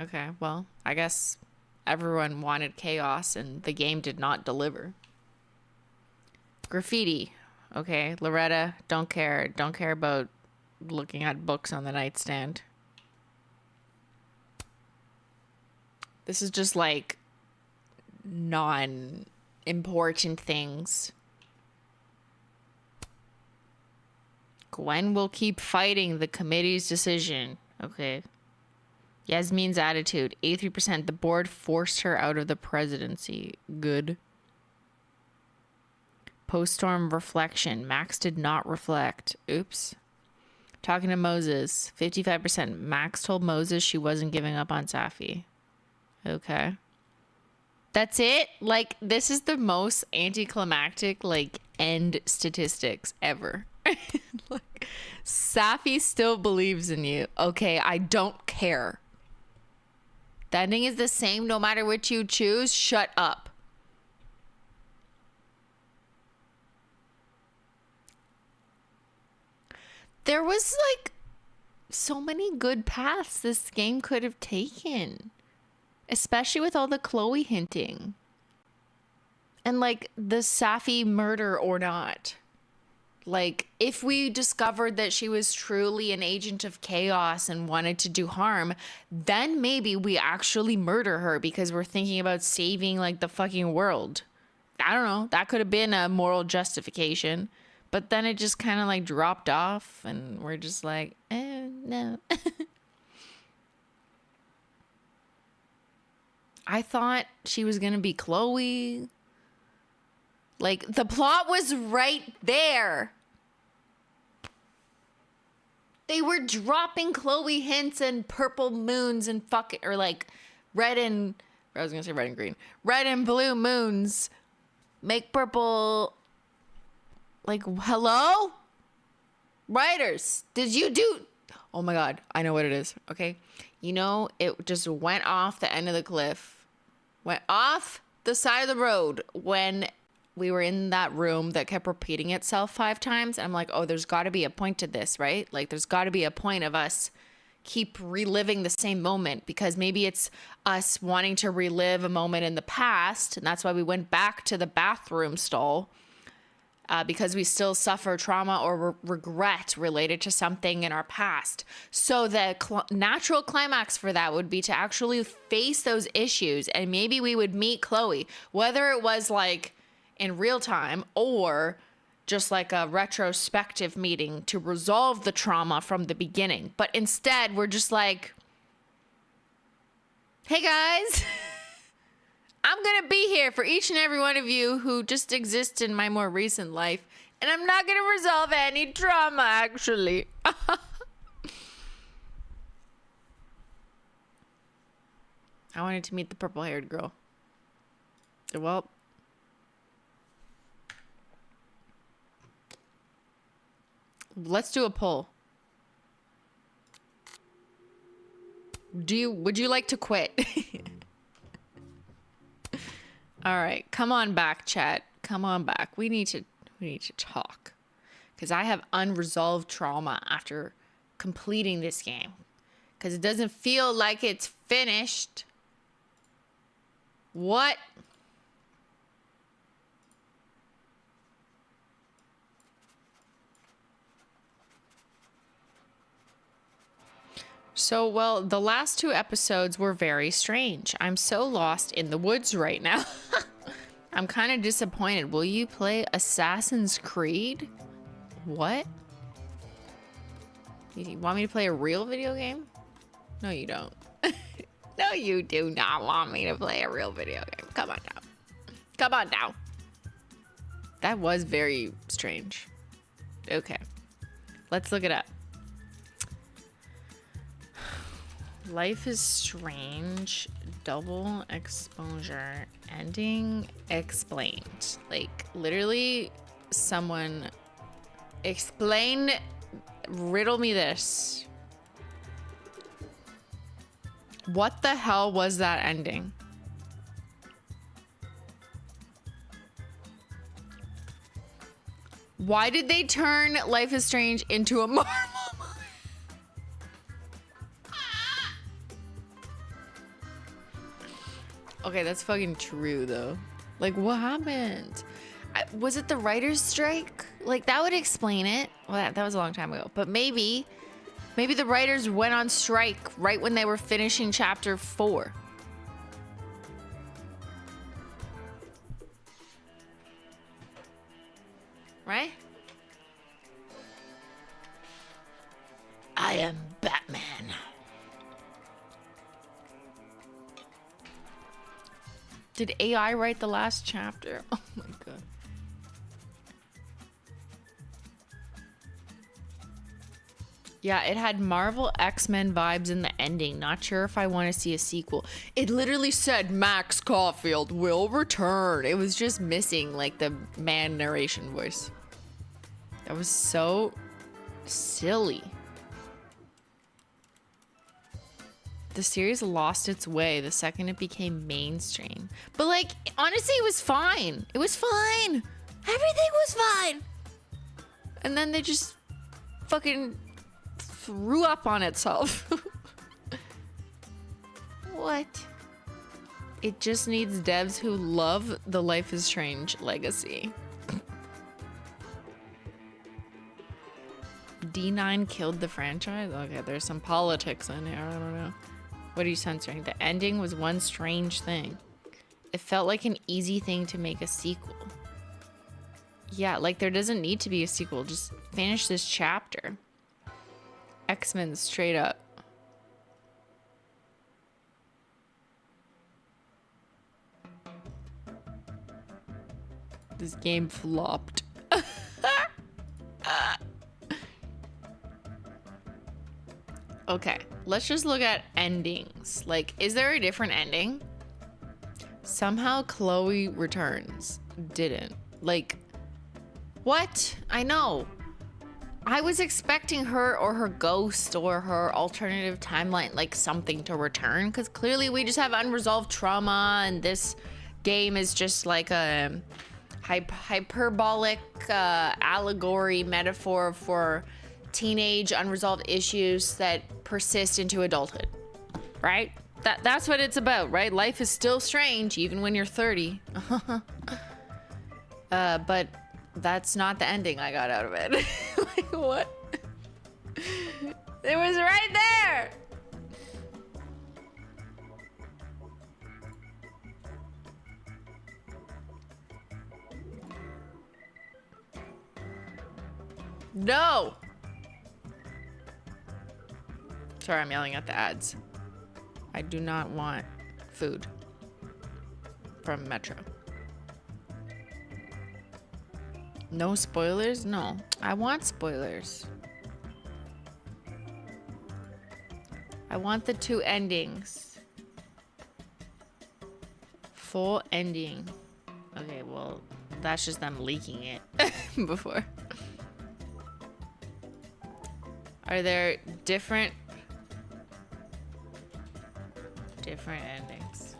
Okay, well, I guess everyone wanted chaos, and the game did not deliver. Graffiti. Okay, Loretta, don't care. Don't care about looking at books on the nightstand. This is just like non-important things. Gwen will keep fighting the committee's decision. Okay. Yasmin's attitude, 83%. The board forced her out of the presidency. Good. Post-storm reflection. Max did not reflect. Oops. Talking to Moses, 55%. Max told Moses she wasn't giving up on Safi. Okay. That's it? Like, this is the most anticlimactic, like, end statistics ever. Like, Safi still believes in you. Okay, I don't care. The ending is the same no matter which you choose. Shut up. There was like so many good paths this game could have taken, especially with all the Chloe hinting and like the Safi murder or not. Like, if we discovered that she was truly an agent of chaos and wanted to do harm, then maybe we actually murder her because we're thinking about saving like the fucking world. I don't know. That could have been a moral justification. But then it just kind of like dropped off and we're just like, no. I thought she was going to be Chloe. Like, the plot was right there. They were dropping Chloe hints and purple moons and or like red and, I was going to say red and green. Red and blue moons make purple. Like, hello? Writers, did you do... Oh my God, I know what it is, okay? You know, it just went off the end of the cliff. Went off the side of the road when we were in that room that kept repeating itself 5 times. And I'm like, oh, there's got to be a point to this, right? Like, there's got to be a point of us keep reliving the same moment because maybe it's us wanting to relive a moment in the past. And that's why we went back to the bathroom stall. Because we still suffer trauma or regret related to something in our past. So the natural climax for that would be to actually face those issues. And maybe we would meet Chloe, whether it was like in real time or just like a retrospective meeting to resolve the trauma from the beginning. But instead, we're just like, hey guys. I'm going to be here for each and every one of you who just exist in my more recent life. And I'm not going to resolve any trauma, actually. I wanted to meet the purple-haired girl. Well, let's do a poll. Would you like to quit? All right, come on back, chat. Come on back. We need to talk because I have unresolved trauma after completing this game because it doesn't feel like it's finished. What? So, well, the last 2 episodes were very strange. I'm so lost in the woods right now. I'm kind of disappointed. Will you play Assassin's Creed? What? You want me to play a real video game? No, you don't. No, you do not want me to play a real video game. Come on now. Come on now. That was very strange. Okay. Let's look it up. Life is strange. Double exposure. Ending explained. Like, literally, someone explain, riddle me this. What the hell was that ending? Why did they turn Life is Strange into a Marvel? Okay, that's fucking true, though. Like, what happened? Was it the writer's strike? Like, that would explain it. Well, that was a long time ago. But maybe the writers went on strike right when they were finishing chapter 4. right? I am Batman. Did AI write the last chapter? Oh my god. Yeah, it had Marvel X-Men vibes in the ending. Not sure if I want to see a sequel. It literally said Max Caulfield will return. It was just missing like the man narration voice. That was so silly. The series lost its way the second it became mainstream. But like, honestly, it was fine. It was fine. Everything was fine. And then they just fucking threw up on itself. What? It just needs devs who love the Life is Strange legacy. D9 killed the franchise? Okay, there's some politics in here. I don't know. What are you censoring? The ending was one strange thing. It felt like an easy thing to make a sequel. Yeah, like there doesn't need to be a sequel. Just finish this chapter. X-Men straight up. This game flopped. Okay, let's just look at endings. Like, is there a different ending? Somehow Chloe returns. Didn't. Like, what? I know. I was expecting her or her ghost or her alternative timeline, like something to return, because clearly we just have unresolved trauma and this game is just like a hyperbolic allegory metaphor for teenage unresolved issues that persist into adulthood, right? That's what it's about, right? Life is still strange even when you're 30. But that's not the ending I got out of it. Like, what? It was right there. No. Sorry, I'm yelling at the ads. I do not want food from Metro. No spoilers? No. I want spoilers. I want the two endings. Full ending. Okay, well, that's just them leaking it before. Are there different endings?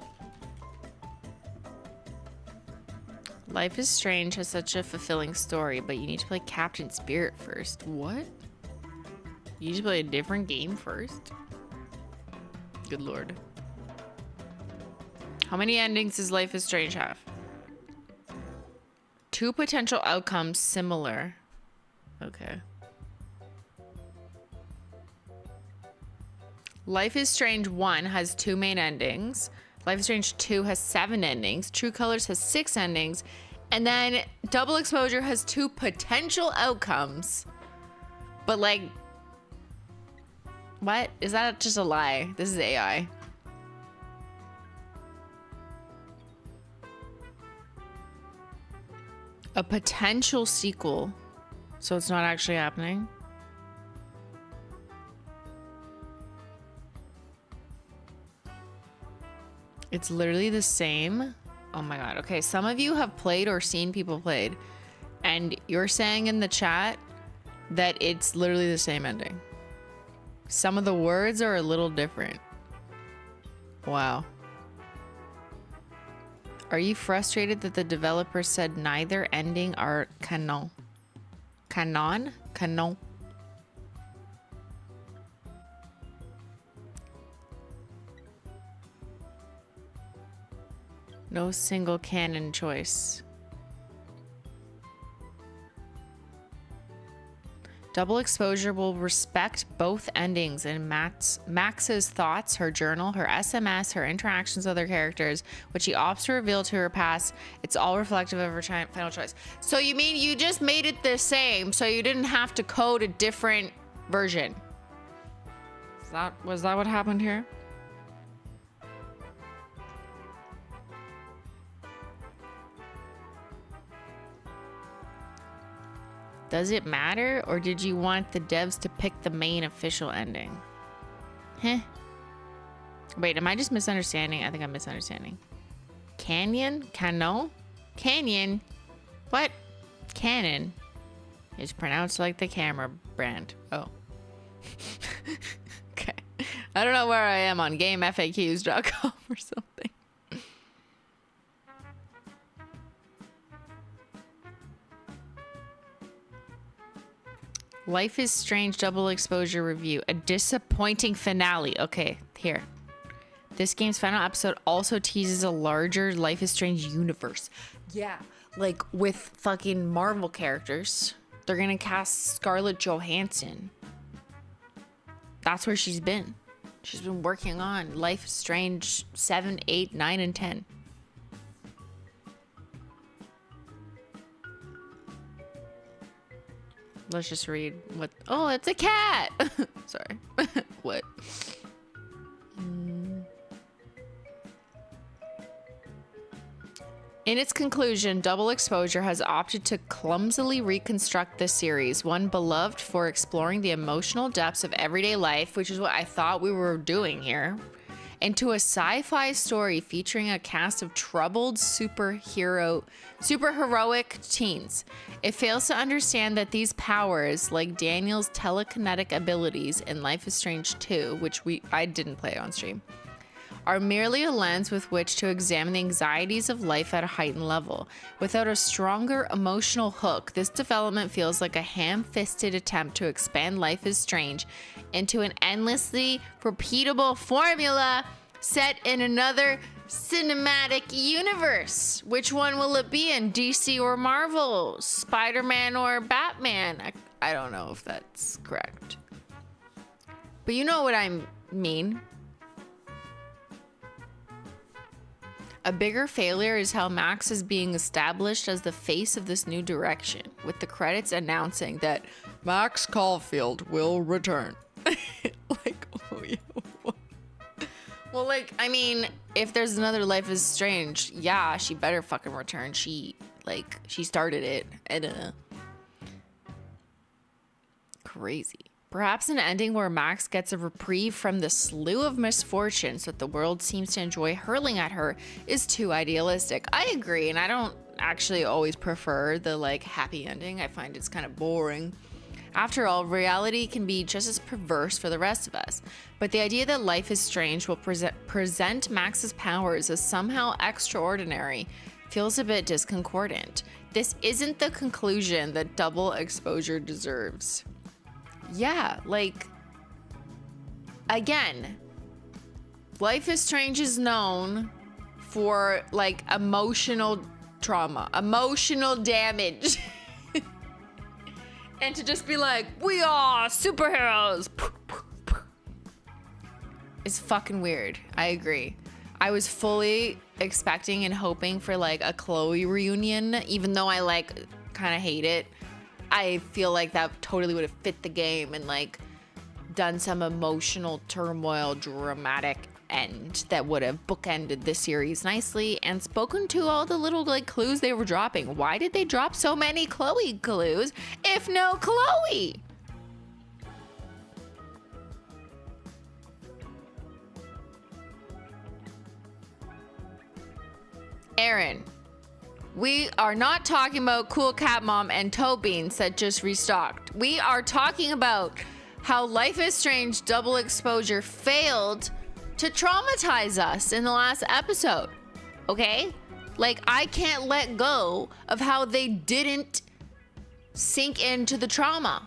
Life is Strange has such a fulfilling story, but you need to play Captain Spirit first. What? You need to play a different game first? Good lord. How many endings does Life is Strange have? 2 potential outcomes similar. Okay. Life is Strange 1 has 2 main endings. Life is Strange 2 has 7 endings. True Colors has 6 endings. And then Double Exposure has 2 potential outcomes. But like, what? Is that just a lie? This is AI. A potential sequel. So it's not actually happening? It's literally the same. Oh my god. Okay, some of you have played or seen people played, and you're saying in the chat that it's literally the same ending. Some of the words are a little different. Wow. Are you frustrated that the developer said neither ending are canon? Canon? Canon. No single canon choice. Double exposure will respect both endings in Max's thoughts, her journal, her SMS, her interactions with other characters, which she opts to reveal to her past. It's all reflective of her final choice. So you mean you just made it the same, so you didn't have to code a different version? Was that what happened here? Does it matter, or did you want the devs to pick the main official ending? Heh. Wait, am I just misunderstanding? I think I'm misunderstanding. Canyon? Cano? Canyon? What? Canon. It's pronounced like the camera brand. Oh. Okay. I don't know where I am on GameFAQs.com or something. Life is Strange double exposure review. A disappointing finale. Okay, here. This game's final episode also teases a larger Life is Strange universe. Yeah, like with fucking Marvel characters. They're gonna cast Scarlett Johansson. That's where she's been. She's been working on Life is Strange 7, 8, 9, and 10. Let's just read what. Oh, it's a cat. Sorry. What? In its conclusion, Double Exposure has opted to clumsily reconstruct the series, one beloved for exploring the emotional depths of everyday life, which is what I thought we were doing here, into a sci-fi story featuring a cast of troubled super heroic teens. It fails to understand that these powers, like Daniel's telekinetic abilities in Life is Strange 2, which I didn't play on stream, are merely a lens with which to examine the anxieties of life at a heightened level. Without a stronger emotional hook, this development feels like a ham-fisted attempt to expand Life is Strange into an endlessly repeatable formula set in another cinematic universe. Which one will it be in? DC or Marvel? Spider-Man or Batman? I don't know if that's correct. But you know what I mean. A bigger failure is how Max is being established as the face of this new direction, with the credits announcing that Max Caulfield will return. Like, oh yeah. Well, like, I mean, if there's another Life is Strange, yeah, she better fucking return. She started it. I don't know. Crazy. Perhaps an ending where Max gets a reprieve from the slew of misfortunes that the world seems to enjoy hurling at her is too idealistic. I agree, and I don't actually always prefer the, like, happy ending. I find it's kind of boring. After all, reality can be just as perverse for the rest of us. But the idea that Life is Strange will present Max's powers as somehow extraordinary feels a bit discordant. This isn't the conclusion that Double Exposure deserves. Yeah, like, again, Life is Strange is known for, like, emotional trauma, emotional damage. And to just be like, we are superheroes. It's fucking weird. I agree. I was fully expecting and hoping for, like, a Chloe reunion, even though I, like, kind of hate it. I feel like that totally would have fit the game and, like, done some emotional turmoil, dramatic end that would have bookended the series nicely and spoken to all the little, like, clues they were dropping. Why did they drop so many Chloe clues if no Chloe? Aaron, we are not talking about Cool Cat Mom and Toe Beans that just restocked. We are talking about how Life is Strange Double Exposure failed to traumatize us in the last episode. Okay? Like, I can't let go of how they didn't sink into the trauma.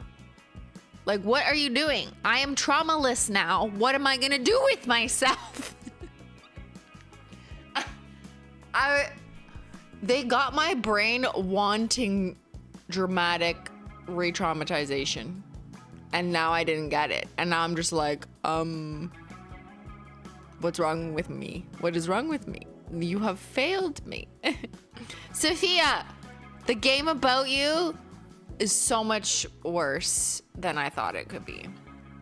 Like, what are you doing? I am traumaless now. What am I gonna do with myself? They got my brain wanting dramatic re-traumatization. and now I didn't get it. And now I'm just like, what's wrong with me? What is wrong with me? You have failed me. Safiya, the game about you is so much worse than I thought it could be.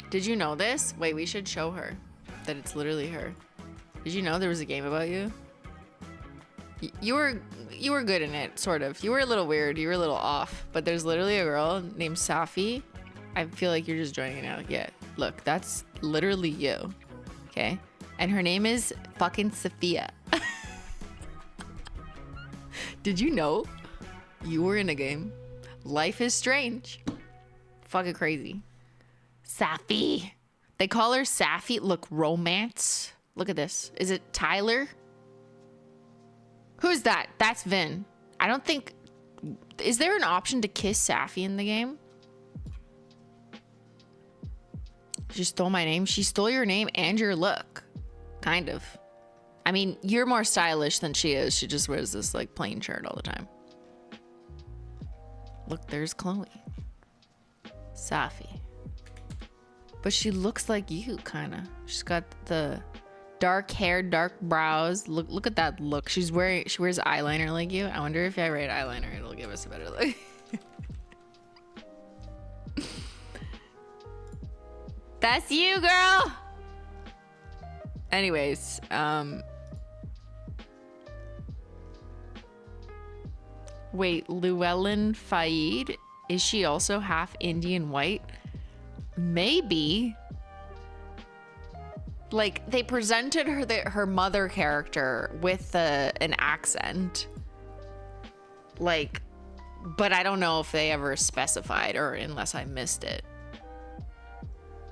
Did you know this? Wait, we should show her that it's literally her. Did you know there was a game about you? You were good in it, sort of. You were a little weird. You were a little off. But there's literally a girl named Safi. I feel like you're just joining it now. Yeah, look, that's literally you. Okay? And her name is fucking Safiya. Did you know you were in a game? Life is strange. Fucking crazy. Safi. They call her Safi. Look, romance. Look at this. Is it Tyler? Who's that? That's Vin. I don't think... Is there an option to kiss Safi in the game? She stole my name. She stole your name and your look. Kind of. I mean, you're more stylish than she is. She just wears this like plain shirt all the time. Look, there's Chloe. Safi. But she looks like you, kind of. She's got the dark hair, dark brows. Look at that look. She wears eyeliner like you. I wonder if I write eyeliner, it'll give us a better look. That's you, girl. Anyways, wait, Llewellyn Faid, is she also half Indian white? Maybe. Like, they presented her mother character with an accent. Like, but I don't know if they ever specified, or unless I missed it.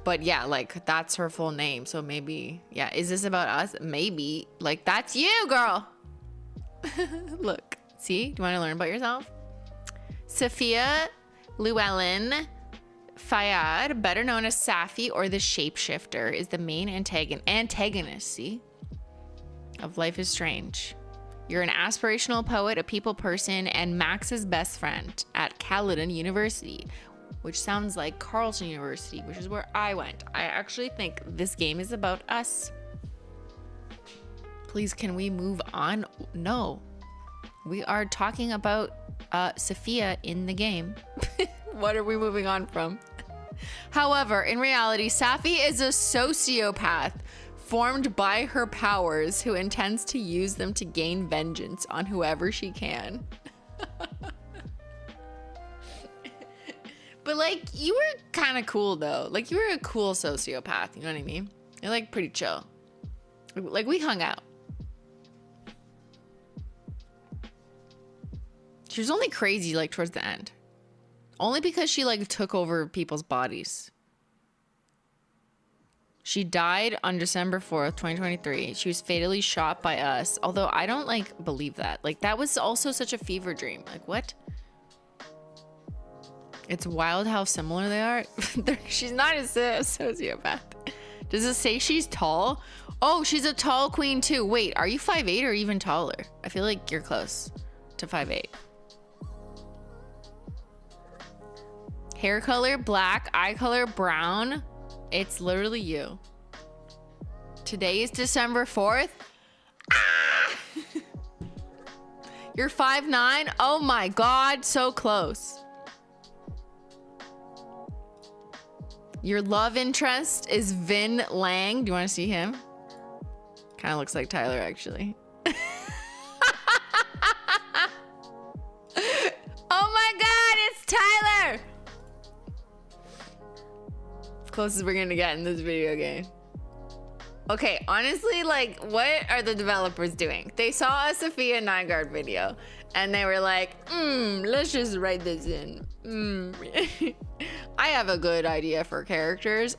But yeah, like, that's her full name. So maybe, yeah, is this about us? Maybe. Like, that's you, girl. Look, see? Do you want to learn about yourself? Safiya Llewellyn Fayyad, better known as Safi or the Shapeshifter, is the main antagonist, see? Of Life is Strange. You're an aspirational poet, a people person, and Max's best friend at Caledon University, which sounds like Carleton University, which is where I went. I actually think this game is about us. Please, can we move on? No. We are talking about Safiya in the game. What are we moving on from? However, in reality, Safi is a sociopath formed by her powers who intends to use them to gain vengeance on whoever she can. But, like, you were kind of cool, though. Like, you were a cool sociopath, you know what I mean? You're, like, pretty chill. Like, we hung out. She was only crazy, like, towards the end. Only because she, like, took over people's bodies. She died on December 4th, 2023. She was fatally shot by us. Although, I don't, like, believe that. Like, that was also such a fever dream. Like, what? It's wild how similar they are. She's not a sociopath. Does it say she's tall? Oh, she's a tall queen too. Wait, are you 5'8" or even taller? I feel like you're close to 5'8". Hair color, black. Eye color, brown. It's literally you. Today is December 4th. Ah! You're 5'9". Oh my God, so close. Your love interest is Vin Lang. Do you want to see him? Kind of looks like Tyler, actually. Oh my God, it's Tyler! Closest we're gonna get in this video game. Okay, honestly, like, what are the developers doing? They saw a Safiya Nygaard video, and they were like, let's just write this in. I have a good idea for characters.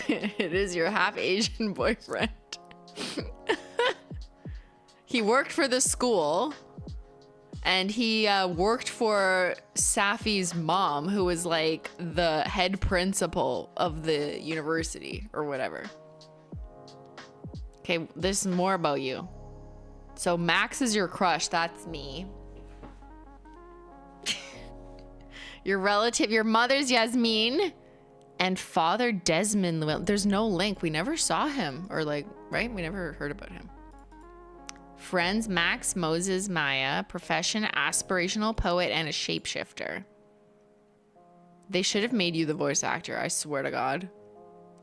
It is your half Asian boyfriend. He worked for the school, and he worked for Safi's mom, who was like the head principal of the university or whatever. Okay, this is more about you. So Max is your crush. That's me. Your relative, your mother's Yasmin, and Father Desmond Llewellyn. There's no link. We never saw him, or like, right? We never heard about him. Friends, Max, Moses, Maya. Profession, aspirational poet, and a shapeshifter. They should have made you the voice actor, I swear to God.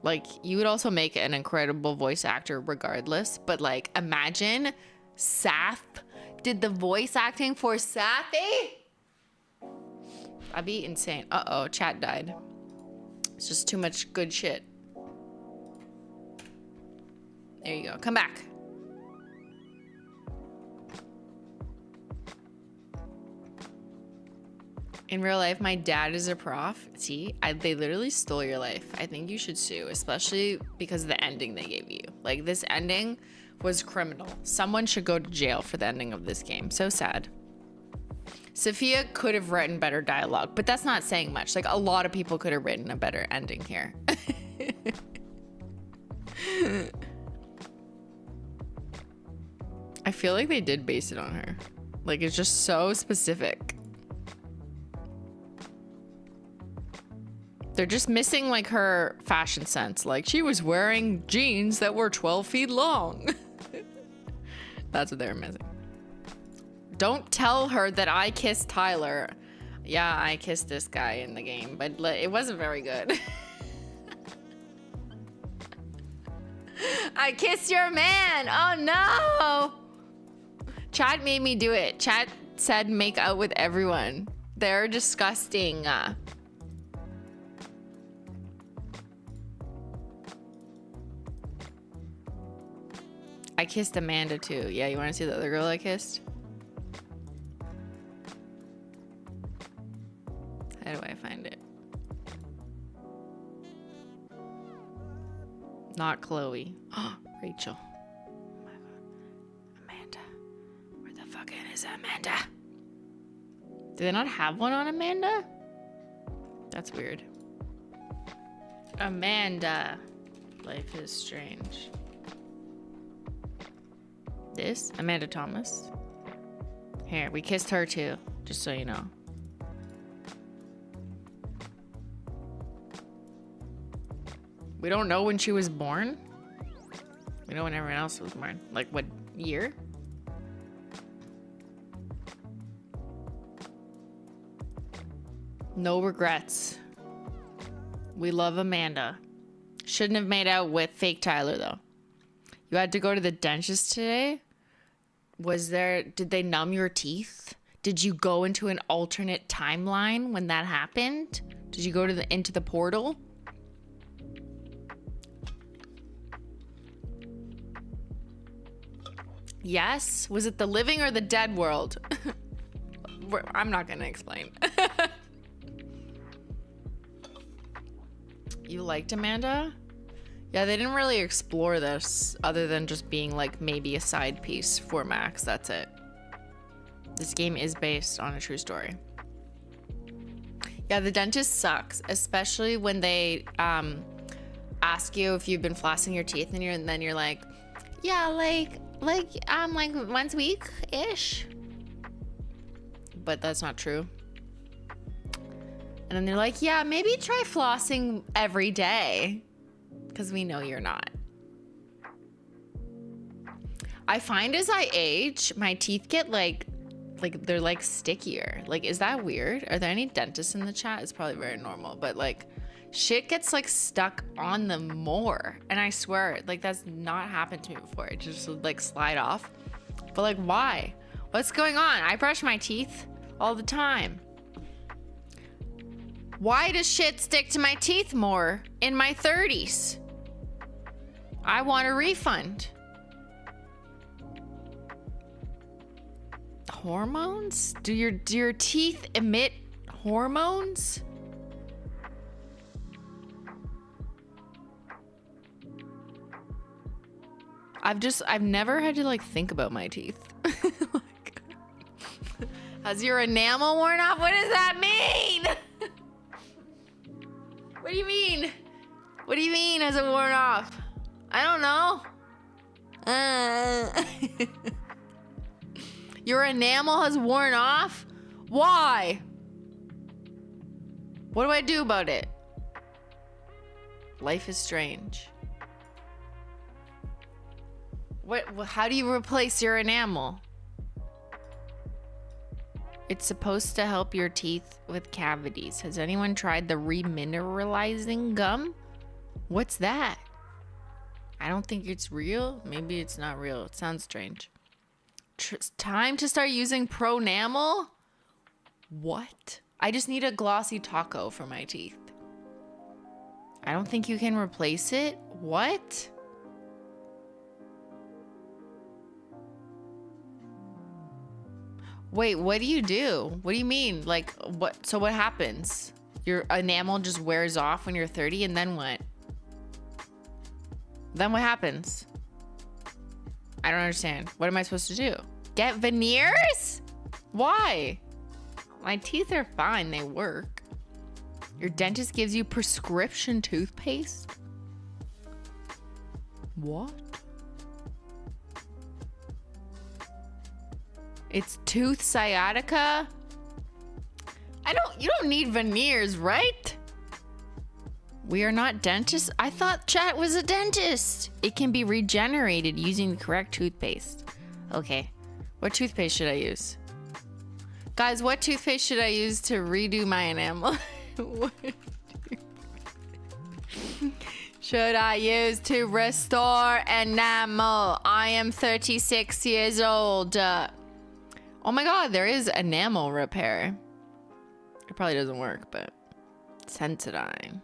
Like, you would also make an incredible voice actor regardless, but like, imagine Saf did the voice acting for Safi. That'd be insane. Uh-oh, chat died. It's just too much good shit. There you go. Come back. In real life, my dad is a prof. See, they literally stole your life. I think you should sue, especially because of the ending they gave you. Like, this ending was criminal. Someone should go to jail for the ending of this game. So sad. Safiya could have written better dialogue, but that's not saying much. Like, a lot of people could have written a better ending here. I feel like they did base it on her. Like, it's just so specific. They're just missing like her fashion sense. Like, she was wearing jeans that were 12 feet long. That's what they're missing. Don't tell her that I kissed Tyler. Yeah, I kissed this guy in the game, but it wasn't very good. I kissed your man. Oh no. Chat made me do it. Chat said make out with everyone. They're disgusting. I kissed Amanda too. Yeah, you want to see the other girl I kissed? How do I find it? Not Chloe. Rachel. Oh my God. Amanda. Where the fuck is Amanda? Do they not have one on Amanda? That's weird. Amanda. Life is strange. This? Amanda Thomas. Here, we kissed her too, just so you know. We don't know when she was born. We know when everyone else was born. Like, what year? No regrets. We love Amanda. Shouldn't have made out with fake Tyler though. You had to go to the dentist today? Did they numb your teeth? Did you go into an alternate timeline when that happened? Did you go to into the portal? Yes? Was it the living or the dead world? I'm not gonna explain. You liked Amanda? Yeah, they didn't really explore this other than just being like maybe a side piece for Max. That's it. This game is based on a true story. Yeah, the dentist sucks, especially when they ask you if you've been flossing your teeth and then you're like, yeah, like once a week-ish. But that's not true. And then they're like, yeah, maybe try flossing every day. Because we know you're not. I find as I age, my teeth get like they're like stickier. Like, is that weird? Are there any dentists in the chat? It's probably very normal, but like shit gets like stuck on them more. And I swear, like that's not happened to me before. It just would like slide off. But like, why? What's going on? I brush my teeth all the time. Why does shit stick to my teeth more in my 30s? I want a refund. Hormones? Do your teeth emit hormones? I've never had to like think about my teeth. Like, has your enamel worn off? What does that mean? What do you mean? What do you mean has it worn off? I don't know. Your enamel has worn off? Why? What do I do about it? Life is strange. How do you replace your enamel? It's supposed to help your teeth with cavities. Has anyone tried the remineralizing gum? What's that? I don't think it's real. Maybe it's not real. It sounds strange. Time to start using Pronamel? What? I just need a glossy taco for my teeth. I don't think you can replace it. What? Wait, what do you do? What do you mean? Like, what? So what happens? Your enamel just wears off when you're 30, and then what? Then what happens? I don't understand. What am I supposed to do? Get veneers? Why? My teeth are fine. They work. Your dentist gives you prescription toothpaste? What? It's tooth sciatica? You don't need veneers, right? We are not dentists. I thought chat was a dentist. It can be regenerated using the correct toothpaste. Okay. What toothpaste should I use? Guys, what toothpaste should I use to redo my enamel? What should I use to restore enamel? I am 36 years old. Oh my god, there is enamel repair. It probably doesn't work, but Sensodyne.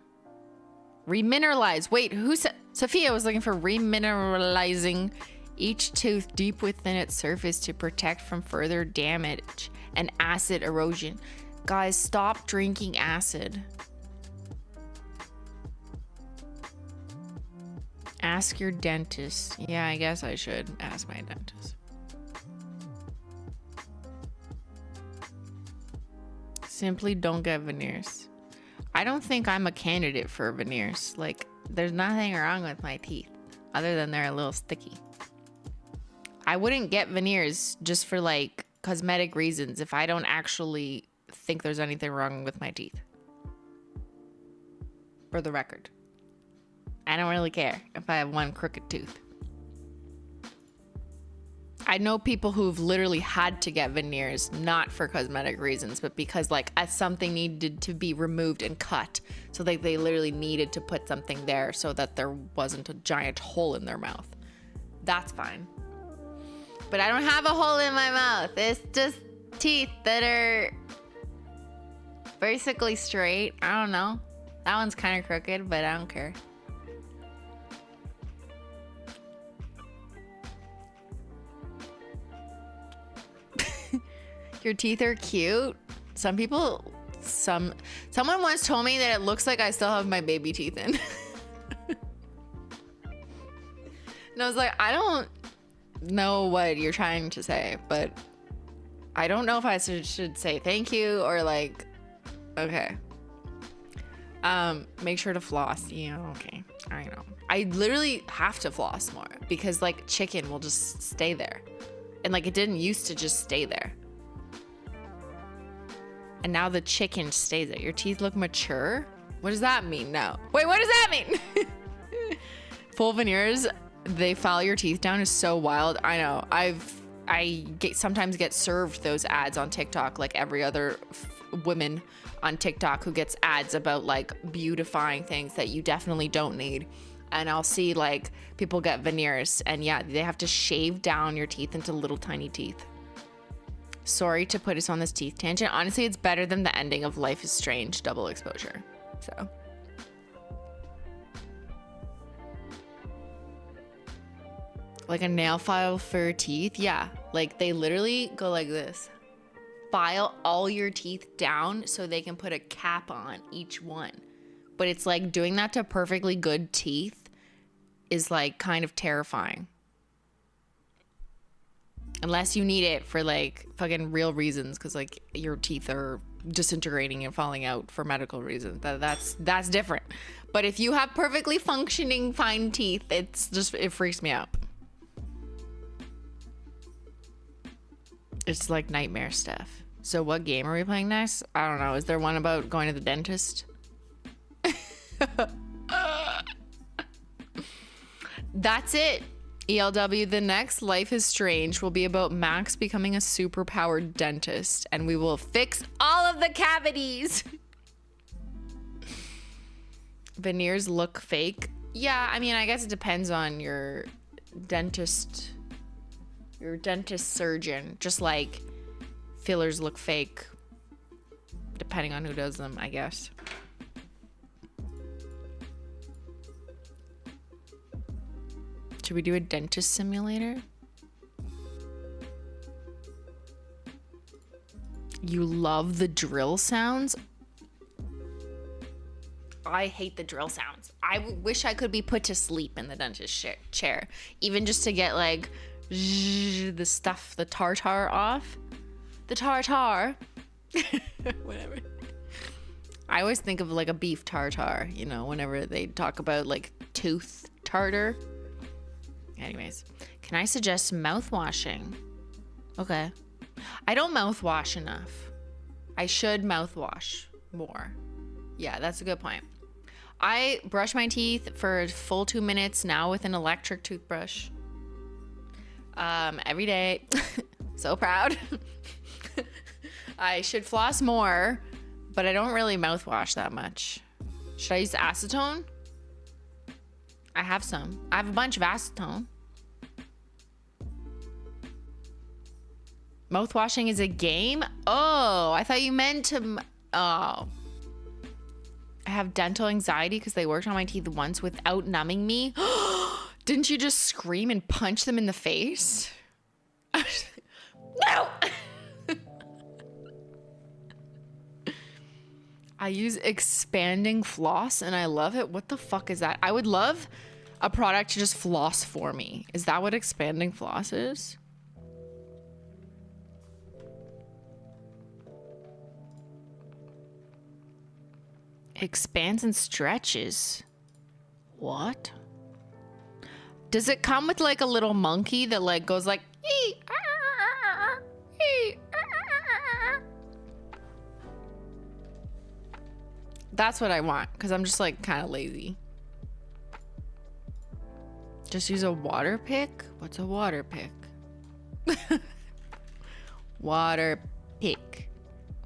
Remineralize. Wait, who said? Safiya was looking for remineralizing each tooth deep within its surface to protect from further damage and acid erosion. Guys, stop drinking acid. Ask your dentist. Yeah, I guess I should ask my dentist. Simply don't get veneers. I don't think I'm a candidate for veneers. Like, there's nothing wrong with my teeth other than they're a little sticky. I wouldn't get veneers just for like cosmetic reasons if I don't actually think there's anything wrong with my teeth. For the record. I don't really care if I have one crooked tooth. I know people who've literally had to get veneers, not for cosmetic reasons, but because like something needed to be removed and cut. So like they literally needed to put something there so that there wasn't a giant hole in their mouth. That's fine. But I don't have a hole in my mouth. It's just teeth that are basically straight. I don't know. That one's kind of crooked, but I don't care. Your teeth are cute. Someone once told me that it looks like I still have my baby teeth in. And I was like, I don't know what you're trying to say, but I don't know if I should say thank you or like, okay. Make sure to floss. Yeah, okay. I know. I literally have to floss more because like chicken will just stay there. And like it didn't used to just stay there. And now the chicken stays there. Your teeth look mature? What does that mean? No. Wait, what does that mean? Full veneers, they file your teeth down is so wild. I know. I sometimes get served those ads on TikTok like every other woman on TikTok who gets ads about like beautifying things that you definitely don't need. And I'll see like people get veneers and yeah, they have to shave down your teeth into little tiny teeth. Sorry to put us on this teeth tangent. Honestly, it's better than the ending of Life is Strange double exposure. So. Like a nail file for teeth? Yeah. Like they literally go like this. File all your teeth down so they can put a cap on each one. But it's like doing that to perfectly good teeth is like kind of terrifying. Unless you need it for like fucking real reasons, because like your teeth are disintegrating and falling out for medical reasons. That's different. But if you have perfectly functioning fine teeth, it freaks me out. It's like nightmare stuff. So what game are we playing next? I don't know. Is there one about going to the dentist? That's it. ELW, the next Life is Strange will be about Max becoming a superpowered dentist, and we will fix all of the cavities. Veneers look fake. Yeah, I mean, I guess it depends on your dentist surgeon. Just like fillers look fake depending on who does them, I guess. Should we do a dentist simulator? You love the drill sounds? I hate the drill sounds. I wish I could be put to sleep in the dentist chair. Even just to get like the stuff, the tartar off. The tartar. Whatever. I always think of like a beef tartar, you know, whenever they talk about like tooth tartar. Anyways, can I suggest mouthwashing? Okay. I don't mouthwash enough. I should mouthwash more. Yeah, that's a good point. I brush my teeth for a full 2 minutes now with an electric toothbrush. Every day. So proud. I should floss more, but I don't really mouthwash that much. Should I use acetone? I have some. I have a bunch of acetone. Mouthwashing is a game? Oh, I thought you meant to... Oh. I have dental anxiety because they worked on my teeth once without numbing me. Didn't you just scream and punch them in the face? No! I use expanding floss and I love it. What the fuck is that? I would love a product to just floss for me. Is that what expanding floss is? Expands and stretches. What? Does it come with like a little monkey that like goes like ee, ee, That's what I want because I'm just like kind of lazy. Just use a water pick? What's a water pick? Water pick.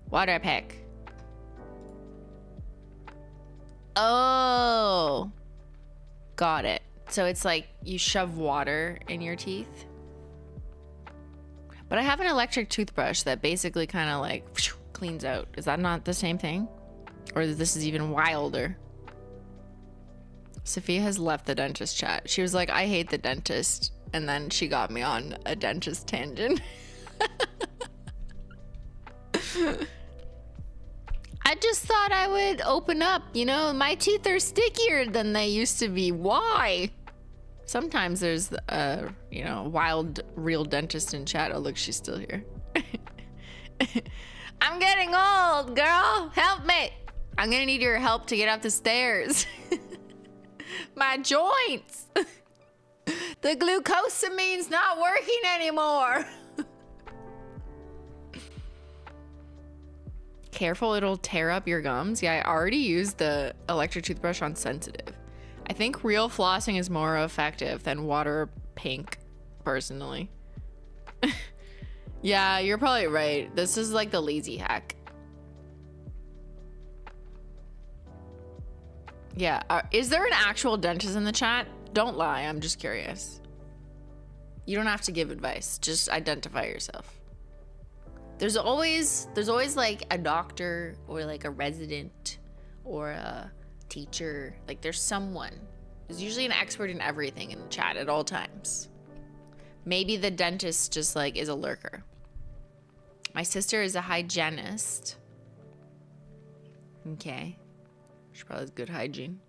Water pick. Oh, got it. So it's like you shove water in your teeth. But I have an electric toothbrush that basically kind of like cleans out. Is that not the same thing? Or this is even wilder? Safiya has left the dentist chat. She was like, I hate the dentist. And then she got me on a dentist tangent. I just thought I would open up, you know, my teeth are stickier than they used to be. Why? Sometimes there's you know, wild real dentist in chat. Oh, look, she's still here. I'm getting old, girl. Help me. I'm gonna need your help to get up the stairs. My joints. The glucosamine's not working anymore. Careful, it'll tear up your gums. Yeah, I already used the electric toothbrush on sensitive. I think real flossing is more effective than water pink, personally. Yeah, you're probably right. This is like the lazy hack. Yeah, is there an actual dentist in the chat? Don't lie, I'm just curious. You don't have to give advice, just identify yourself. There's always like a doctor or like a resident or a teacher. Like there's someone. There's usually an expert in everything in the chat at all times. Maybe the dentist just like is a lurker. My sister is a hygienist. Okay. She probably has good hygiene.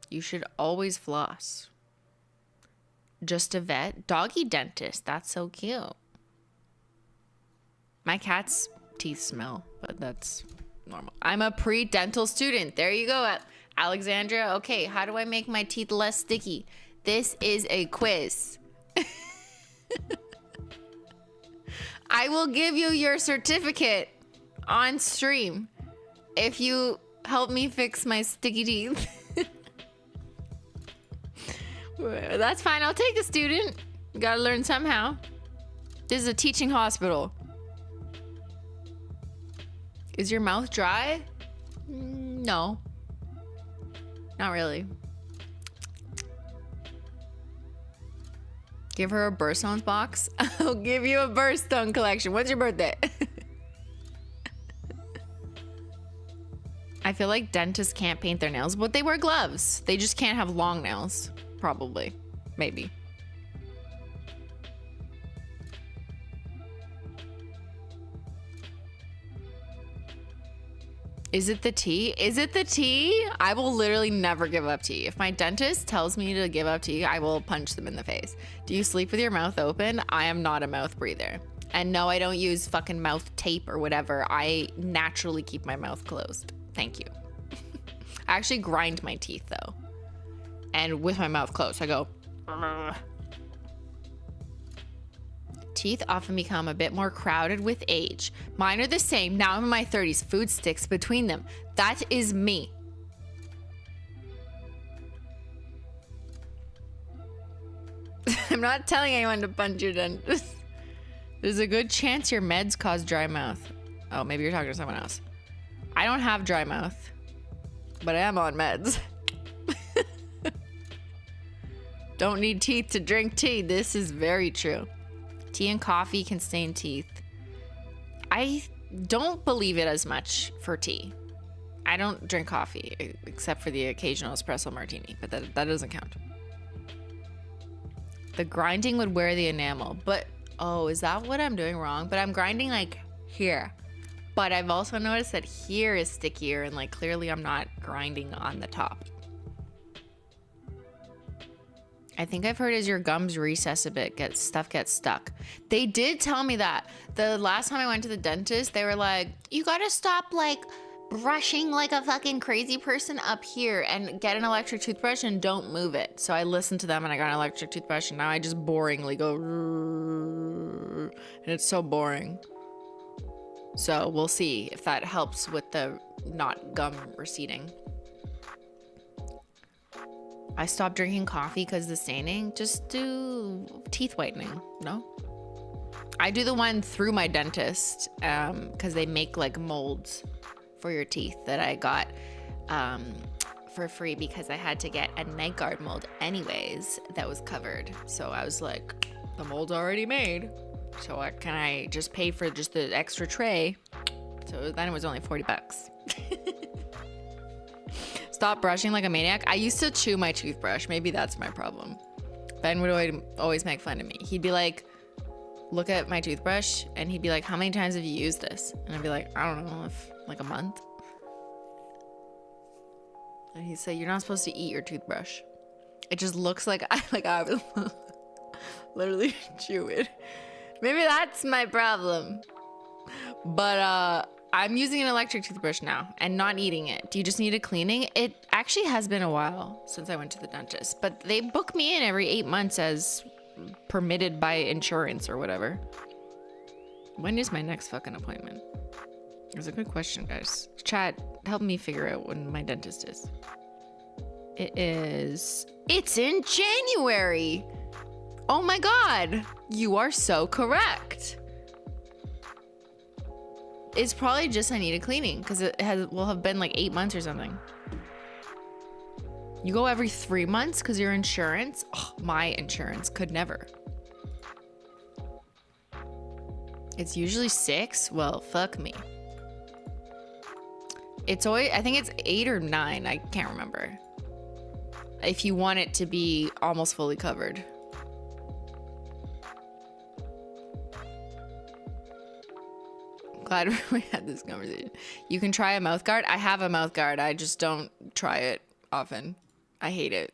You should always floss. Just a vet. Doggy dentist. That's so cute. My cat's teeth smell, but that's normal. I'm a pre-dental student. There you go, Alexandra. Okay, how do I make my teeth less sticky? This is a quiz. I will give you your certificate on stream if you help me fix my sticky teeth. That's fine. I'll take a student. Gotta learn somehow. This is a teaching hospital. Is your mouth dry? No. Not really. Give her a Birthstones box. I'll give you a Birthstone Collection. When's your birthday? I feel like dentists can't paint their nails, but they wear gloves. They just can't have long nails. Probably. Maybe. Is it the tea? Is it the tea? I will literally never give up tea. If my dentist tells me to give up tea, I will punch them in the face. Do you sleep with your mouth open? I am not a mouth breather. And no, I don't use fucking mouth tape or whatever. I naturally keep my mouth closed. Thank you. I actually grind my teeth though. And with my mouth closed, I go. Teeth often become a bit more crowded with age. Mine are the same. Now I'm in my 30s. Food sticks between them. That is me. I'm not telling anyone to punch your dentist. There's a good chance your meds cause dry mouth. Oh, maybe you're talking to someone else. I don't have dry mouth, but I am on meds. Don't need teeth to drink tea. This is very true. Tea and coffee can stain teeth. I don't believe it as much for tea. I don't drink coffee except for the occasional espresso martini, but that doesn't count. The grinding would wear the enamel, but oh, is that what I'm doing wrong? But I'm grinding like here. But I've also noticed that here is stickier and like clearly I'm not grinding on the top. I think I've heard as your gums recess a bit, stuff gets stuck. They did tell me that. The last time I went to the dentist, they were like, you gotta stop like brushing like a fucking crazy person up here and get an electric toothbrush and don't move it. So I listened to them and I got an electric toothbrush and now I just boringly go and it's so boring. So we'll see if that helps with the not gum receding. I stopped drinking coffee because the staining. Just do teeth whitening, no? I do the one through my dentist because they make like molds for your teeth that I got for free because I had to get a night guard mold anyways that was covered. So I was like, the mold's already made. So can I just pay for just the extra tray? So then it was only 40 bucks. Stop brushing like a maniac. I used to chew my toothbrush. Maybe that's my problem. Ben would always make fun of me. He'd be like, look at my toothbrush, and he'd be like, how many times have you used this? And I'd be like, I don't know, like a month. And he'd say, you're not supposed to eat your toothbrush. It just looks like I would literally chew it. Maybe that's my problem. But I'm using an electric toothbrush now and not eating it. Do you just need a cleaning? It actually has been a while since I went to the dentist, but they book me in every 8 months as permitted by insurance or whatever. When is my next fucking appointment? That's a good question, guys. Chat, help me figure out when my dentist is. It's in January. Oh my God, you are so correct. It's probably just I need a cleaning because will have been like 8 months or something. You go every 3 months because your insurance? Oh, my insurance could never. It's usually 6? Well, fuck me. It's always, I think it's 8 or 9. I can't remember. If you want it to be almost fully covered. Glad we had this conversation. You can try a mouth guard. I have a mouth guard. I just don't try it often. I hate it.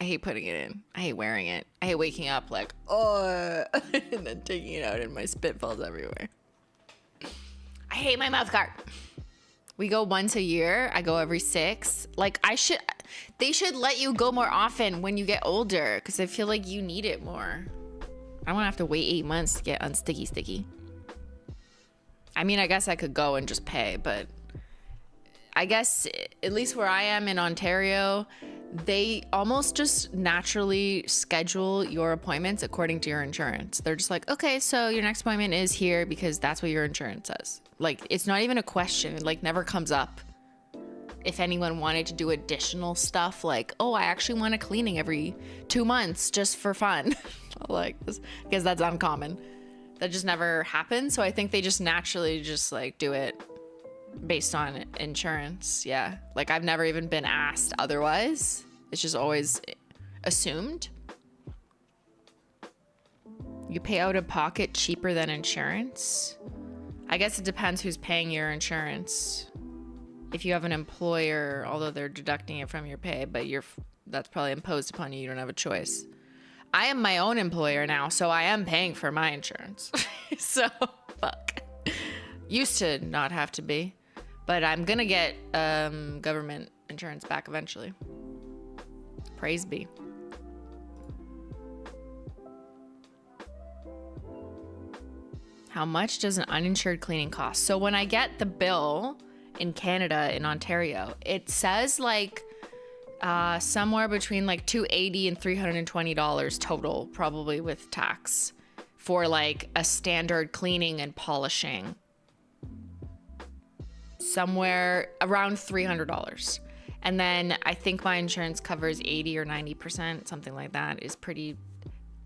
I hate putting it in. I hate wearing it. I hate waking up like, oh, and then taking it out and my spit falls everywhere. I hate my mouth guard. We go once a year. I go every 6. Like they should let you go more often when you get older because I feel like you need it more. I don't want to have to wait 8 months to get unsticky sticky. I mean, I guess I could go and just pay, but I guess at least where I am in Ontario, they almost just naturally schedule your appointments according to your insurance. They're just like, okay, so your next appointment is here because that's what your insurance says. Like, it's not even a question. It like never comes up. If anyone wanted to do additional stuff like, oh, I actually want a cleaning every 2 months just for fun. Like, because that's uncommon. That just never happens. So I think they just naturally just like do it based on insurance. Yeah. Like, I've never even been asked otherwise. It's just always assumed. You pay out of pocket cheaper than insurance. I guess it depends who's paying your insurance. If you have an employer, although they're deducting it from your pay, but that's probably imposed upon you. You don't have a choice. I am my own employer now, so I am paying for my insurance. So, fuck. Used to not have to be. But I'm gonna get government insurance back eventually. Praise be. How much does an uninsured cleaning cost? So when I get the bill in Canada, in Ontario, it says like somewhere between like $280 and $320 total, probably with tax, for like a standard cleaning and polishing. Somewhere around $300. And then I think my insurance covers 80 or 90%, something like that is pretty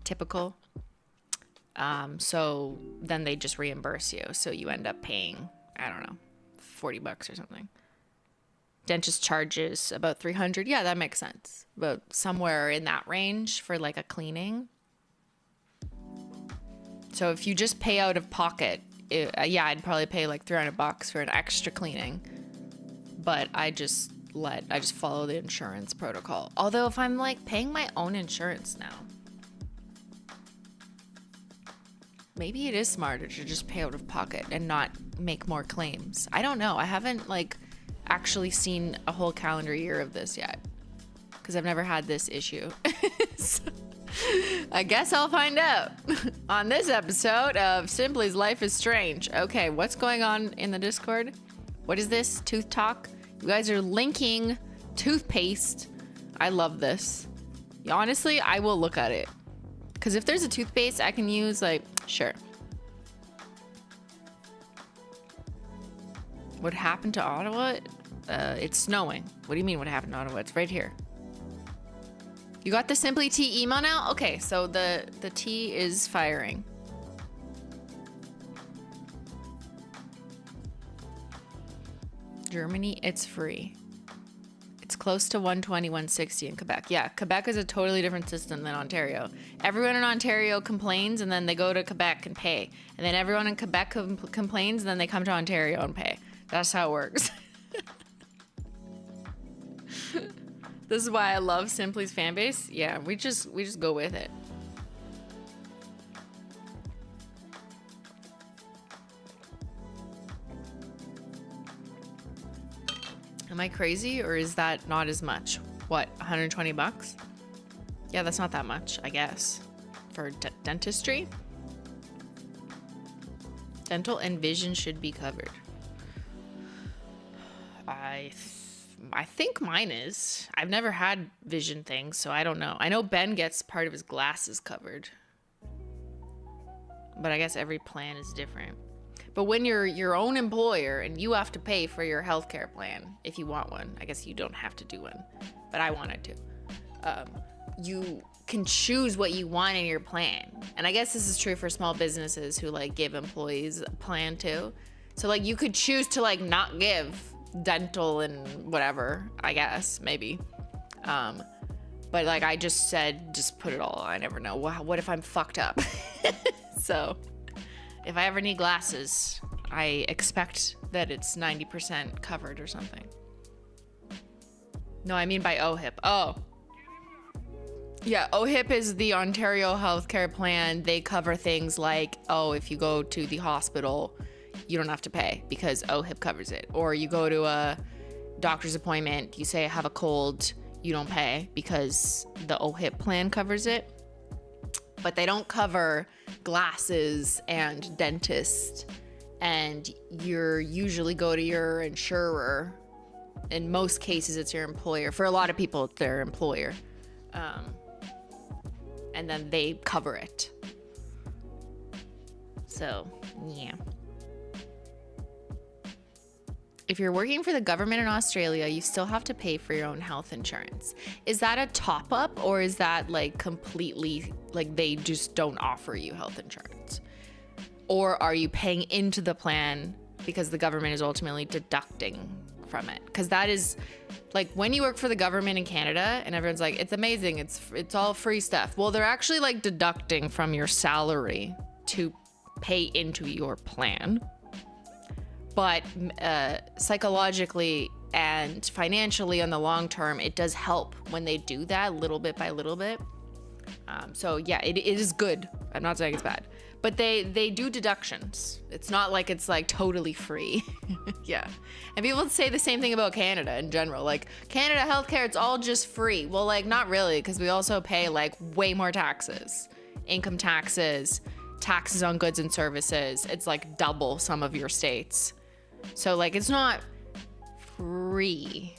typical. So then they just reimburse you. So you end up paying, I don't know, $40 or something. Dentist charges about $300. Yeah, that makes sense. About somewhere in that range for like a cleaning. So if you just pay out of pocket, yeah, I'd probably pay like $300 for an extra cleaning. But I just follow the insurance protocol. Although if I'm like paying my own insurance now, maybe it is smarter to just pay out of pocket and not make more claims. I don't know. I haven't like actually seen a whole calendar year of this yet because I've never had this issue. So, I guess I'll find out on this episode of Simply's Life is Strange. Okay, what's going on in the Discord? What is this? Tooth talk? You guys are linking toothpaste. I love this. Honestly, I will look at it. Because if there's a toothpaste I can use, like, sure. What happened to Ottawa? It's snowing. What do you mean what happened to Ottawa? It's right here. You got the Simply Tea emo now? Okay, so the tea is firing. Germany, it's free. It's close to 120, 160 in Quebec. Yeah, Quebec is a totally different system than Ontario. Everyone in Ontario complains and then they go to Quebec and pay. And then everyone in Quebec complains and then they come to Ontario and pay. That's how it works. This is why I love Simply's fan base. Yeah, we just go with it. Am I crazy or is that not as much? What, $120? Yeah, that's not that much, I guess. For dentistry? Dental and vision should be covered. I think mine is. I've never had vision things, so I don't know. I know Ben gets part of his glasses covered. But I guess every plan is different. But when you're your own employer and you have to pay for your healthcare plan, if you want one, I guess you don't have to do one, but I wanted to. You can choose what you want in your plan. And I guess this is true for small businesses who like give employees a plan too. So like you could choose to like not give dental and whatever, I guess, maybe. But like I just said, just put it all. I never know. What if I'm fucked up? So if I ever need glasses, I expect that it's 90% covered or something. No, I mean by OHIP. Oh. Yeah, OHIP is the Ontario healthcare plan. They cover things like, oh, if you go to the hospital, you don't have to pay because OHIP covers it. Or you go to a doctor's appointment, you say I have a cold, you don't pay because the OHIP plan covers it. But they don't cover glasses and dentist and you're usually go to your insurer. In most cases, it's your employer. For a lot of people, it's their employer. And then they cover it. So, yeah. If you're working for the government in Australia, you still have to pay for your own health insurance. Is that a top up, or is that like completely like they just don't offer you health insurance? Or are you paying into the plan because the government is ultimately deducting from it? Because that is like when you work for the government in Canada and everyone's like, it's amazing, it's all free stuff. Well, they're actually like deducting from your salary to pay into your plan. But psychologically and financially on the long term, it does help when they do that little bit by little bit. So yeah, it is good. I'm not saying it's bad, but they do deductions. It's not like it's like totally free. Yeah. And people say the same thing about Canada in general. Like Canada healthcare, it's all just free. Well, like not really, because we also pay like way more taxes, income taxes, taxes on goods and services. It's like double some of your states. So like it's not free.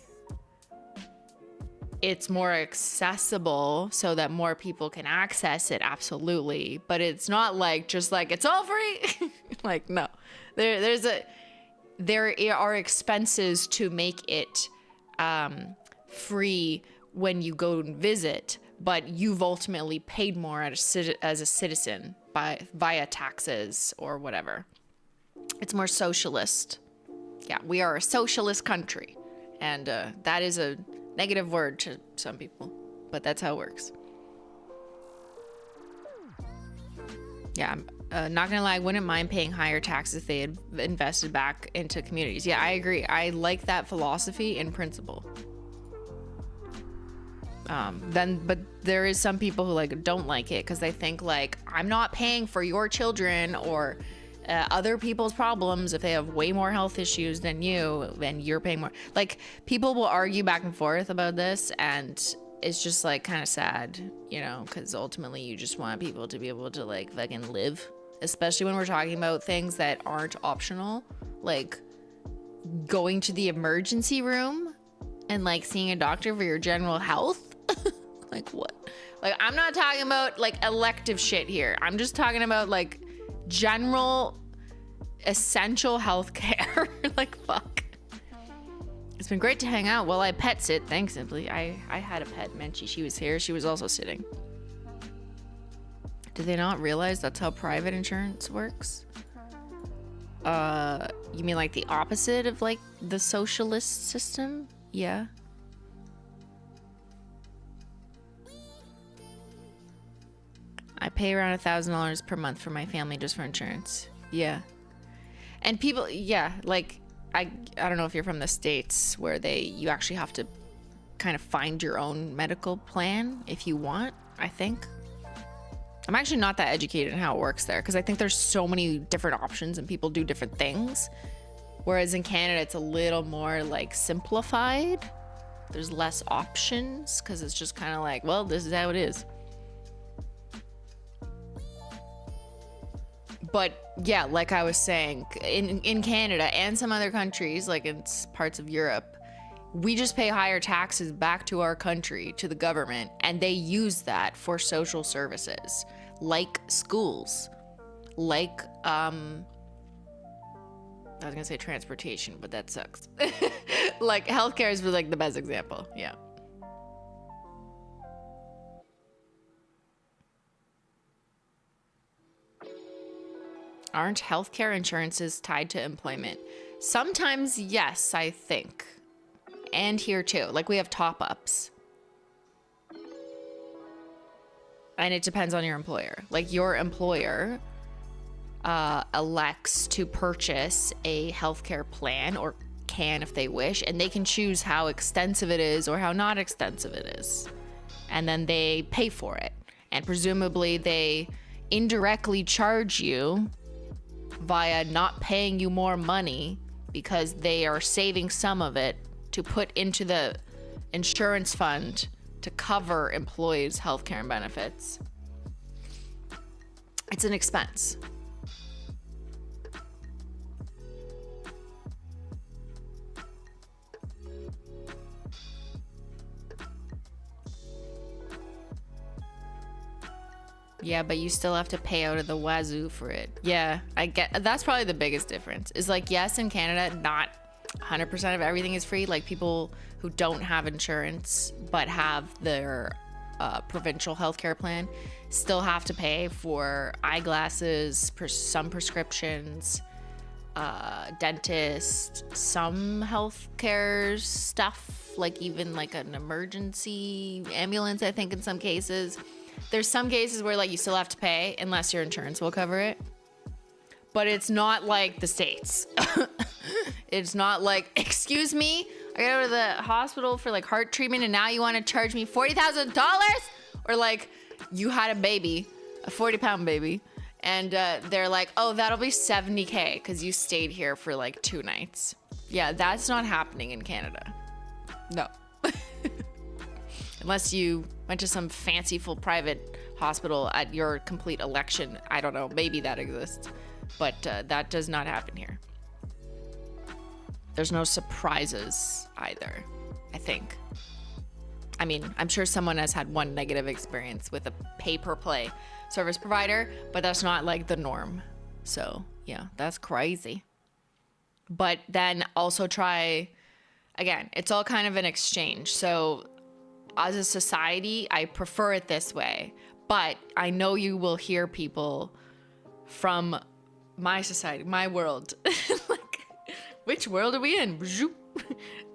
It's more accessible so that more people can access it, absolutely. But it's not like just like it's all free. Like no. There are expenses to make it free when you go and visit, but you've ultimately paid more as a citizen via taxes or whatever. It's more socialist. Yeah, we are a socialist country, and that is a negative word to some people, but that's how it works. Yeah, I'm not gonna lie, I wouldn't mind paying higher taxes if they had invested back into communities. Yeah, I agree. I like that philosophy in principle. But there is some people who like don't like it because they think like, I'm not paying for your children or other people's problems. If they have way more health issues than you, then you're paying more. Like people will argue back and forth about this, and it's just like kind of sad, you know, because ultimately you just want people to be able to like fucking live, especially when we're talking about things that aren't optional, like going to the emergency room and like seeing a doctor for your general health. Like what? Like I'm not talking about like elective shit here. I'm just talking about like general essential health care. Like fuck. It's been great to hang out while I pet sit. Thanks, Simply. I had a pet, Menchie. She was here. She was also sitting. Did they not realize that's how private insurance works? You mean like the opposite of like the socialist system? Yeah. I pay around $1,000 per month for my family just for insurance. Yeah. And people, yeah, like I don't know if you're from the States where you actually have to kind of find your own medical plan if you want, I think. I'm actually not that educated in how it works there because I think there's so many different options and people do different things. Whereas in Canada, it's a little more like simplified. There's less options because it's just kind of like, well, this is how it is. But yeah, like I was saying, in Canada and some other countries, like in parts of Europe, we just pay higher taxes back to our country, to the government, and they use that for social services, like schools, like, I was gonna say transportation, but that sucks. Like healthcare is like the best example, yeah. Aren't healthcare insurances tied to employment? Sometimes, yes, I think. And here too. Like we have top-ups. And it depends on your employer. Like your employer elects to purchase a healthcare plan, or can if they wish, and they can choose how extensive it is or how not extensive it is. And then they pay for it. And presumably they indirectly charge you via not paying you more money because they are saving some of it to put into the insurance fund to cover employees' healthcare and benefits. It's an expense. Yeah, but you still have to pay out of the wazoo for it. Yeah, I get, that's probably the biggest difference. Is like, yes, in Canada, not 100% of everything is free. Like people who don't have insurance but have their provincial healthcare plan still have to pay for eyeglasses, some prescriptions, dentist, some healthcare stuff, like even like an emergency ambulance, I think in some cases. There's some cases where like you still have to pay unless your insurance will cover it. But it's not like the States. It's not like, excuse me, I gotta go to the hospital for like heart treatment and now you want to charge me $40,000? Or like you had a baby, a 40-pound baby, and they're like, oh, that'll be $70K because you stayed here for like 2 nights. Yeah, that's not happening in Canada. No. Unless you went to some fanciful private hospital at your complete election. I don't know, maybe that exists. But that does not happen here. There's no surprises either, I think. I mean, I'm sure someone has had one negative experience with a pay-per-play service provider, but that's not like the norm. So yeah, that's crazy. But then also try, again, it's all kind of an exchange. So as a society, I prefer it this way, but I know you will hear people from my society, my world. Like, which world are we in?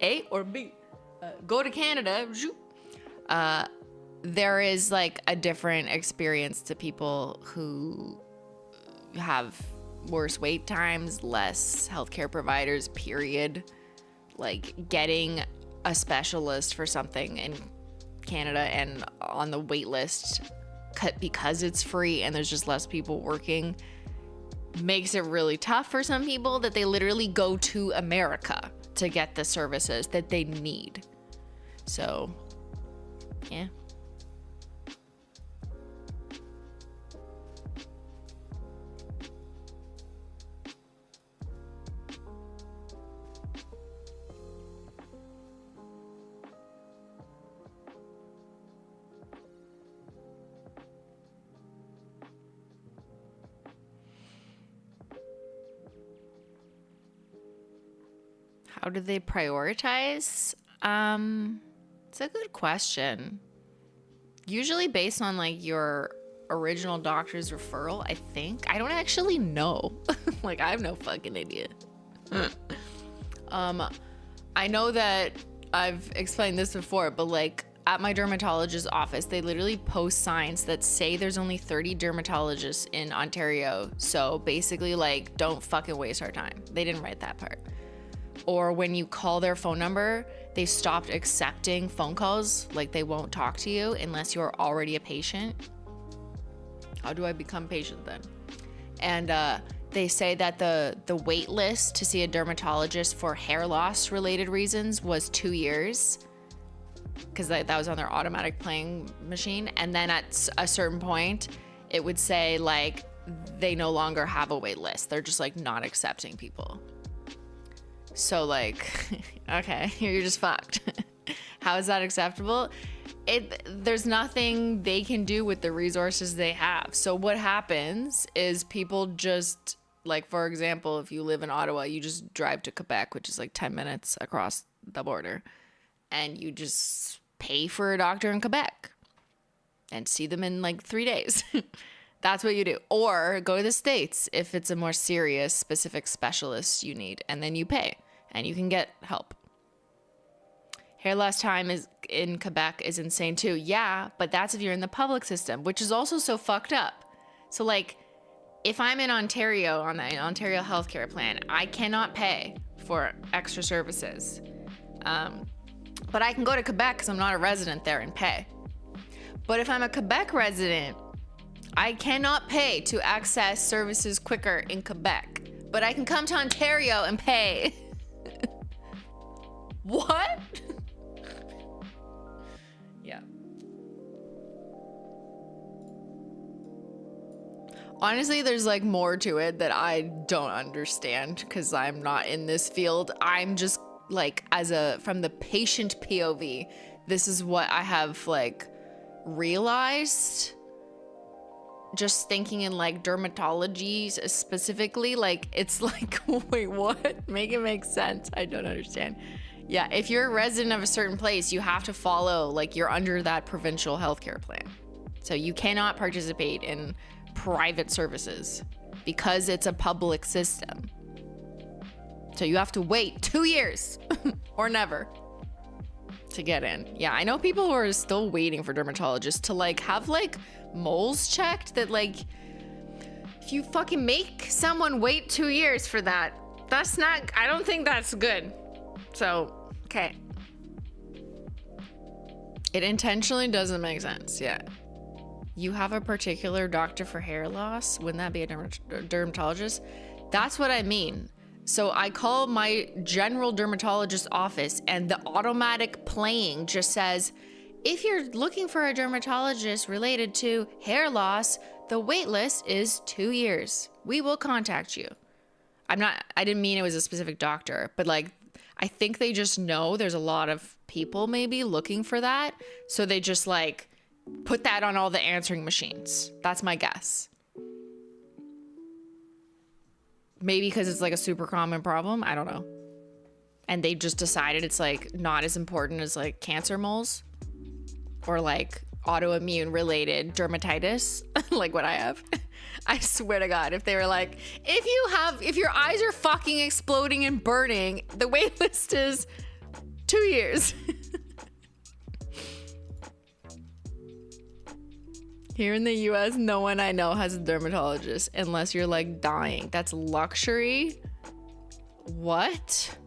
A or B? Go to Canada. There is like a different experience to people who have worse wait times, less healthcare providers, period. Like getting a specialist for something in Canada and on the wait list because it's free and there's just less people working makes it really tough for some people that they literally go to America to get the services that they need. So, yeah. How do they prioritize? It's a good question. Usually based on like your original doctor's referral, I think. I don't actually know. Like, I'm no fucking idiot. I know that I've explained this before, but like at my dermatologist's office, they literally post signs that say there's only 30 dermatologists in Ontario. So basically, like, don't fucking waste our time. They didn't write that part. Or when you call their phone number, they stopped accepting phone calls. Like, they won't talk to you unless you're already a patient. How do I become patient then? And they say that the wait list to see a dermatologist for hair loss related reasons was 2 years, because that was on their automatic playing machine. And then at a certain point, it would say like they no longer have a wait list. They're just like not accepting people. So like, okay, you're just fucked. How is that acceptable? There's nothing they can do with the resources they have. So what happens is people just, like, for example, if you live in Ottawa, you just drive to Quebec, which is like 10 minutes across the border, and you just pay for a doctor in Quebec and see them in like 3 days. That's what you do. Or go to the States if it's a more serious, specific specialist you need, and then you pay and you can get help. Hair loss time is in Quebec is insane too. Yeah, but that's if you're in the public system, which is also so fucked up. So like, if I'm in Ontario on the Ontario healthcare plan, I cannot pay for extra services. But I can go to Quebec because I'm not a resident there and pay. But if I'm a Quebec resident, I cannot pay to access services quicker in Quebec. But I can come to Ontario and pay. What? Yeah. Honestly, there's like more to it that I don't understand because I'm not in this field. I'm just like, from the patient POV, this is what I have like realized just thinking in like dermatology specifically, like it's like, wait, what? Make it make sense. I don't understand. Yeah, if you're a resident of a certain place, you have to follow, like you're under that provincial healthcare plan. So you cannot participate in private services because it's a public system. So you have to wait 2 years or never to get in. Yeah, I know people who are still waiting for dermatologists to like have like moles checked that like, if you fucking make someone wait 2 years for that, that's not, I don't think that's good. So, okay. It intentionally doesn't make sense, yeah. You have a particular doctor for hair loss? Wouldn't that be a dermatologist? That's what I mean. So I call my general dermatologist office and the automatic playing just says, if you're looking for a dermatologist related to hair loss, the wait list is 2 years. We will contact you. I didn't mean it was a specific doctor, but like, I think they just know there's a lot of people maybe looking for that. So they just like put that on all the answering machines. That's my guess. Maybe because it's like a super common problem. I don't know. And they just decided it's like not as important as like cancer moles or like autoimmune related dermatitis, like what I have. I swear to God, if they were like, if your eyes are fucking exploding and burning, the wait list is 2 years. Here in the US, no one I know has a dermatologist unless you're like dying. That's luxury. What?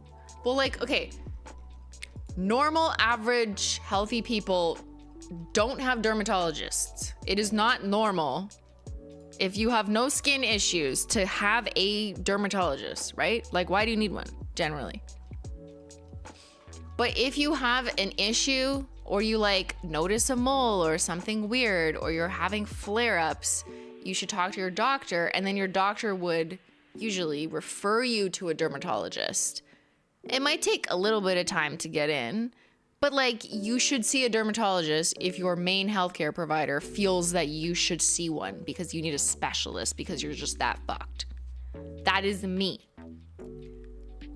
Well, like, okay. Normal, average, healthy people don't have dermatologists. It is not normal if you have no skin issues to have a dermatologist, right? Like, why do you need one generally? But if you have an issue or you like notice a mole or something weird or you're having flare-ups, you should talk to your doctor, and then your doctor would usually refer you to a dermatologist. It might take a little bit of time to get in, but like you should see a dermatologist if your main healthcare provider feels that you should see one because you need a specialist because you're just that fucked. That is me.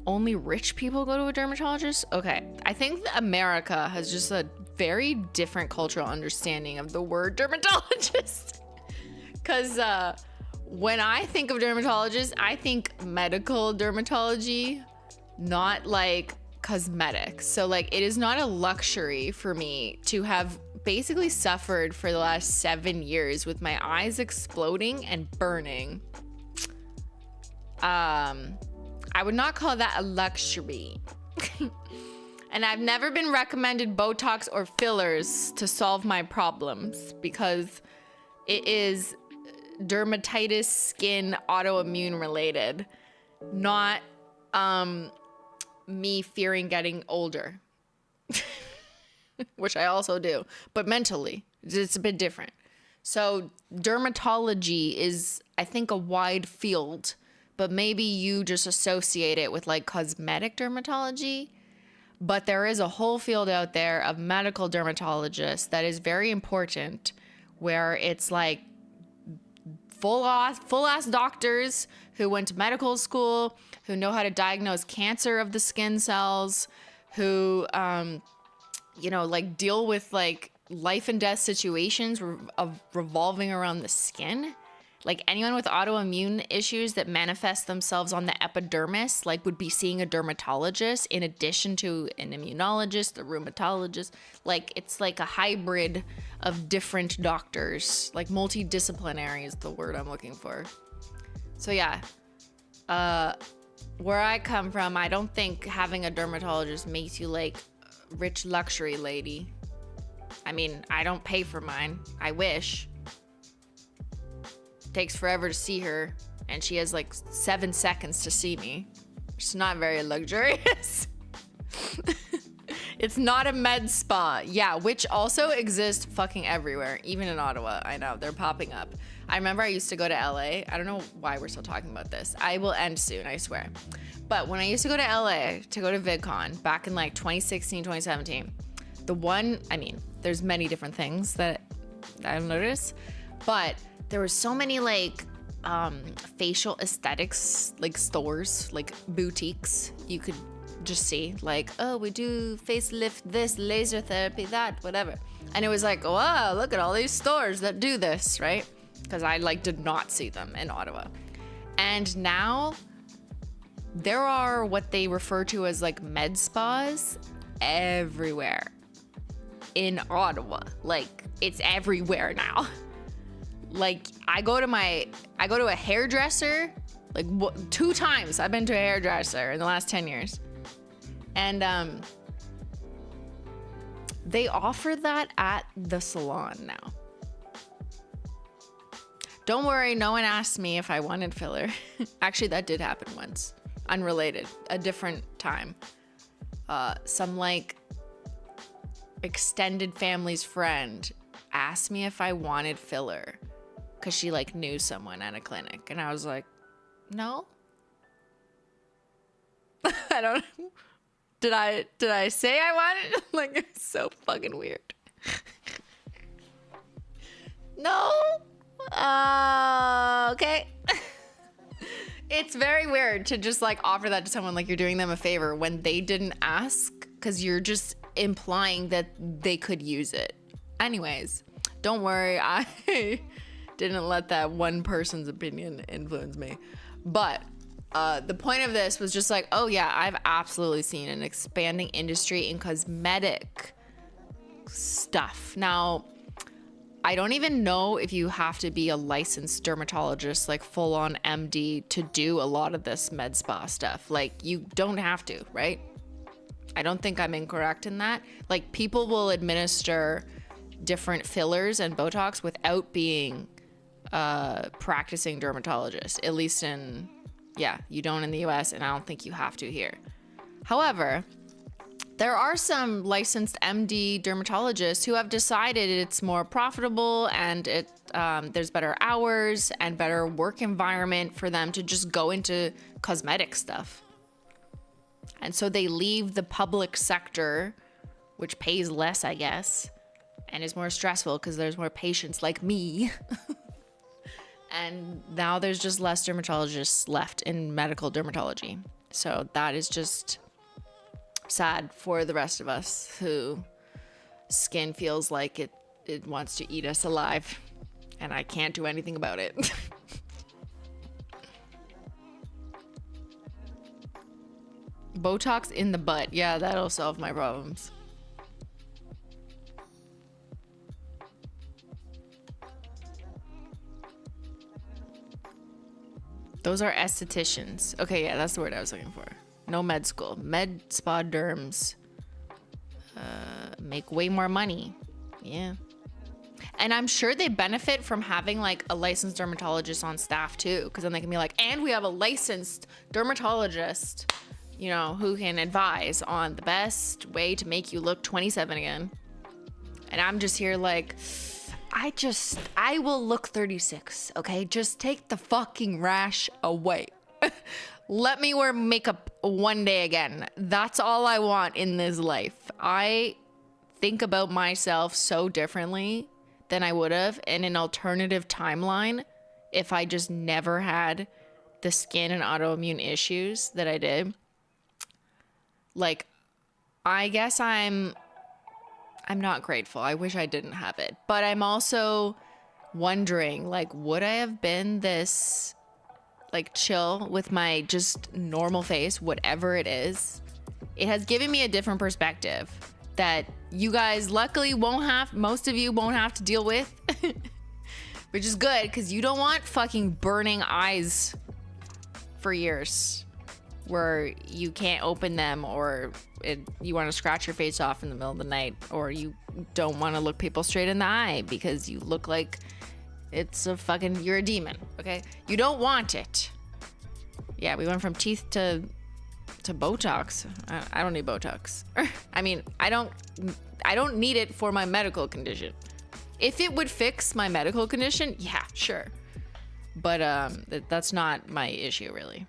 Only rich people go to a dermatologist? Okay, I think that America has just a very different cultural understanding of the word dermatologist. Because when I think of dermatologist, I think medical dermatology, not like cosmetics. So like it is not a luxury for me to have basically suffered for the last 7 years with my eyes exploding and burning. I would not call that a luxury. And I've never been recommended Botox or fillers to solve my problems because it is dermatitis, skin, autoimmune related, not me fearing getting older, which I also do, but mentally it's a bit different. So dermatology is, I think, a wide field, but maybe you just associate it with like cosmetic dermatology. But there is a whole field out there of medical dermatologists that is very important, where it's like full ass doctors who went to medical school, who know how to diagnose cancer of the skin cells, who like deal with like life and death situations revolving around the skin. Like anyone with autoimmune issues that manifest themselves on the epidermis, like would be seeing a dermatologist in addition to an immunologist, a rheumatologist. Like it's like a hybrid of different doctors, like multidisciplinary is the word I'm looking for. So yeah, where I come from, I don't think having a dermatologist makes you like a rich luxury lady. I mean, I don't pay for mine. I wish. Takes forever to see her, and she has like 7 seconds to see me. It's not very luxurious. It's not a med spa. Yeah, which also exists fucking everywhere, even in Ottawa. I know, they're popping up. I remember I used to go to LA. I don't know why we're still talking about this. I will end soon, I swear. But when I used to go to LA to go to VidCon back in like 2016, 2017, there's many different things that I've noticed. But there were so many like facial aesthetics like stores, like boutiques you could just see, like, oh, we do facelift this, laser therapy that, whatever. And it was like, wow, look at all these stores that do this, right? Because I like did not see them in Ottawa. And now there are what they refer to as like med spas everywhere in Ottawa. Like, it's everywhere now. Like, I go to a hairdresser like 2 times. I've been to a hairdresser in the last 10 years. And they offer that at the salon now. Don't worry, no one asked me if I wanted filler. Actually, that did happen once. Unrelated, a different time. Some like extended family's friend asked me if I wanted filler because she like knew someone at a clinic, and I was like, no. I don't know. Did I say I wanted? Like, it's so fucking weird. No. Okay. It's very weird to just like offer that to someone like you're doing them a favor when they didn't ask, because you're just implying that they could use it. Anyways, don't worry. I didn't let that one person's opinion influence me. But the point of this was just like, oh yeah, I've absolutely seen an expanding industry in cosmetic stuff. Now, I don't even know if you have to be a licensed dermatologist, like full on MD, to do a lot of this med spa stuff. Like, you don't have to, right? I don't think I'm incorrect in that. Like, people will administer different fillers and Botox without being practicing dermatologists, at least in, yeah, you don't in the US, and I don't think you have to here. However, there are some licensed MD dermatologists who have decided it's more profitable and there's better hours and better work environment for them to just go into cosmetic stuff. And so they leave the public sector, which pays less, I guess, and is more stressful because there's more patients like me. And now there's just less dermatologists left in medical dermatology. So that is just sad for the rest of us who skin feels like it wants to eat us alive, and I can't do anything about it. Botox in the butt. Yeah, that'll solve my problems. Those are estheticians. Okay, yeah, that's the word I was looking for. No med school. Med spa derms make way more money. Yeah. And I'm sure they benefit from having like a licensed dermatologist on staff too, because then they can be like, and we have a licensed dermatologist, you know, who can advise on the best way to make you look 27 again. And I'm just here like, I will look 36, okay? Just take the fucking rash away. Let me wear makeup one day again. That's all I want in this life. I think about myself so differently than I would have in an alternative timeline if I just never had the skin and autoimmune issues that I did. Like, I guess I'm not grateful. I wish I didn't have it. But I'm also wondering, like, would I have been this like chill with my just normal face, whatever it is? It has given me a different perspective that you guys luckily most of you won't have to deal with, which is good because you don't want fucking burning eyes for years where you can't open them, or you want to scratch your face off in the middle of the night, or you don't want to look people straight in the eye because you look like you're a demon, okay? You don't want it. Yeah, we went from teeth to Botox. I don't need Botox. I mean, I don't need it for my medical condition. If it would fix my medical condition, yeah, sure. But that's not my issue, really.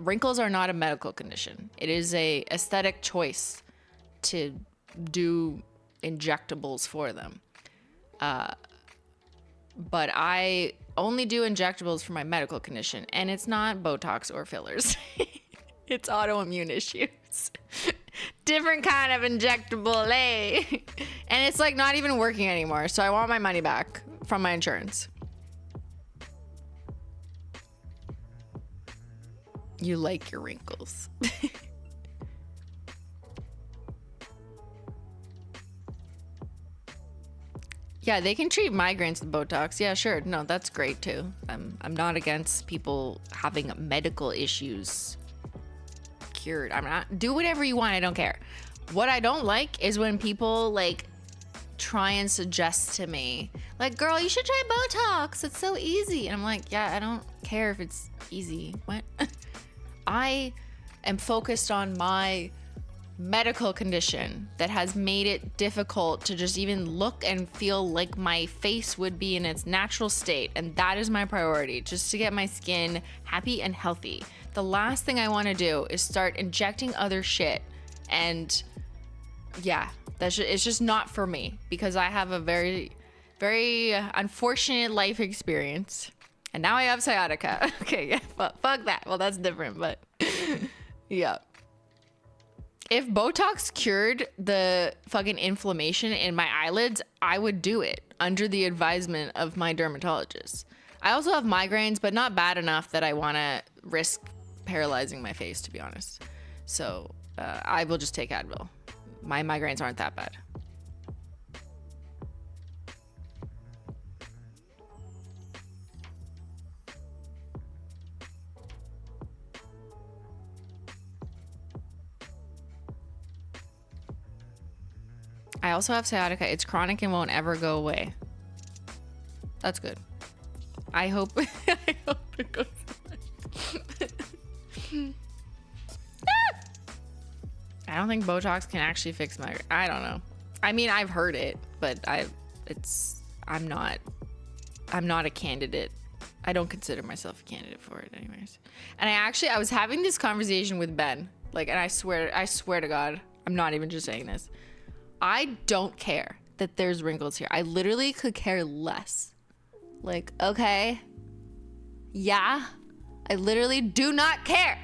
Wrinkles are not a medical condition. It is a aesthetic choice to do injectables for them. but I only do injectables for my medical condition, and it's not Botox or fillers. It's autoimmune issues. Different kind of injectable, eh? And it's like not even working anymore, so I want my money back from my insurance. You like your wrinkles. Yeah, they can treat migraines with Botox. Yeah, sure. No, that's great too. I'm not against people having medical issues cured. I'm not. Do whatever you want. I don't care. What I don't like is when people like try and suggest to me, like, girl, you should try Botox. It's so easy. And I'm like, yeah, I don't care if it's easy. What? I am focused on my medical condition that has made it difficult to just even look and feel like my face would be in its natural state, and that is my priority, just to get my skin happy and healthy. The last thing I want to do is start injecting other shit, and yeah, it's just not for me, because I have a very, very unfortunate life experience, and now I have sciatica. Okay, yeah, fuck that. Well, that's different, but yeah. If Botox cured the fucking inflammation in my eyelids, I would do it under the advisement of my dermatologist. I also have migraines, but not bad enough that I want to risk paralyzing my face, to be honest. So I will just take Advil. My migraines aren't that bad. I also have sciatica. It's chronic and won't ever go away. That's good. I hope, I hope it goes away. I don't think Botox can actually fix my, I don't know. I mean, I've heard it, but I'm not a candidate. I don't consider myself a candidate for it anyways. And I was having this conversation with Ben, like, and I swear to God, I'm not even just saying this. I don't care that there's wrinkles here. I literally could care less. Like, okay, yeah, I literally do not care.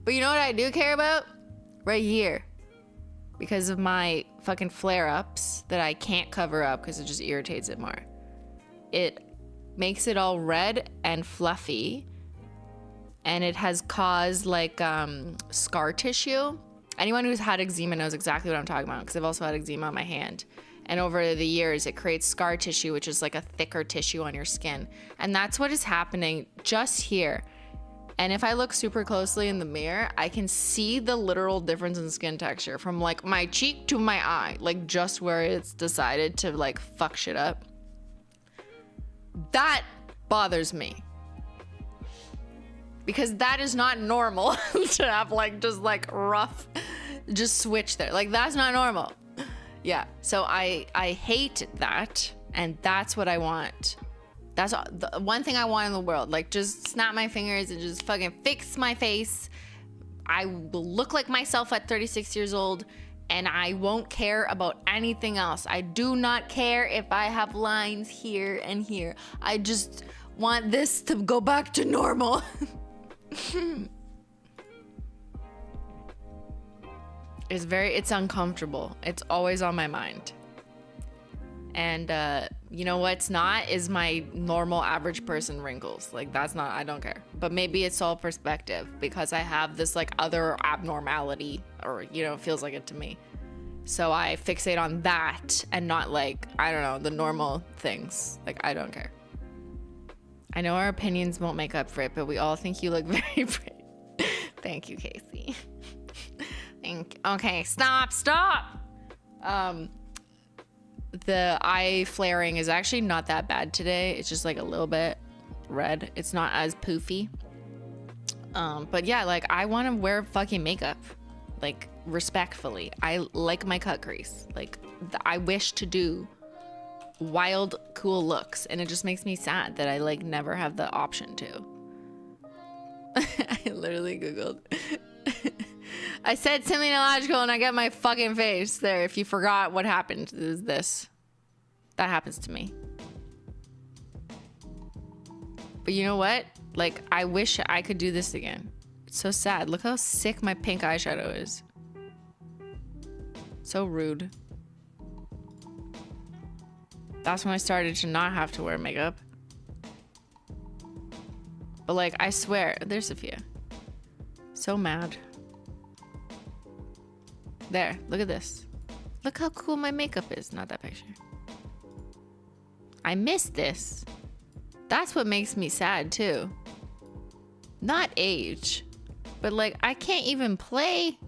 But you know what I do care about? Right here. Because of my fucking flare-ups that I can't cover up because it just irritates it more. It makes it all red and fluffy. And it has caused like scar tissue. Anyone who's had eczema knows exactly what I'm talking about, because I've also had eczema on my hand. And over the years, it creates scar tissue, which is like a thicker tissue on your skin. And that's what is happening just here. And if I look super closely in the mirror, I can see the literal difference in skin texture from like my cheek to my eye, like just where it's decided to like fuck shit up. That bothers me. Because that is not normal to have like just like rough, just switch there. Like that's not normal. Yeah, so I hate that, and that's what I want. That's the one thing I want in the world. Like just snap my fingers and just fucking fix my face. I will look like myself at 36 years old, and I won't care about anything else. I do not care if I have lines here and here. I just want this to go back to normal. It's uncomfortable. It's always on my mind. And you know what's not is my normal average person wrinkles. Like that's not, I don't care. But maybe it's all perspective, because I have this like other abnormality, or you know, it feels like it to me. So I fixate on that and not like, I don't know, the normal things. Like I don't care. I know our opinions won't make up for it, but we all think you look very pretty. Thank you, Casey. Okay, stop. The eye flaring is actually not that bad today. It's just like a little bit red. It's not as poofy. But yeah, like I want to wear fucking makeup, like respectfully. I like my cut crease. Like I wish to do wild, cool looks, and it just makes me sad that I like never have the option to. I literally Googled. I said something illogical and I got my fucking face there. If you forgot what happened, is this. That happens to me. But you know what? Like, I wish I could do this again. It's so sad. Look how sick my pink eyeshadow is. So rude. That's when I started to not have to wear makeup. But like, I swear, there's Safiya. So mad. There, look at this. Look how cool my makeup is. Not that picture. I miss this. That's what makes me sad too. Not age, but like, I can't even play.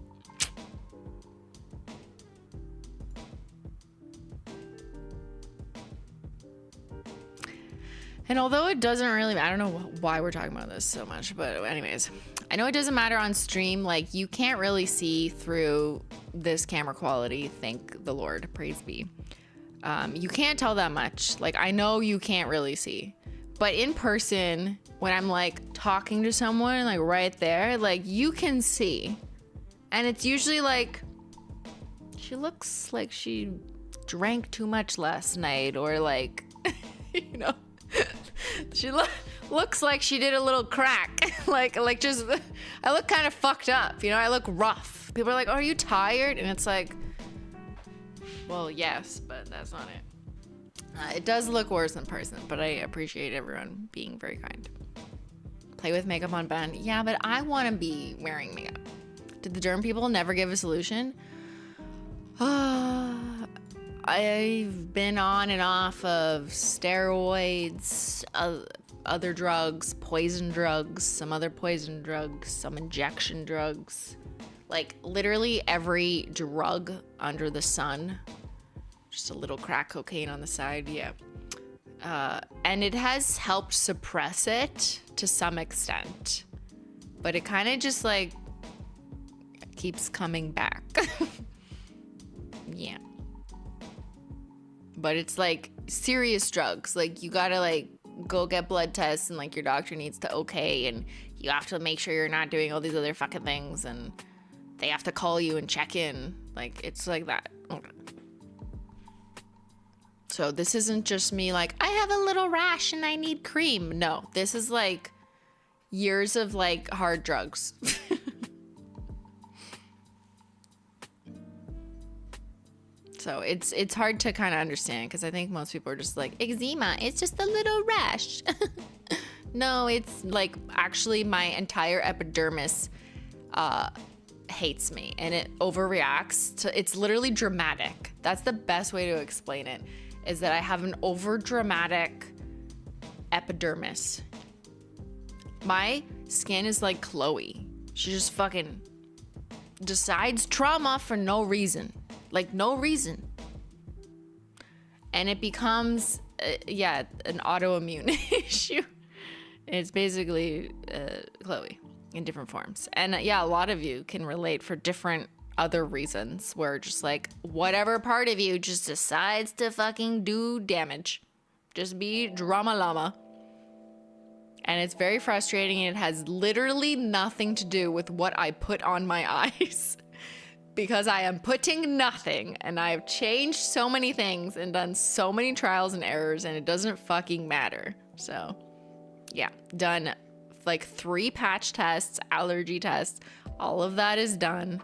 And although it doesn't really, I don't know why we're talking about this so much, but anyways, I know it doesn't matter on stream. Like, you can't really see through this camera quality. Thank the Lord, praise be. You can't tell that much. Like, I know you can't really see, but in person, when I'm like talking to someone like right there, like you can see. And it's usually like, she looks like she drank too much last night, or like, you know, she looks like she did a little crack. like just, I look kind of fucked up, you know, I look rough. People are like, oh, are you tired? And it's like, well, yes, but that's not it. It does look worse in person, but I appreciate everyone being very kind. Play with makeup on band. Yeah, but I want to be wearing makeup. Did the derm people never give a solution? I've been on and off of steroids, other drugs, poison drugs, some other poison drugs, some injection drugs. Like literally every drug under the sun. Just a little crack cocaine on the side, yeah. And it has helped suppress it to some extent. But it kind of just like keeps coming back. Yeah. But it's like serious drugs. Like you gotta like go get blood tests and like your doctor needs to okay, and you have to make sure you're not doing all these other fucking things, and they have to call you and check in. Like it's like that. So this isn't just me like, I have a little rash and I need cream. No, this is like years of like hard drugs. So it's hard to kind of understand, because I think most people are just like, eczema, it's just a little rash. No, it's like actually my entire epidermis hates me, and it overreacts to, it's literally dramatic. That's the best way to explain it, is that I have an over dramatic epidermis. My skin is like Chloe. She just fucking decides trauma for no reason. Like no reason. And it becomes, yeah, an autoimmune issue. It's basically Chloe in different forms. And yeah, a lot of you can relate for different other reasons, where just like whatever part of you just decides to fucking do damage. Just be drama llama. And it's very frustrating, and it has literally nothing to do with what I put on my eyes. Because I am putting nothing, and I've changed so many things and done so many trials and errors, and it doesn't fucking matter. So yeah, done like 3 patch tests, allergy tests, all of that is done.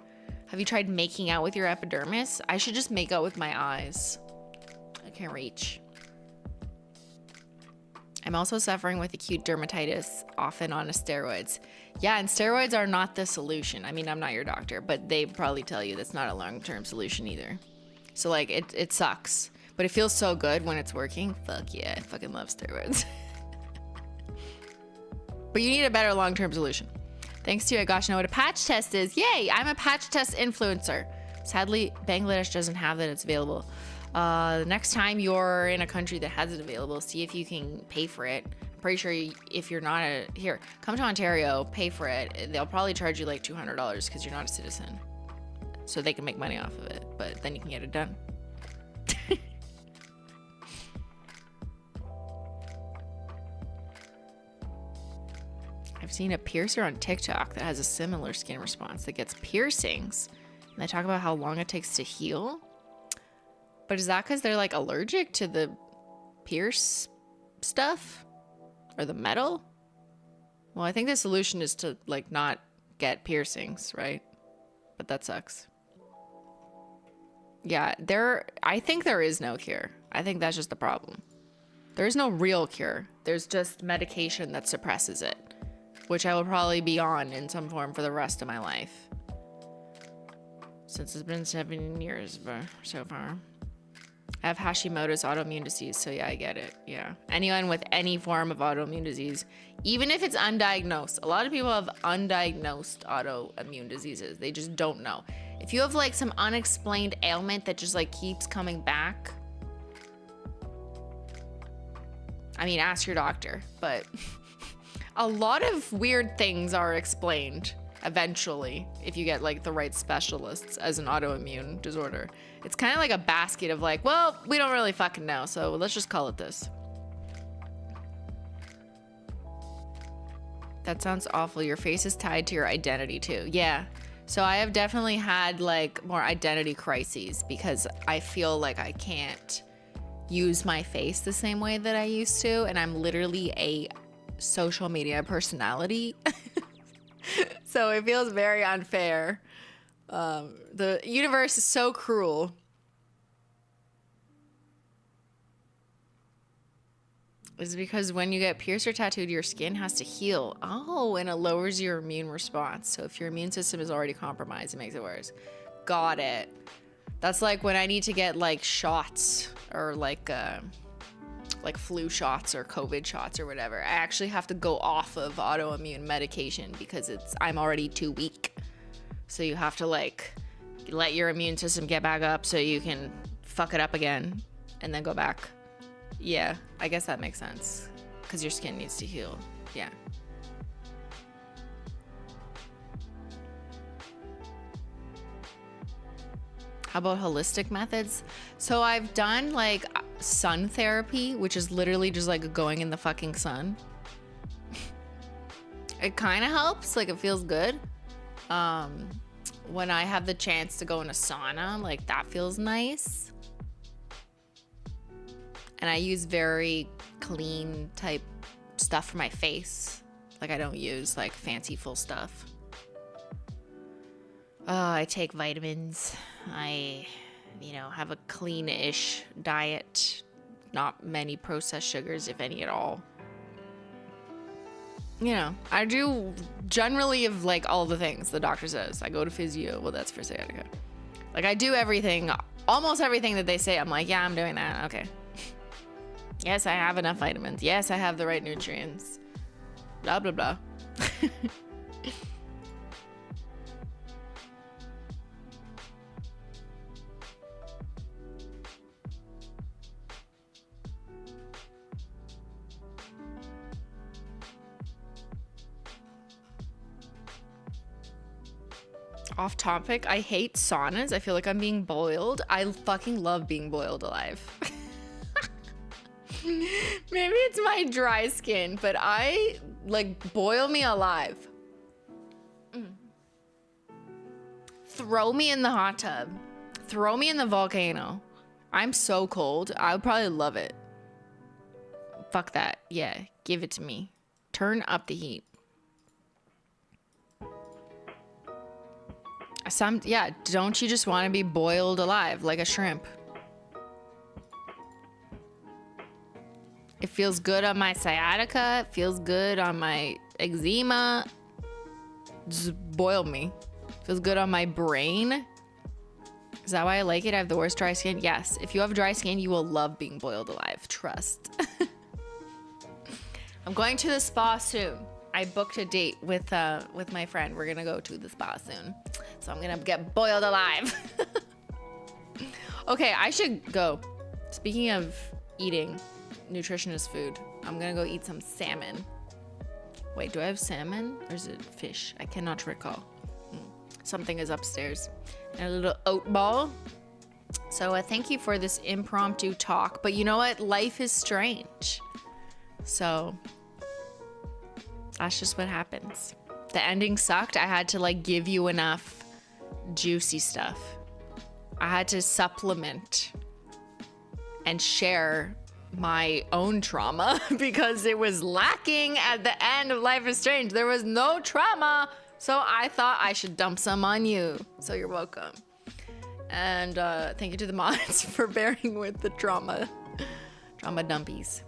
Have you tried making out with your epidermis? I should just make out with my eyes. I can't reach. I'm also suffering with acute dermatitis, often on steroids. Yeah, and steroids are not the solution. I mean, I'm not your doctor, but they probably tell you that's not a long-term solution either. So like, it sucks, but it feels so good when it's working. Fuck yeah, I fucking love steroids. But you need a better long-term solution. Thanks to you, I got to know what a patch test is. Yay, I'm a patch test influencer. Sadly, Bangladesh doesn't have that, it's available. The next time you're in a country that has it available, see if you can pay for it. I'm pretty sure if you're not here, come to Ontario, pay for it. They'll probably charge you like $200 because you're not a citizen. So they can make money off of it, but then you can get it done. I've seen a piercer on TikTok that has a similar skin response that gets piercings. And they talk about how long it takes to heal. But is that because they're like allergic to the pierce stuff? Or the metal? Well, I think the solution is to, like, not get piercings, right? But that sucks. Yeah, I think there is no cure. I think that's just the problem. There is no real cure. There's just medication that suppresses it, which I will probably be on in some form for the rest of my life. Since it's been 7 years so far. I have Hashimoto's autoimmune disease, so yeah, I get it. Yeah. Anyone with any form of autoimmune disease, even if it's undiagnosed. A lot of people have undiagnosed autoimmune diseases. They just don't know. If you have like some unexplained ailment that just like keeps coming back, I mean, ask your doctor, but a lot of weird things are explained eventually if you get like the right specialists as an autoimmune disorder. It's kind of like a basket of like, well, we don't really fucking know, so let's just call it this. That sounds awful. Your face is tied to your identity too. Yeah. So I have definitely had like more identity crises because I feel like I can't use my face the same way that I used to, and I'm literally a social media personality. So it feels very unfair. The universe is so cruel. It's because when you get pierced or tattooed, your skin has to heal. Oh, and it lowers your immune response. So if your immune system is already compromised, it makes it worse. Got it. That's like when I need to get like shots or like flu shots or COVID shots or whatever. I actually have to go off of autoimmune medication because I'm already too weak. So you have to like let your immune system get back up so you can fuck it up again and then go back. Yeah, I guess that makes sense because your skin needs to heal. Yeah. How about holistic methods? So I've done like sun therapy, which is literally just like going in the fucking sun. It kind of helps, like it feels good. When I have the chance to go in a sauna, like that feels nice. And I use very clean type stuff for my face. Like I don't use like fanciful stuff. I take vitamins. I, have a clean-ish diet. Not many processed sugars, if any at all. I do generally of like all the things the doctor says. I go to physio. Well, that's for sciatica. Like I do everything, almost everything that they say. I'm like, yeah, I'm doing that. Okay. Yes, I have enough vitamins. Yes, I have the right nutrients. Blah, blah, blah. Off topic, I hate saunas. I feel like I'm being boiled. I fucking love being boiled alive. Maybe it's my dry skin, but I like boil me alive. Throw me in the hot tub. Throw me in the volcano. I'm so cold. I would probably love it. Fuck that. Yeah, give it to me. Turn up the heat. Don't you just want to be boiled alive like a shrimp? It feels good on my sciatica. It feels good on my eczema. Just boil me. It feels good on my brain. Is that why I like it? I have the worst dry skin. Yes. If you have dry skin, you will love being boiled alive. Trust. I'm going to the spa soon. I booked a date with my friend. We're gonna go to the spa soon. So I'm gonna get boiled alive. Okay, I should go. Speaking of eating nutritious food, I'm gonna go eat some salmon. Wait, do I have salmon or is it fish? I cannot recall. Something is upstairs. And a little oat ball. So thank you for this impromptu talk. But you know what? Life is strange. So that's just what happens. The ending sucked. I had to like give you enough juicy stuff. I had to supplement and share my own trauma because it was lacking at the end of Life is Strange. There was no trauma. So I thought I should dump some on you. So you're welcome. And thank you to the mods for bearing with the trauma dumpies.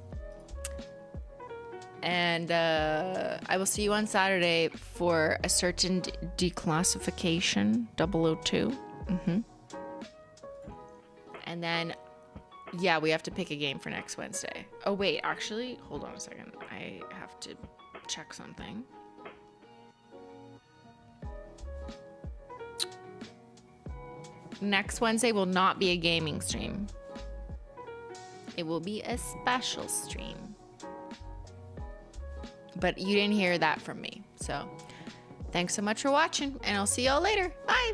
And I will see you on Saturday for a certain declassification, 002. And then, yeah, we have to pick a game for next Wednesday. Oh, wait, actually, hold on a second. I have to check something. Next Wednesday will not be a gaming stream. It will be a special stream. But you didn't hear that from me. So thanks so much for watching, and I'll see y'all later. Bye.